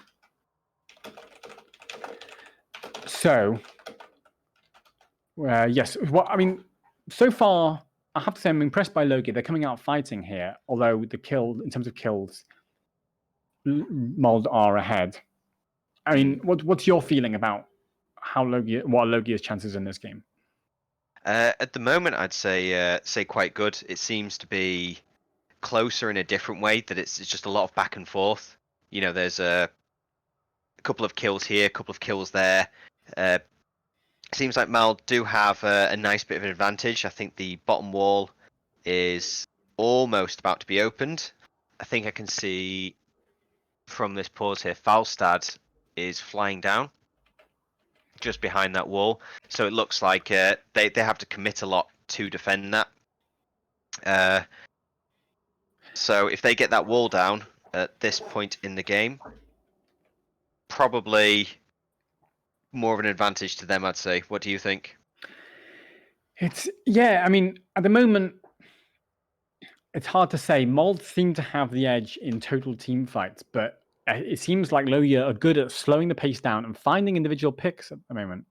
well, I mean, so far, I have to say I'm impressed by L.O.G.I.A. They're coming out fighting here, although the kill, in terms of kills, Mold are ahead. I mean, what's your feeling about how what L.O.G.I.A's chances in this game? At the moment, I'd say quite good. It seems to be closer in a different way, that it's just a lot of back and forth. You know, there's a couple of kills here, a couple of kills there. Seems like Mal do have a nice bit of an advantage. I think the bottom wall is almost about to be opened. I think I can see from this pause here, Falstad is flying down just behind that wall. So it looks like they have to commit a lot to defend that. So if they get that wall down at this point in the game, probably more of an advantage to them, I'd say. What do you think? I mean, at the moment, it's hard to say. Mold seem to have the edge in total team fights, but it seems like L.O.G.I.A are good at slowing the pace down and finding individual picks at the moment.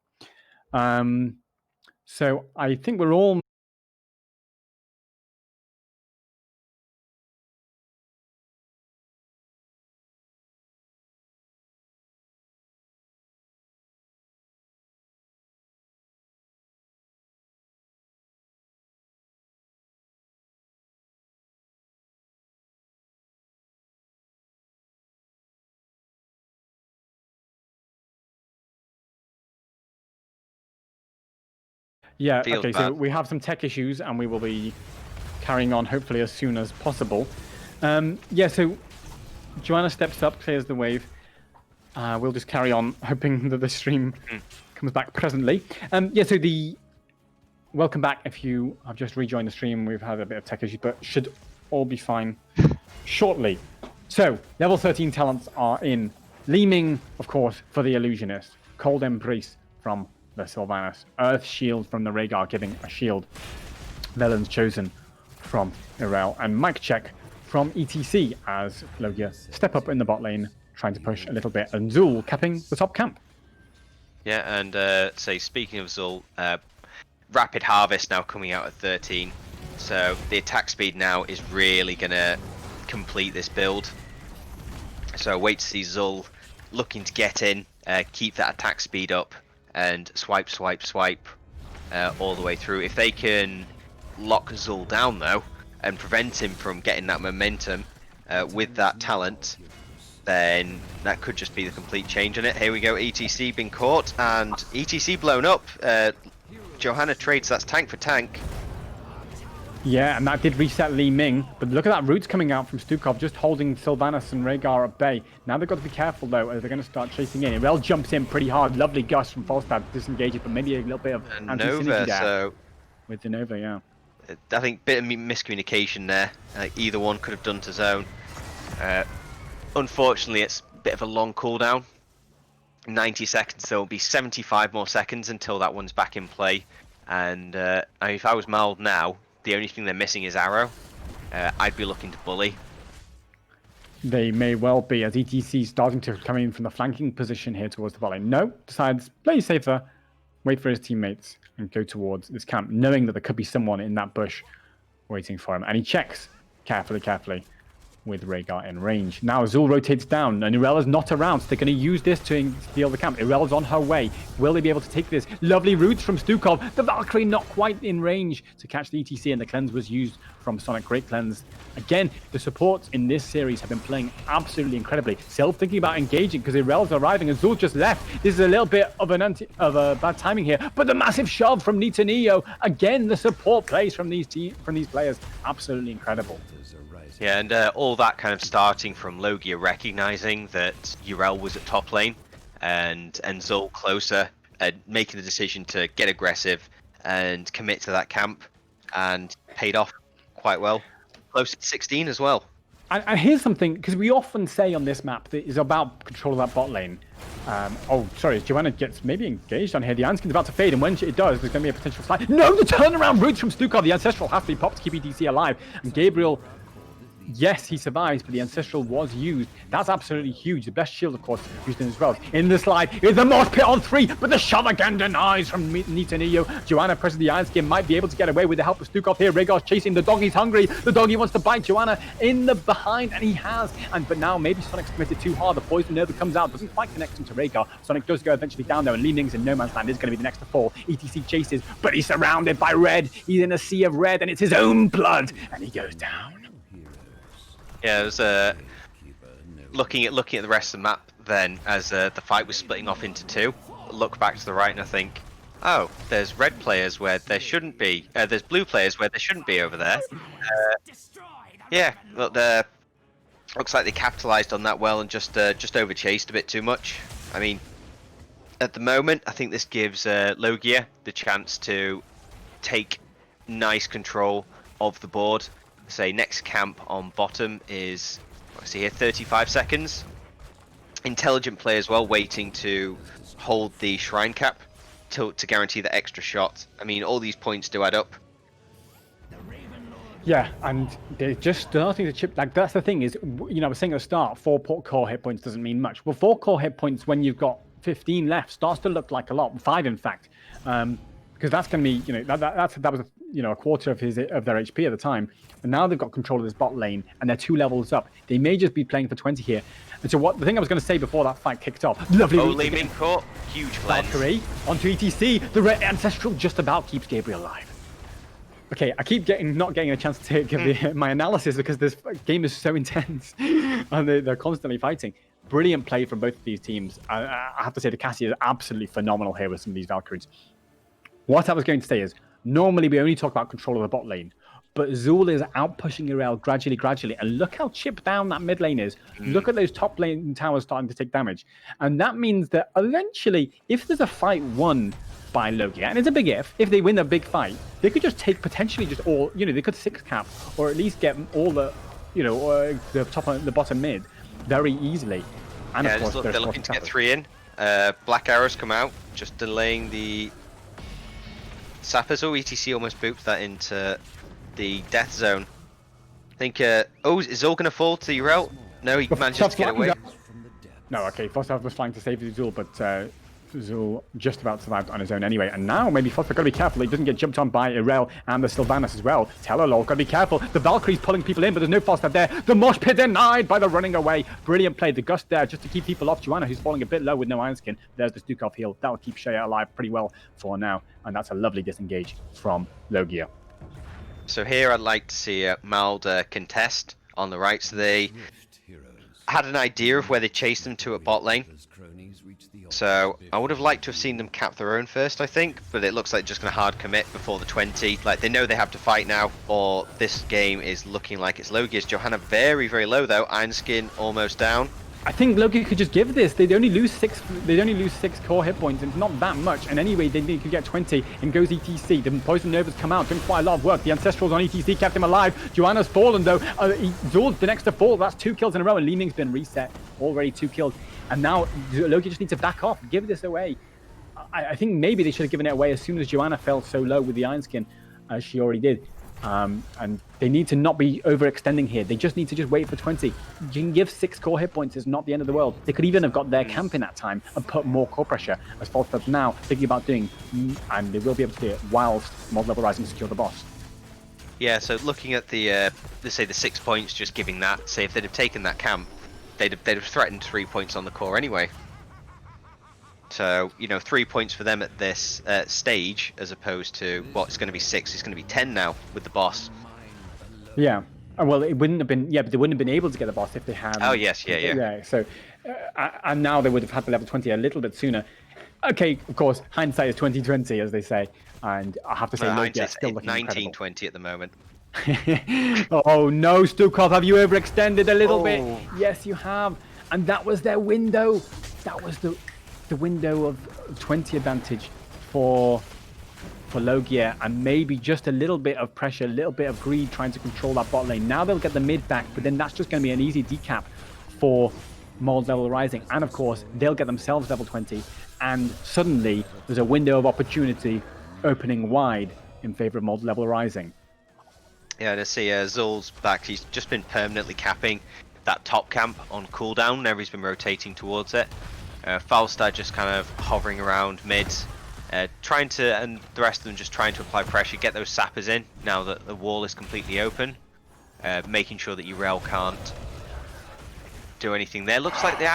So I think we're all okay, so we have some tech issues and we will be carrying on hopefully as soon as possible. So Joanna steps up, clears the wave. We'll just carry on hoping that the stream comes back presently. So welcome back if you have just rejoined the stream. We've had a bit of tech issues, but should all be fine shortly. So level 13 talents are in. Li Ming, of course, for the Illusionist. Cold Embrace from the Sylvanas. Earth Shield from the Rhaegar, giving a shield. Melon's Chosen from Urel. And Mic Check from ETC as L.O.G.I.A step up in the bot lane, trying to push a little bit. And Zul capping the top camp. Yeah, and speaking of Zul, Rapid Harvest now coming out at 13. So the attack speed now is really going to complete this build. So wait to see Zul looking to get in, keep that attack speed up, and swipe all the way through. If they can lock Zul down though and prevent him from getting that momentum with that talent, then that could just be the complete change in it. Here we go, ETC been caught and ETC blown up. Johanna trades, that's tank for tank. Yeah, and that did reset Li Ming, but look at that roots coming out from Stukov, just holding Sylvanas and Rhaegar at bay. Now they've got to be careful though, as they're going to start chasing in. Urel jumps in pretty hard, lovely gust from Falstad to disengage it, but maybe a little bit of anti-synergy there with the Nova, yeah. I think bit of miscommunication there. Either one could have done to zone. Unfortunately, it's a bit of a long cooldown. 90 seconds, so it'll be 75 more seconds until that one's back in play. And I mean, if I was Mald now, the only thing they're missing is arrow. I'd be looking to bully. They may well be, as ETC starting to come in from the flanking position here towards the volley. No, decides play safer, wait for his teammates, and go towards this camp, knowing that there could be someone in that bush waiting for him. And he checks carefully with Rhaegar in range. Now Azul rotates down, and Irella's not around, so they're going to use this to steal the camp. Irella's on her way. Will they be able to take this? Lovely roots from Stukov. The Valkyrie not quite in range to catch the ETC, and the cleanse was used from Sonic. Great cleanse. Again, the supports in this series have been playing absolutely incredibly. Self thinking about engaging because Irella's arriving. Azul just left. This is a little bit of a bad timing here, but the massive shove from Nita Neo. Again, the support plays from these players, absolutely incredible. Yeah, and all that kind of starting from L.O.G.I.A recognizing that Yrel was at top lane and Zul closer, making the decision to get aggressive and commit to that camp, and paid off quite well. Close to 16 as well. And here's something, because we often say on this map that is about control of that bot lane. Oh, sorry, Joanna gets maybe engaged on here. The Anskin's about to fade, and when it does, there's going to be a potential slide. No, the turnaround roots from Stukov. The Ancestral has to be popped to keep ETC alive. And Gabriel, yes, he survives, but the Ancestral was used. That's absolutely huge. The best shield, of course, used in as well. In the slide is the Mosh Pit on 3, but the shove again denies from Nita Neo. Joanna presses the Iron Skin, might be able to get away with the help of Stukov here. Rhaegar's chasing. The doggy's hungry. The doggy wants to bite Joanna in the behind, and he has. But now maybe Sonic's committed too hard. The Poison Nova comes out, doesn't quite connect him to Rhaegar. Sonic does go eventually down there, and Li Ning's in no man's land is going to be the next to fall. ETC chases, but he's surrounded by red. He's in a sea of red, and it's his own blood, and he goes down. Yeah, it was looking at the rest of the map then as the fight was splitting off into two. Look back to the right and I think, oh, there's red players where there shouldn't be. There's blue players where there shouldn't be over there. Yeah, look, looks like they capitalized on that well and just overchased a bit too much. I mean, at the moment, I think this gives L.O.G.I.A the chance to take nice control of the board. Say next camp on bottom is, I see here, 35 seconds. Intelligent play as well, waiting to hold the shrine cap to guarantee the extra shot. I mean, all these points do add up. Yeah, and they're just starting to chip. Like, that's the thing is, you know, I was saying at the start, 4 core hit points doesn't mean much. Well, 4 core hit points when you've got 15 left starts to look like a lot. 5, in fact. Because that's going to be, you know, that was, you know, a quarter of their HP at the time. And now they've got control of this bot lane, and they're 2 levels up. They may just be playing for 20 here. And so the thing I was going to say before that fight kicked off, lovely. Only min caught, huge cleanse. Valkyrie onto ETC. The red Ancestral just about keeps Gabriel alive. Okay, I keep not getting a chance to give my analysis because this game is so intense, and they're constantly fighting. Brilliant play from both of these teams. I have to say the Cassie is absolutely phenomenal here with some of these Valkyries. What I was going to say is, normally we only talk about control of the bot lane, but Zul is out pushing Yrel gradually, and look how chipped down that mid lane is. Look at those top lane towers starting to take damage. And that means that eventually, if there's a fight won by L.O.G.I.A, and it's a big if they win a big fight, they could just take potentially just all, you know, they could 6 cap, or at least get all the, you know, the top and the bottom mid very easily. And yeah, of course, they're looking to get 3 in. Black arrows come out, just delaying the Sappers. Oh, ETC almost booped that into the death zone. I think, oh, is Zul going to fall to Yrel? No, he manages to get away. No, okay, Foster was flying to save Zul, but Zul just about survived on his own anyway. And now maybe Foster got to be careful he doesn't get jumped on by Yrel and the Sylvanas as well. L.O.G.I.A got to be careful. The Valkyrie's pulling people in, but there's no Foster there. The Mosh Pit denied by the running away. Brilliant play. The Gust there just to keep people off. Joanna, who's falling a bit low with no Iron Skin. There's the Stukov heal. That will keep Shea alive pretty well for now. And that's a lovely disengage from L.O.G.I.A. So here I'd like to see Mald contest on the right. So they had an idea of where they chased them to at bot lane. So I would have liked to have seen them cap their own first, I think. But it looks like just going to hard commit before the 20. Like, they know they have to fight now, or this game is looking like it's L.O.G.I.A's. Johanna very, very low, though. Iron Skin almost down. I think Loki could just give this. They'd only lose 6. They'd only lose 6 core hit points. It's not that much. And anyway, they could get 20. And goes ETC. The Poison Nova's come out, doing quite a lot of work. The Ancestrals on ETC kept him alive. Joanna's fallen though. Zul's the next to fall. That's 2 kills in a row. And Li Ming's been reset. Already 2 kills. And now Loki just needs to back off. Give this away. I think maybe they should have given it away as soon as Joanna fell so low with the Iron Skin, as she already did. And they need to not be overextending here. They just need to just wait for 20. You can give 6 core hit points. It's not the end of the world. They could even have got their camp in that time and put more core pressure, as Falstad's now thinking about doing, and they will be able to do it whilst Mod Level Rising secure the boss. Yeah, so looking at the, let's say the 6 points, just giving that, say if they'd have taken that camp, they'd have threatened 3 points on the core anyway. So, 3 points for them at this stage, as opposed to, it's going to be 6, it's going to be 10 now with the boss. Yeah. Well, it wouldn't have been, but they wouldn't have been able to get the boss if they had. Oh, yes, yeah. Yeah, so, and now they would have had the level 20 a little bit sooner. Okay, of course, hindsight is 2020, as they say. And I have to say, hindsight's still looking 1920 at the moment. Oh no, Stukov, have you overextended a little bit? Yes, you have. And that was their window. That was the window of 20 advantage for L.O.G.I.A, and maybe just a little bit of pressure, a little bit of greed trying to control that bot lane. Now they'll get the mid back, but then that's just going to be an easy decap for Mod Level Rising. And of course, they'll get themselves level 20, and suddenly there's a window of opportunity opening wide in favor of Mod Level Rising. Yeah, to see Zul's back. He's just been permanently capping that top camp on cooldown whenever he's been rotating towards it. Falstad just kind of hovering around mid, trying to, and the rest of them just trying to apply pressure, get those sappers in now that the wall is completely open, making sure that Yrel can't do anything there. Looks like they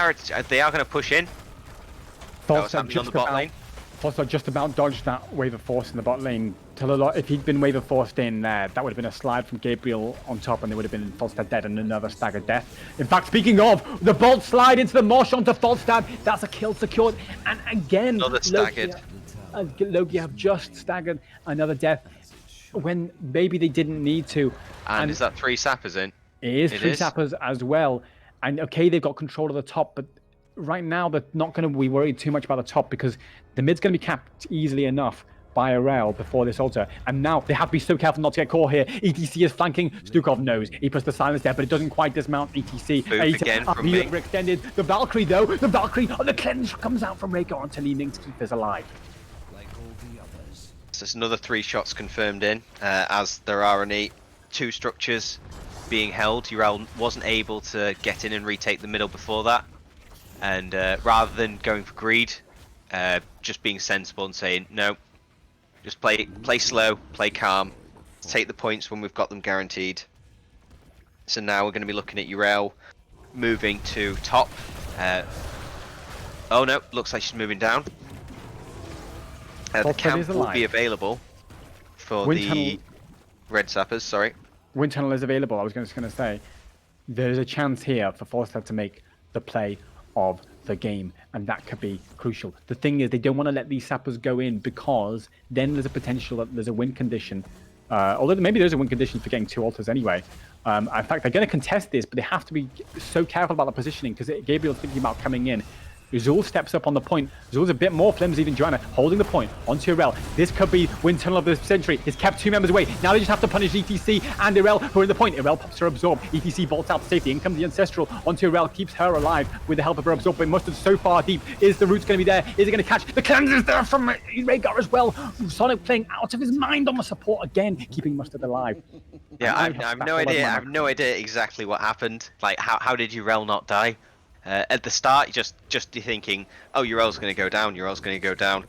are going to push in. What's happening on the bot lane? Falstad just about dodged that wave of force in the bot lane. If he'd been wave of forced in there, that would have been a slide from Gabriel on top, and they would have been Falstad dead and another staggered death. In fact, speaking of, the bolt slide into the Mosh onto Falstad, that's a kill secured. And again, another staggered. L.O.G.I.A have just staggered another death when maybe they didn't need to. And is that 3 sappers in? It is 3 sappers as well. And okay, they've got control of the top, but right now they're not going to be worried too much about the top because the mid's going to be capped easily enough by Yrel before this altar. And now they have to be so careful not to get core here. ETC is flanking. Stukov knows. He puts the silence there, but it doesn't quite dismount ETC. Again from me. Overextended. The Valkyrie though. The Valkyrie. Oh, the cleanse comes out from Rhaegar onto Li Ming to keep us alive. So it's another 3 shots confirmed in, as there are only 2 structures being held. Yrel wasn't able to get in and retake the middle before that. And rather than going for greed, just being sensible and saying, no, just play slow, play calm, take the points when we've got them guaranteed. So now we're going to be looking at Yrel moving to top. Oh no, looks like she's moving down. The camp will be available for the red sappers, sorry. Wind Tunnel is available, I was just going to say. There's a chance here for Falstad to make the play of the game, and that could be crucial. The thing is, they don't want to let these sappers go in because then there's a potential that there's a win condition. Although maybe there's a win condition for getting 2 altars anyway. In fact, they're going to contest this, but they have to be so careful about the positioning because Gabriel's thinking about coming in. Zul steps up on the point. Zul's a bit more flimsy than Joanna, holding the point onto Yrel. This could be Wind Tunnel of the Century. It's kept 2 members away. Now they just have to punish ETC and Yrel, who are in the point. Yrel pops her absorb. ETC bolts out to safety. In comes the Ancestral onto Yrel, keeps her alive with the help of her absorb. But Mustard's so far deep. Is the roots going to be there? Is it going to catch? The cleanse is there from Rhaegar as well. Sonic playing out of his mind on the support again, keeping Mustard alive. Yeah, I have no idea. I have no idea exactly what happened. Like, how did Yrel not die? At the start, just thinking, oh, Yrel's going to go down, Yrel's going to go down.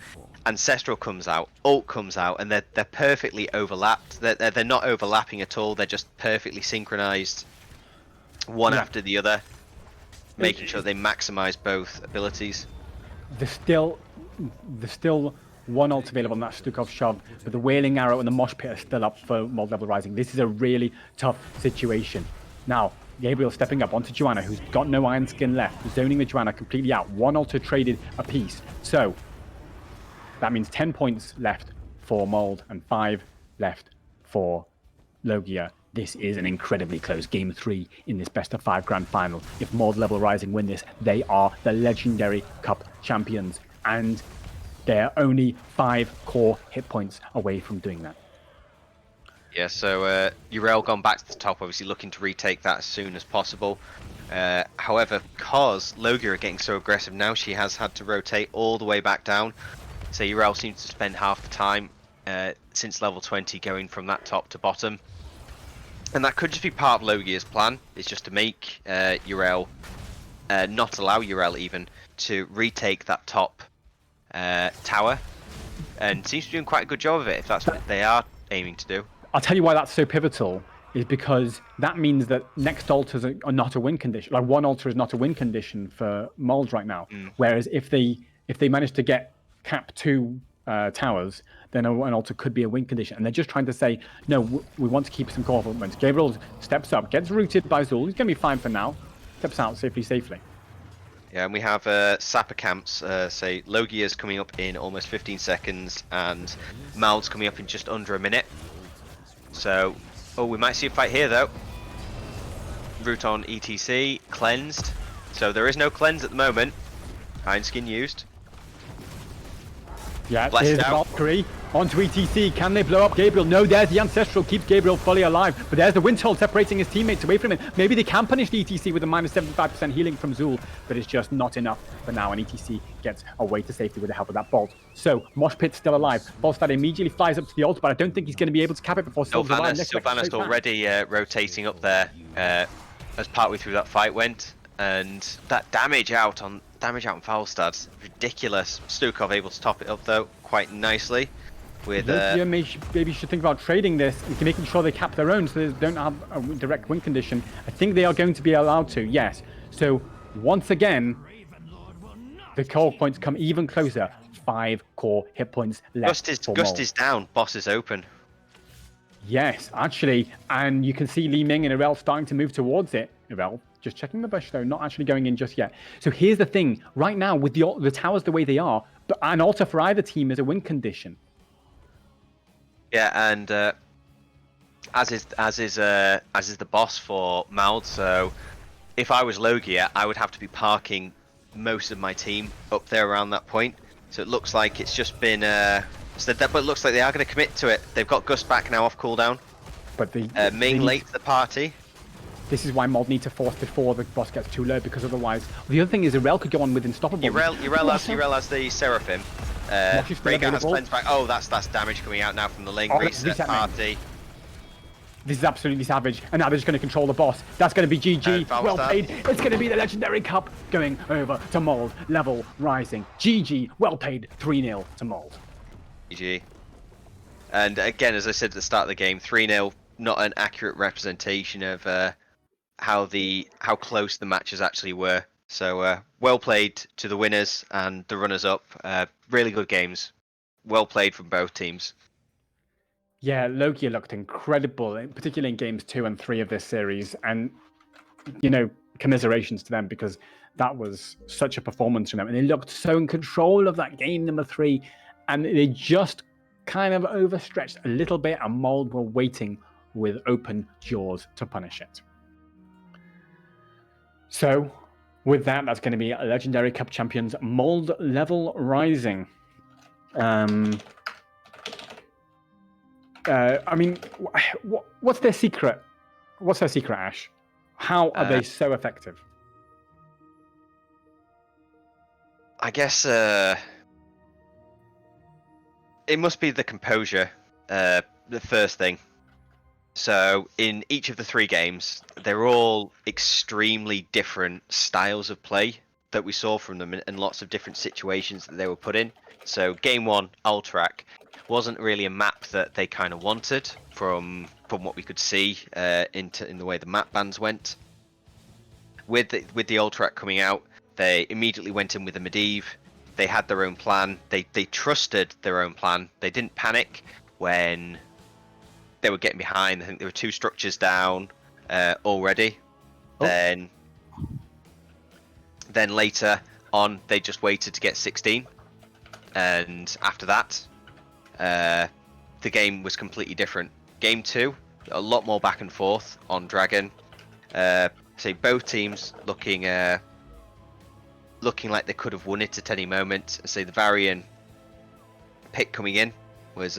Ancestral comes out, ult comes out, and they're perfectly overlapped. They're not overlapping at all. They're just perfectly synchronized, one after the other, making sure they maximize both abilities. There's still 1 ult available, and that's Stukov shove, but the Wailing Arrow and the Mosh Pit are still up for Mod Level Rising. This is a really tough situation. Now, Gabriel stepping up onto Joanna, who's got no Iron Skin left, zoning the Joanna completely out. 1 altar traded apiece. So that means 10 points left for Mold and 5 left for L.O.G.I.A. This is an incredibly close game 3 in this best of 5 grand final. If Mold Level Rising win this, they are the Legendary Cup champions, and they're only 5 core hit points away from doing that. Yeah, so Uriel gone back to the top, obviously looking to retake that as soon as possible. However, because L.O.G.I.A are getting so aggressive now, she has had to rotate all the way back down. So Uriel seems to spend half the time since level 20 going from that top to bottom. And that could just be part of L.O.G.I.A's plan, is just to make Uriel, not allow Uriel even, to retake that top tower. And seems to be doing quite a good job of it, if that's what they are aiming to do. I'll tell you why that's so pivotal, is because that means that next altars are not a win condition. Like, one altar is not a win condition for Mold right now. Whereas if they manage to get cap 2 towers, then an altar could be a win condition. And they're just trying to say, no, we want to keep some core movements. Gabriel steps up, gets rooted by Zul. He's going to be fine for now. Steps out safely. Yeah, and we have Sapper camps, say L.O.G.I.A is coming up in almost 15 seconds, and Mald's coming up in just under a minute. So, we might see a fight here though. Root on ETC, cleansed. So there is no cleanse at the moment. Iron Skin used. Yeah, Blessed here's the out. Valkyrie onto ETC. Can they blow up Gabriel? No, there's the Ancestral. Keeps Gabriel fully alive. But there's the Windhold separating his teammates away from him. Maybe they can punish the ETC with a minus 75% healing from Zul, but it's just not enough for now. And ETC gets away to safety with the help of that Bolt. So, Mosh Pit's still alive. Bolstad immediately flies up to the ult, but I don't think he's going to be able to cap it before Sylvanus alive. Sylvanus already rotating up there as partway through that fight went. And that damage out on Falstad, ridiculous. Stukov able to top it up though quite nicely. With maybe should think about trading this and making sure they cap their own so they don't have a direct win condition. I think they are going to be allowed to, yes. So once again, the core points come even closer. 5 core hit points left. Gust is down, boss is open. Yes, actually, and you can see Li Ming and Irel starting to move towards it. Irel just checking the bush though, not actually going in just yet. So here's the thing: right now, with the towers the way they are, an altar for either team is a win condition. Yeah, and as is the boss for Mald. So if I was L.O.G.I.A, I would have to be parking most of my team up there around that point. So it looks like it's just been but it looks like they are going to commit to it. They've got Gus back now off cooldown. But Ming late to the party. This is why Mold need to force before the boss gets too low, because otherwise... The other thing is Irel could go on with Unstoppable. Irel has the Seraphim. Rhaegar has cleanse back. Oh, that's damage coming out now from the Ling. Reset party. This is absolutely savage. And now they're just going to control the boss. That's going to be GG. Well played. It's going to be the Legendary Cup going over to Mold. Level rising. GG. Well played. 3-0 to Mold. GG. And again, as I said at the start of the game, 3-0, not an accurate representation of how close the matches actually were. So well played to the winners and the runners-up. Really good games. Well played from both teams. Yeah, L.O.G.I.A looked incredible, particularly in games 2 and 3 of this series. And, commiserations to them, because that was such a performance from them. And they looked so in control of that game number 3. And they just kind of overstretched a little bit, and Mold were waiting with open jaws to punish it. So, with that, that's going to be Legendary Cup champions Mold Level Rising. I mean, what's their secret? What's their secret, Ash? How are they so effective? I guess it must be the composure, the first thing. So in each of the 3 games, they're all extremely different styles of play that we saw from them in lots of different situations that they were put in. So game 1, Ultrac, wasn't really a map that they kind of wanted from what we could see in the way the map bans went. With the Ultrac coming out, they immediately went in with the Medivh. They had their own plan. They trusted their own plan. They didn't panic when they were getting behind. I think there were 2 structures down already. Oh. Then later on, they just waited to get 16. And after that, the game was completely different. Game 2, a lot more back and forth on Dragon. Say both teams looking like they could have won it at any moment. Say the Varian pick coming in was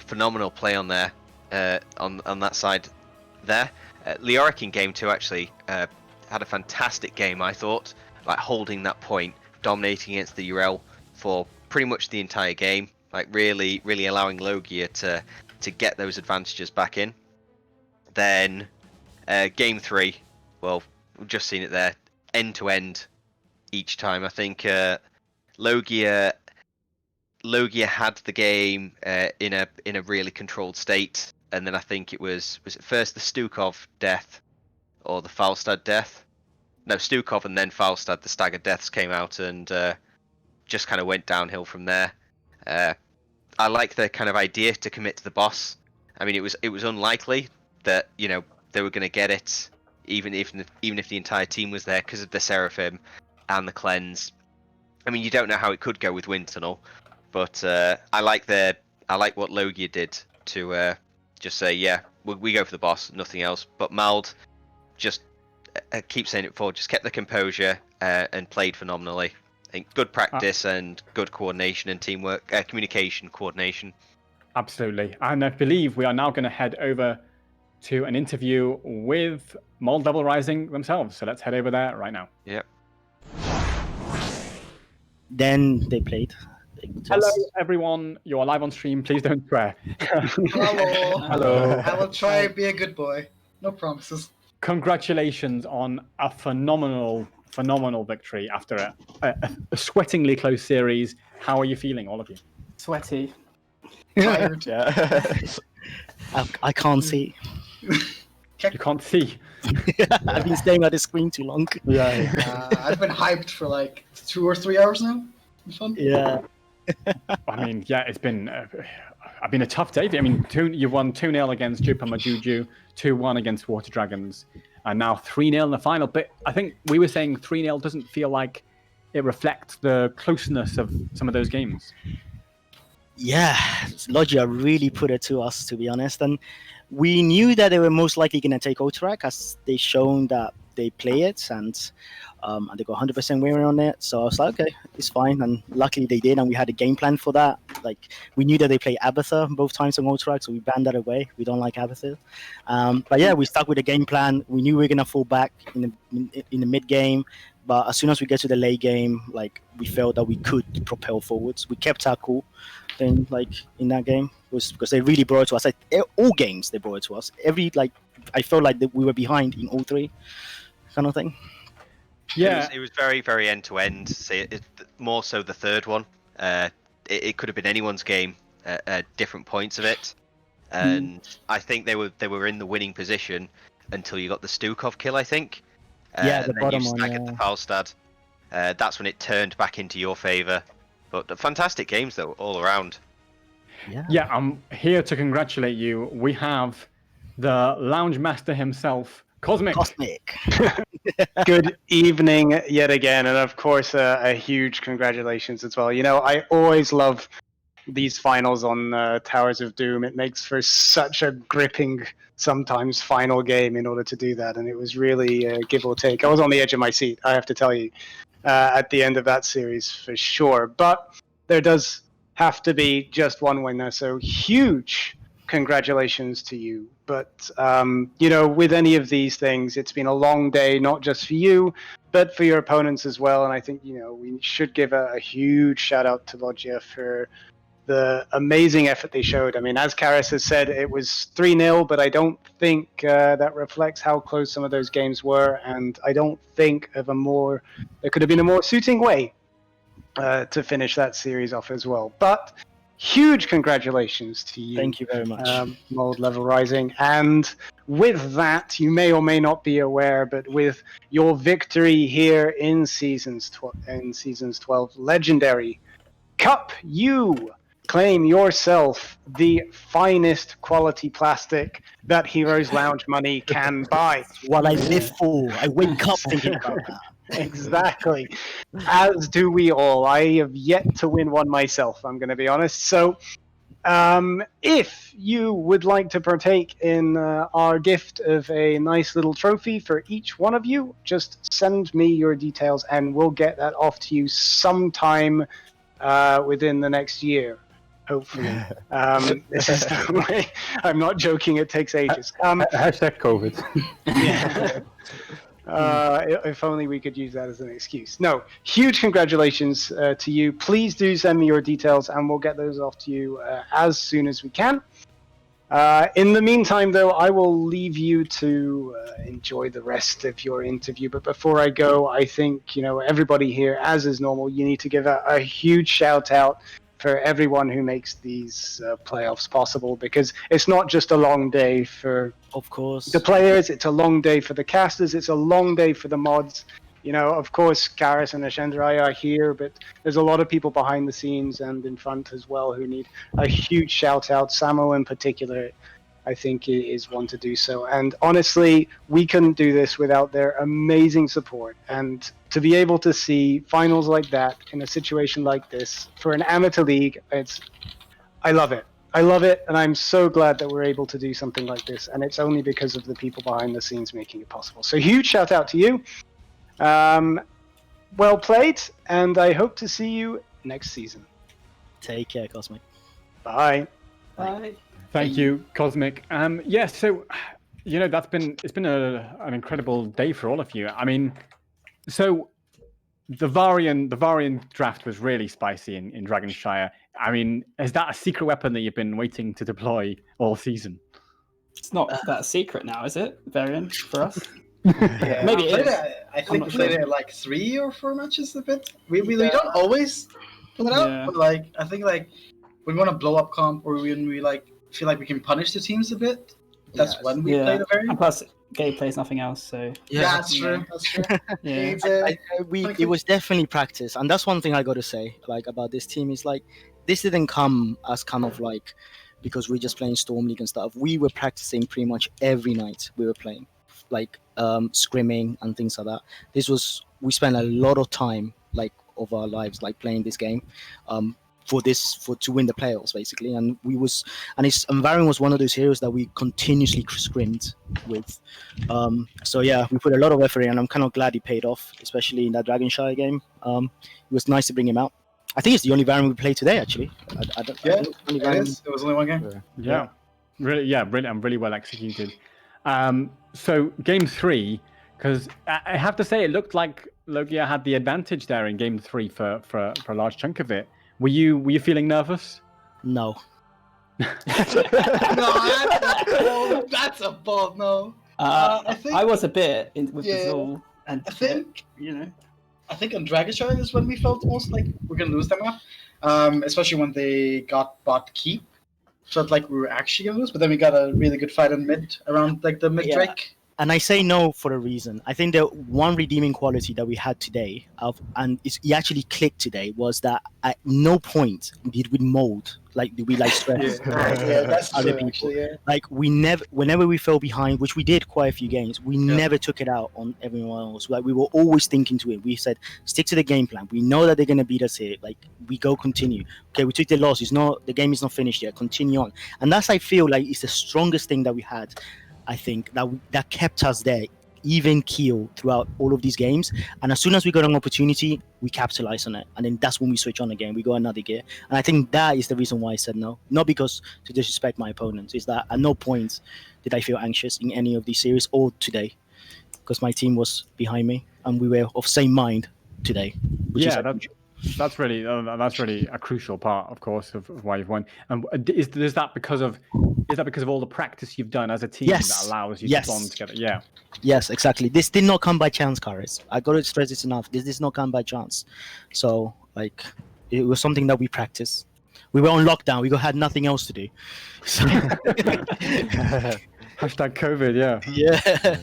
phenomenal play on there on that side there. Leoric in game 2 actually had a fantastic game, I thought, like holding that point, dominating against the URL for pretty much the entire game, like really allowing L.O.G.I.A to get those advantages back in. Then game 3, well, we've just seen it there, end to end each time. I think L.O.G.I.A had the game in a really controlled state, and then I think it was it first the Stukov death or the Falstad death? No, Stukov and then Falstad, the staggered deaths came out and just kind of went downhill from there. I like the kind of idea to commit to the boss. I mean, it was unlikely that they were going to get it, even if the entire team was there because of the Seraphim and the cleanse. I mean, you don't know how it could go with Wind Tunnel, but I like what L.O.G.I.A did to just say, yeah, we go for the boss, nothing else. But Mald just keep saying it before, just kept the composure and played phenomenally. I think good practice and good coordination and teamwork, communication, coordination. Absolutely. And I believe we are now going to head over to an interview with Mold Level Rising themselves. So let's head over there right now. Yep. Then they played. Hello, everyone. You're live on stream. Please don't swear. Hello. Hello. I will try to be a good boy. No promises. Congratulations on a phenomenal victory after a sweatingly close series. How are you feeling, all of you? Sweaty. Tired. Yeah. I can't see. You can't see. I've been staring at the screen too long. Yeah. I've been hyped for like 2 or 3 hours now. Fun. Yeah. I mean, yeah, it's been a tough day. I mean, you won 2-0 against Jupamajuju, 2-1 against Water Dragons, and now 3-0 in the final. But I think we were saying 3-0 doesn't feel like it reflects the closeness of some of those games. Yeah, L.O.G.I.A really put it to us, to be honest. And we knew that they were most likely going to take Otrak, as they shown that they play it, and they got 100% winning on it. So I was like, okay, it's fine. And luckily they did, and we had a game plan for that. Like, we knew that they play Abatha both times on Otrak, so we banned that away. We don't like Abatha. But yeah, we stuck with the game plan. We knew we were going to fall back in the mid game. But as soon as we get to the late game, like, we felt that we could propel forwards. We kept our cool thing, like, in that game, was because they really brought it to us. Like, all games they brought it to us. I felt like that we were behind in all 3, kind of thing. Yeah, It was very, very end to end. Say more so the third one. It could have been anyone's game at different points of it, and I think they were in the winning position until you got the Stukov kill, I think. Yeah, the and then bottom you one, staggered yeah. the Falstad. That's when it turned back into your favour. But fantastic games though, all around. yeah, I'm here to congratulate you. We have the lounge master himself, Cosmic. Good evening yet again, and of course, a huge congratulations as well. You know, I always love these finals on Towers of Doom. It makes for such a gripping, sometimes final game in order to do that, and it was really give or take. I was on the edge of my seat, I have to tell you, at the end of that series for sure. But there does have to be just one winner, so huge congratulations to you. But you know, with any of these things, it's been a long day, not just for you, but for your opponents as well. And I think, you know, we should give a huge shout out to L.O.G.I.A for the amazing effort they showed. I mean, as Karis has said, it was 3-0, but I don't think that reflects how close some of those games were, and I don't think there could have been a more suiting way to finish that series off as well. But huge congratulations to you. Thank you very much. Mold Level Rising. And with that, you may or may not be aware, but with your victory here in seasons 12 Legendary Cup, you claim yourself the finest quality plastic that Heroes Lounge money can buy. What I live for. I wake up thinking about that. Exactly. As do we all. I have yet to win one myself, I'm going to be honest. So If you would like to partake in our gift of a nice little trophy for each one of you, just send me your details and we'll get that off to you sometime within the next year, hopefully. This is the way. I'm not joking. It takes ages. Hashtag COVID. Yeah. If only we could use that as an excuse. No, huge congratulations to you. Please do send me your details and we'll get those off to you as soon as we can. In the meantime, though, I will leave you to enjoy the rest of your interview. But before I go, I think, everybody here, as is normal, you need to give a huge shout out for everyone who makes these playoffs possible, because it's not just a long day for Of course. the players, it's a long day for the casters, it's a long day for the mods. Of course, Karis and Ashendrai are here, but there's a lot of people behind the scenes and in front as well who need a huge shout out. Samo in particular, I think, is one to do so. And honestly, we couldn't do this without their amazing support. And to be able to see finals like that in a situation like this for an amateur league, I love it. I love it, and I'm so glad that we're able to do something like this. And it's only because of the people behind the scenes making it possible. So huge shout out to you. Well played, and I hope to see you next season. Take care, Cosmic. Bye. Bye. Thank you, Cosmic. Yeah, so it's been an incredible day for all of you. I mean, so the Varian draft was really spicy in Dragonshire. I mean, is that a secret weapon that you've been waiting to deploy all season? It's not that secret now, is it, Varian, for us? Yeah, Maybe it is. I think not we played sure. it like 3 or 4 matches a bit. We don't always pull it out, Yeah. but I think when we want to blow up comp or when we feel like we can punish the teams a bit, that's Yes. when we play the And variant. plus, gameplay is nothing else, so Yeah, that's true. That's true. yeah. It's, It was definitely practice, and that's one thing I got to say about this team is this didn't come as kind of because we're just playing Storm League and stuff. We were practicing pretty much every night. We were playing scrimming and things like that. We spent a lot of time of our lives playing this game to win the playoffs basically, and Varian was one of those heroes that we continuously scrimmed with. So yeah, we put a lot of effort in, and I'm kind of glad he paid off, especially in that Dragonshire game. It was nice to bring him out. I think it's the only Varian we played today, actually. it was only one game. Yeah. Really, brilliant and really well executed. So game 3, because I have to say it looked like L.O.G.I.A had the advantage there in game 3 for a large chunk of it. Were you feeling nervous? No. No, that's a bold no. I think I was a bit with Yeah. the Zul, and I think I think on Dragonshire is when we felt most like we're gonna lose that map, especially when they got bot keep. Felt like we were actually gonna lose, but then we got a really good fight on mid around the mid Yeah. Drake. And I say no for a reason. I think the one redeeming quality that we had today, it actually clicked today, was that at no point did we mold, did we stress Yeah, that's other true. people. Actually, yeah. Whenever we fell behind, which we did quite a few games, we never took it out on everyone else. We were always thinking to it. We said, stick to the game plan. We know that they're gonna beat us here. We go continue. Okay, we took the loss. The game is not finished yet. Continue on. And that's, I feel is the strongest thing that we had. I think that kept us there, even keel throughout all of these games. And as soon as we got an opportunity, we capitalized on it. And then that's when we switch on again. We go another gear. And I think that is the reason why I said no. Not because to disrespect my opponents. Is that at no point did I feel anxious in any of these series or today. Because my team was behind me and we were of same mind today. That's really a crucial part, of course, of why you've won. And is that because of all the practice you've done as a team that allows you to bond together? Yeah. Yes, exactly. This did not come by chance, Karis. I got to stress this enough. This did not come by chance. So it was something that we practiced. We were on lockdown. We had nothing else to do. So... Hashtag COVID. Yeah. Yeah.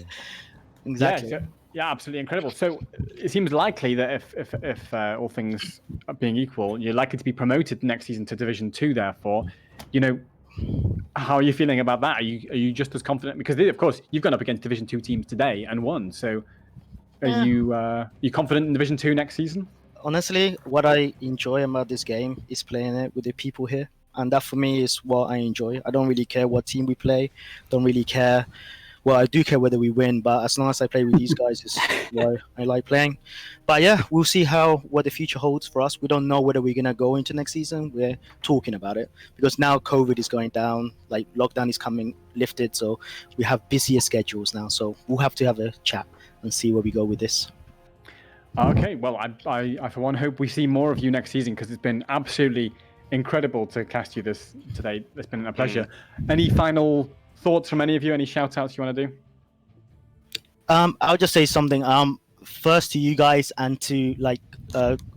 Exactly. Yeah, absolutely incredible. So it seems likely that if all things are being equal, you're likely to be promoted next season to Division 2. Therefore, how are you feeling about that? Are you just as confident? Because of course you've gone up against Division 2 teams today and won. So are you confident in Division 2 next season? Honestly, what I enjoy about this game is playing it with the people here. and that for me is what I enjoy. I don't really care what team we play. Don't really care. Well, I do care whether we win, but as long as I play with these guys, is why I like playing. But yeah, we'll see what the future holds for us. We don't know whether we're gonna go into next season. We're talking about it because now COVID is going down, like lockdown is coming lifted, so we have busier schedules now. So we'll have to have a chat and see where we go with this. Okay, well, I for one hope we see more of you next season because it's been absolutely incredible to cast you this today. It's been a pleasure. Any final thoughts from any of you? Any shout outs you want to do? I'll just say something. First to you guys and to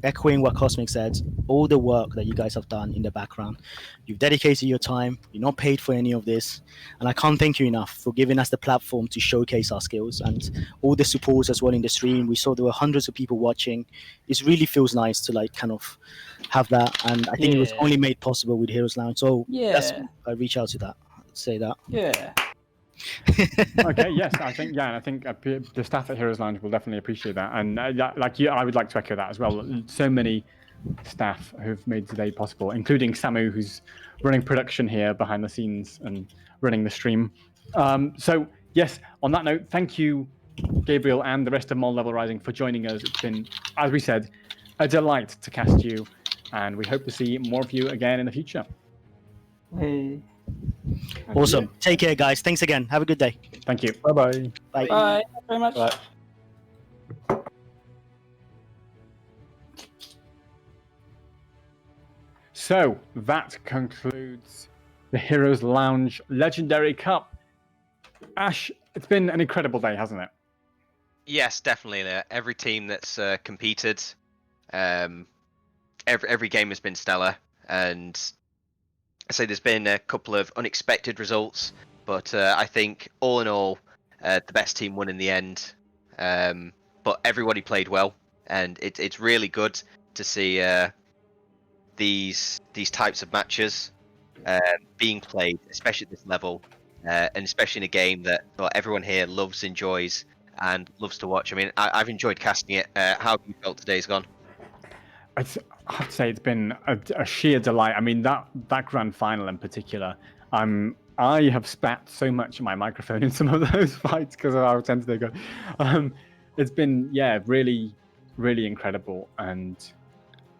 echoing what Cosmic said, all the work that you guys have done in the background. You've dedicated your time. You're not paid for any of this, and I can't thank you enough for giving us the platform to showcase our skills and all the support as well in the stream. We saw there were hundreds of people watching. It really feels nice to kind of have that, and I think it was Yeah. only made possible with Heroes Lounge. So Yeah. I reach out to that, say that. Yeah. Okay, yes, I think the staff at Heroes Lounge will definitely appreciate that, and I would like to echo that as well. So many staff who've made today possible, including Samu, who's running production here behind the scenes and running the stream. So yes, on that note, thank you, Gabriel, and the rest of Mole Level Rising for joining us. It's been, as we said, a delight to cast you, and we hope to see more of you again in the future. Hey. Awesome. Take care, guys. Thanks again. Have a good day. Thank you. Bye-bye. Bye. Bye. Thank you very much. Bye. So that concludes the Heroes Lounge Legendary Cup. Ash, it's been an incredible day, hasn't it? Yes, definitely. Every team that's competed, every game has been stellar, and I say there's been a couple of unexpected results, but I think all in all, the best team won in the end. But everybody played well, and it's really good to see these types of matches being played, especially at this level, and especially in a game that everyone here loves, enjoys, and loves to watch. I mean, I've enjoyed casting it. How have you felt today's gone? I have to say it's been a sheer delight. I mean, that grand final in particular, I have spat so much in my microphone in some of those fights because of how tense they go. It's been, really, really incredible. And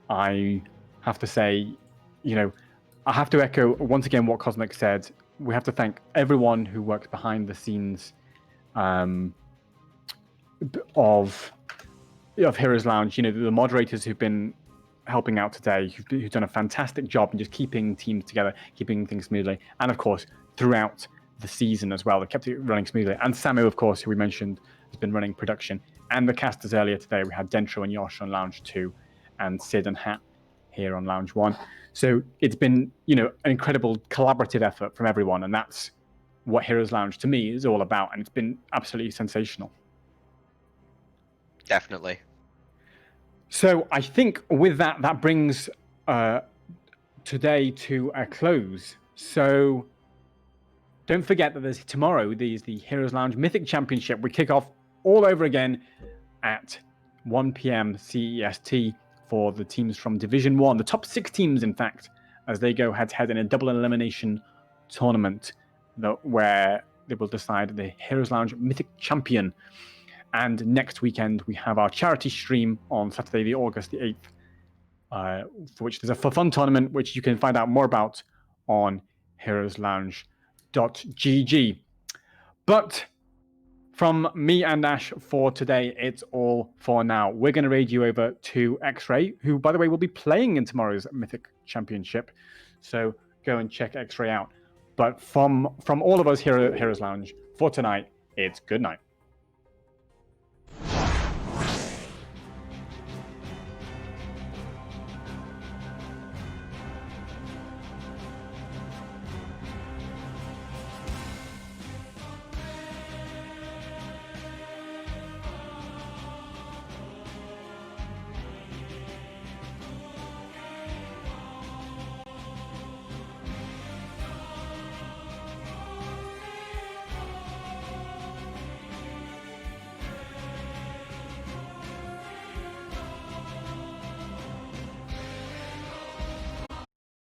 I have to say, I have to echo once again what Cosmic said. We have to thank everyone who works behind the scenes of Heroes Lounge. The moderators who've been helping out today, who've done a fantastic job in just keeping teams together, keeping things smoothly, and of course throughout the season as well, they kept it running smoothly. And Samu, of course, who we mentioned, has been running production, and the casters earlier today. We had Dentro and Yosh on Lounge 2, and Sid and Hat here on Lounge 1. So it's been, an incredible collaborative effort from everyone, and that's what Heroes Lounge to me is all about, and it's been absolutely sensational. Definitely. So I think with that brings today to a close. So don't forget that there's tomorrow, there's the Heroes Lounge Mythic Championship. We kick off all over again at 1 p.m. CEST for the teams from Division 1, the top 6 teams, in fact, as they go head-to-head in a double elimination tournament where they will decide the Heroes Lounge Mythic Champion. And next weekend, we have our charity stream on Saturday, the August the 8th, for which there's a for fun tournament, which you can find out more about on heroeslounge.gg. But from me and Ash for today, it's all for now. We're going to raid you over to X-Ray, who, by the way, will be playing in tomorrow's Mythic Championship. So go and check X-Ray out. But from all of us here at Heroes Lounge, for tonight, it's good night.